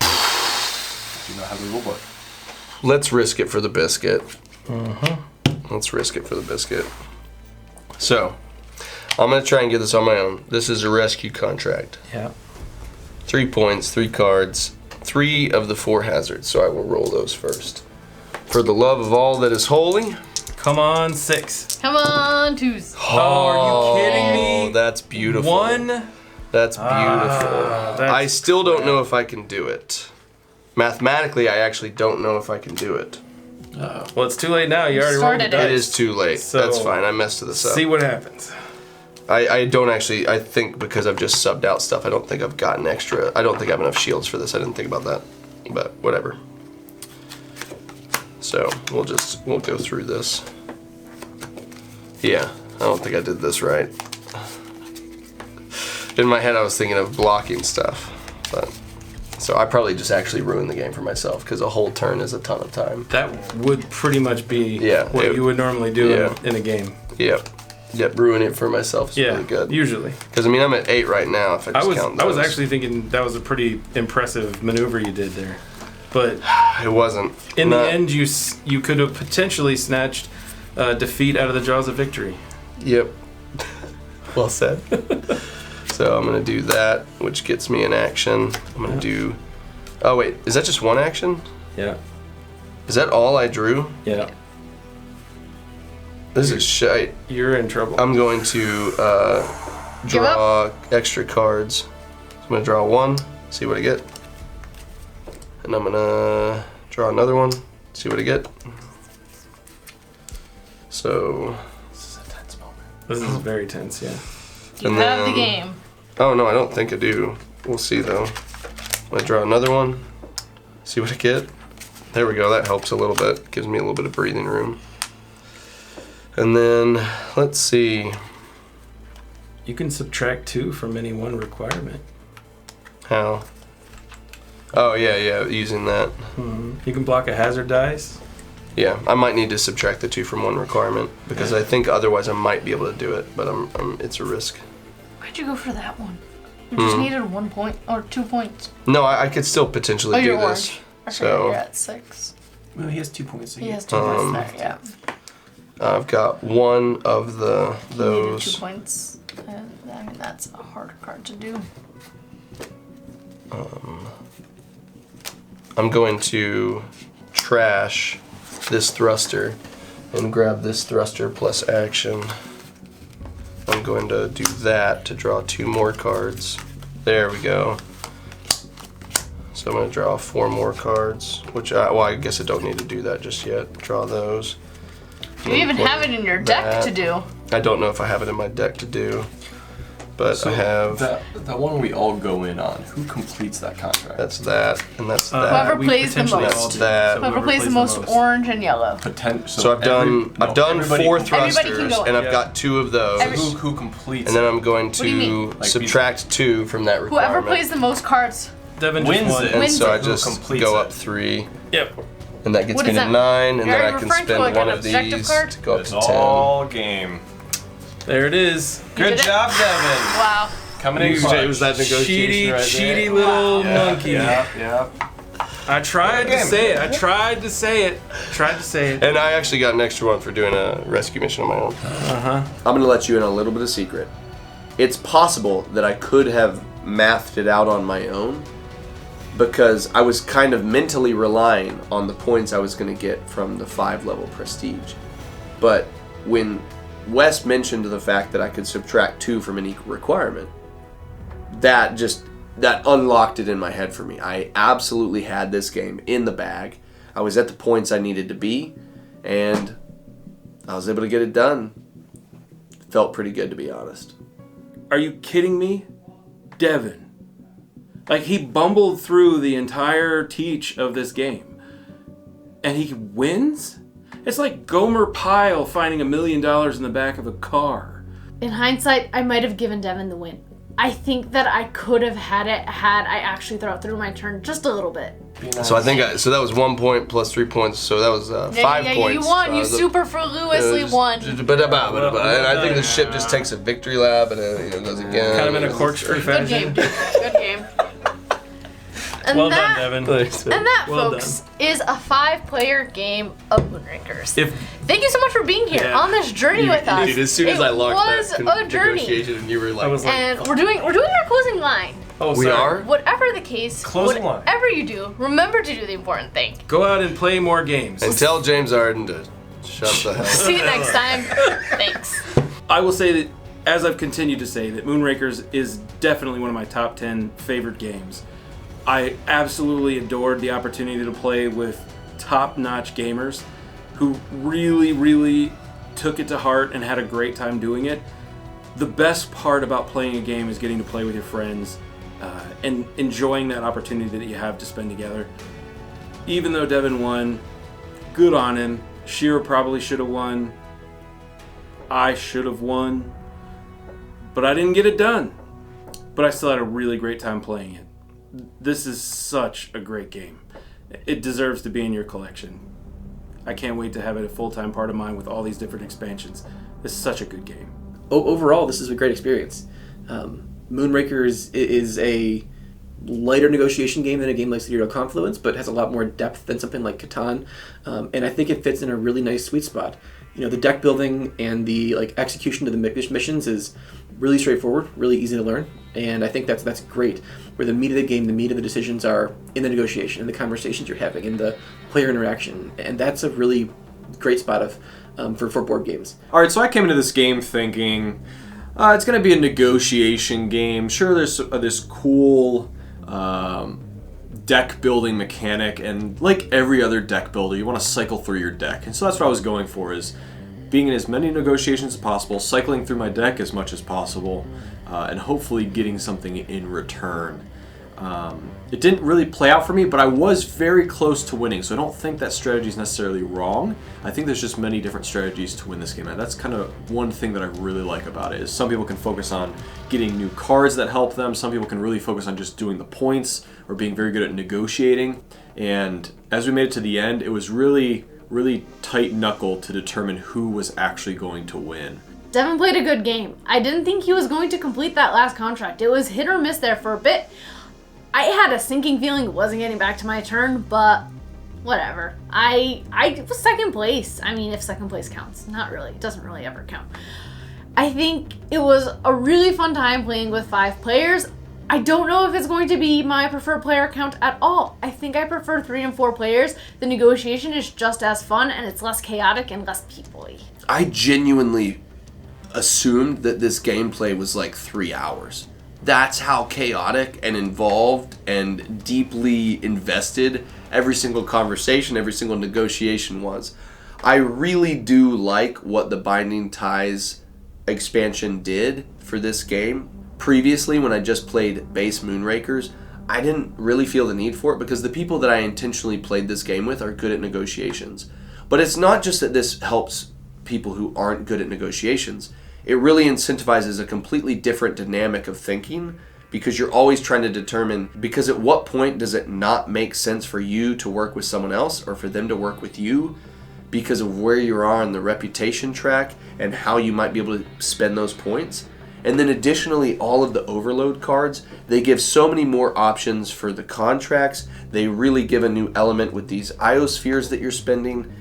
Do you know how the rule book?
Let's risk it for the biscuit. Let's risk it for the biscuit. So, I'm going to try and get this on my own. This is a rescue contract.
Yeah.
3 points, 3 cards, 3 of the 4 hazards. So I will roll those first. For the love of all that is holy.
Come on, 6.
Come on, 2s.
Oh, are you kidding me?
Oh, that's beautiful.
1.
That's beautiful.
That's
I still don't know if I can do it. Mathematically, I actually don't know if I can do it.
Well, it's too late now. You already rolled the
Started it.
dice.
It is too late.
So,
That's fine. I messed this up.
See what happens.
I don't actually, I think because I've just subbed out stuff, I don't think I've gotten extra. I don't think I have enough shields for this. I didn't think about that. But whatever. So we'll go through this. Yeah, I don't think I did this right. In my head I was thinking of blocking stuff. But so I probably just actually ruined the game for myself because a whole turn is a ton of time.
That would pretty much be
Yeah,
what
it-
you would normally do
yeah.
in a game.
Yep. Yep, ruining it for myself is
Yeah,
really good.
usually.
Because I mean I'm at 8 right now if I just count those.
I was actually thinking that was a pretty impressive maneuver you did there. But
It wasn't.
in the
Not-
end, you could have potentially snatched defeat out of the jaws of victory.
Yep. Well said. So I'm gonna do that, which gets me an action. I'm gonna do. Oh wait, is that just 1 action?
Yeah,
Is that all I drew?
yeah.
This is shite.
You're in trouble.
I'm going to
Give
draw extra cards. So I'm gonna draw 1, see what I get, and I'm gonna draw another one, see what I get. So.
This is a tense moment.
This is very tense, yeah.
You
And
have the
then-
game.
Oh no, I don't think I do. We'll see though. I draw another one. See what I get. There we go. That helps a little bit. Gives me a little bit of breathing room. And then let's see.
You can subtract 2 from any one requirement.
How? Oh yeah, using that.
You can block a hazard dice.
Yeah, I might need to subtract the 2 from one requirement because I think otherwise I might be able to do it, but it's a risk.
Why'd you go for that one? You just needed 1 point or 2 points.
No, I could still potentially
Oh,
do
you're
this.
orange. I forgot
So
you're at 6.
Well, he has 2 points. So
He has 2 points there, yeah.
I've got one of
You needed 2
those.
points. I mean, that's a hard card to do.
I'm going to trash this thruster and grab this thruster plus action. I'm going to do that to draw 2 more cards. There we go. So I'm going to draw 4 more cards, which I guess I don't need to do that just yet. Draw those.
You even have it in your deck to do.
I don't know if I have it in my deck to do, but I have.
The one we all go in on. Who completes that contract?
That's that, and that's that.
Whoever
we
plays the
potentially
most.
all
That's
do.
that.
Whoever plays the most orange and yellow.
So I've done
everybody-
4
Everybody can
thrusters,
go in.
and I've
Yeah.
got 2 of those.
Who completes?
And then I'm going
do you mean?
to
Like
subtract 2 from that requirement.
Whoever plays the most cards.
Devin just
Wins
won.
it.
And
wins
so I
it.
just
Who completes
go
it.
up 3,
Yep.
and that gets
What
me
is
to
that?
9, and
Are
then
you
I can
referring to,
spend
like,
one
an
of
objective
these
card?
to go up
It's
to 10.
all game.
There it is.
Good
did it?
job, Devin.
Wow.
Coming in
Was
clutch.
that negotiation right there?
Cheaty little monkey.
Yeah.
I tried to
Good game.
say it. I tried to say it. Tried to say it.
And I actually got an extra one for doing a rescue mission on my own.
I'm gonna let you in on a little bit of secret. It's possible that I could have mathed it out on my own because I was kind of mentally relying on the points I was gonna get from the 5-level prestige. But when Wes mentioned the fact that I could subtract 2 from any requirement, that unlocked it in my head for me. I absolutely had this game in the bag. I was at the points I needed to be, and I was able to get it done. Felt pretty good, to be honest.
Are you kidding me? Devin. Like, he bumbled through the entire teach of this game. And he wins? It's like Gomer Pyle finding $1 million in the back of a car.
In hindsight, I might have given Devin the win. I think that I could have had it had I actually thought through my turn just a little bit.
So I think so that was 1 point plus 3 points, so that was 5
Yeah,
points.
you won. You
So
super fruitlessly won.
And I think the ship just takes a victory lap and it does again.
Kind of in a corkscrew
Good
fashion.
game, dude. Good game. And
Well
that,
done, Devin.
And that,
Well
folks, is a 5-player game of Moonrakers.
If
Thank you so much for being here
Yeah.
on this journey with us.
Dude, as soon as
it
I locked
was
that
a journey.
negotiation and you were like,
I was like,
And we're doing our closing line.
oh,
we
sorry.
are?
Whatever the case,
Closing line.
whatever you do, remember to do the important thing.
Go out and play more games.
And tell James Arden to shut the hell up.
See you next time. Thanks.
I will say that, as I've continued to say, that Moonrakers is definitely one of my top 10 favorite games. I absolutely adored the opportunity to play with top-notch gamers who really, really took it to heart and had a great time doing it. The best part about playing a game is getting to play with your friends and enjoying that opportunity that you have to spend together. Even though Devin won, good on him. Shira probably should have won. I should have won. But I didn't get it done. But I still had a really great time playing it. This is such a great game. It deserves to be in your collection. I can't wait to have it a full-time part of mine with all these different expansions. This is such a good game.
Overall, this is a great experience. Moonrakers is a lighter negotiation game than a game like Zero Confluence, but has a lot more depth than something like Catan, and I think it fits in a really nice sweet spot. You know, the deck building and the execution of the missions is really straightforward, really easy to learn, and I think that's great. Where the meat of the game, the meat of the decisions are in the negotiation, and the conversations you're having, and the player interaction, and that's a really great spot for board games.
All right, so I came into this game thinking it's going to be a negotiation game. Sure, there's this cool deck building mechanic, and like every other deck builder, you want to cycle through your deck. And so that's what I was going for, is being in as many negotiations as possible, cycling through my deck as much as possible, and hopefully getting something in return. It didn't really play out for me, but I was very close to winning, so I don't think that strategy is necessarily wrong. I think there's just many different strategies to win this game, and that's kind of one thing that I really like about it, is some people can focus on getting new cards that help them, some people can really focus on just doing the points, or being very good at negotiating, and as we made it to the end, it was really, really tight knuckle to determine who was actually going to win.
Devin played a good game. I didn't think he was going to complete that last contract. It was hit or miss there for a bit. I had a sinking feeling it wasn't getting back to my turn, but whatever. I was second place. I mean, if second place counts. Not really. It doesn't really ever count. I think it was a really fun time playing with 5 players. I don't know if it's going to be my preferred player count at all. I think I prefer 3 and 4 players. The negotiation is just as fun, and it's less chaotic and less people-y.
I genuinely assumed that this gameplay was like 3 hours. That's how chaotic and involved and deeply invested every single conversation, every single negotiation was. I really do like what the Binding Ties expansion did for this game. Previously, when I just played base Moonrakers, I didn't really feel the need for it because the people that I intentionally played this game with are good at negotiations. But it's not just that this helps people who aren't good at negotiations. It really incentivizes a completely different dynamic of thinking because you're always trying to determine, because at what point does it not make sense for you to work with someone else or for them to work with you because of where you are on the reputation track and how you might be able to spend those points. And then additionally, all of the overload cards, they give so many more options for the contracts. They really give a new element with these iospheres that you're spending.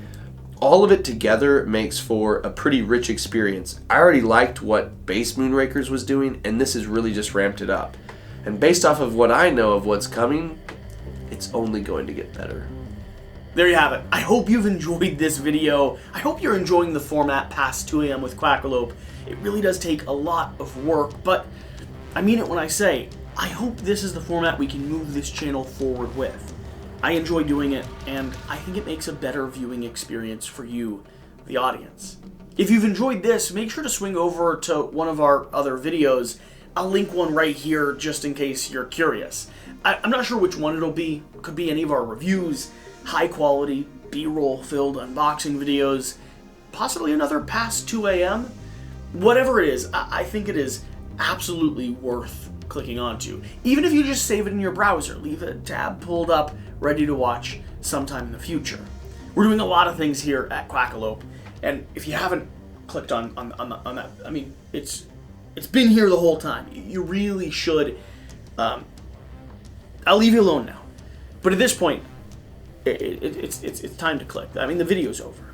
All of it together makes for a pretty rich experience. I already liked what base Moonrakers was doing, and this has really just ramped it up. And based off of what I know of what's coming, it's only going to get better.
There you have it. I hope you've enjoyed this video. I hope you're enjoying the format past 2 a.m. with Quackalope. It really does take a lot of work, but I mean it when I say, I hope this is the format we can move this channel forward with. I enjoy doing it, and I think it makes a better viewing experience for you, the audience. If you've enjoyed this, make sure to swing over to one of our other videos. I'll link one right here just in case you're curious. I'm not sure which one it'll be. It could be any of our reviews, high quality, B-roll filled unboxing videos, possibly another past 2 a.m. Whatever it is, I think it is absolutely worth clicking onto. Even if you just save it in your browser, leave a tab pulled up, ready to watch sometime in the future. We're doing a lot of things here at Quackalope, and if you haven't clicked on that, I mean, it's been here the whole time. You really should. I'll leave you alone now. But at this point, it's time to click. I mean, the video's over.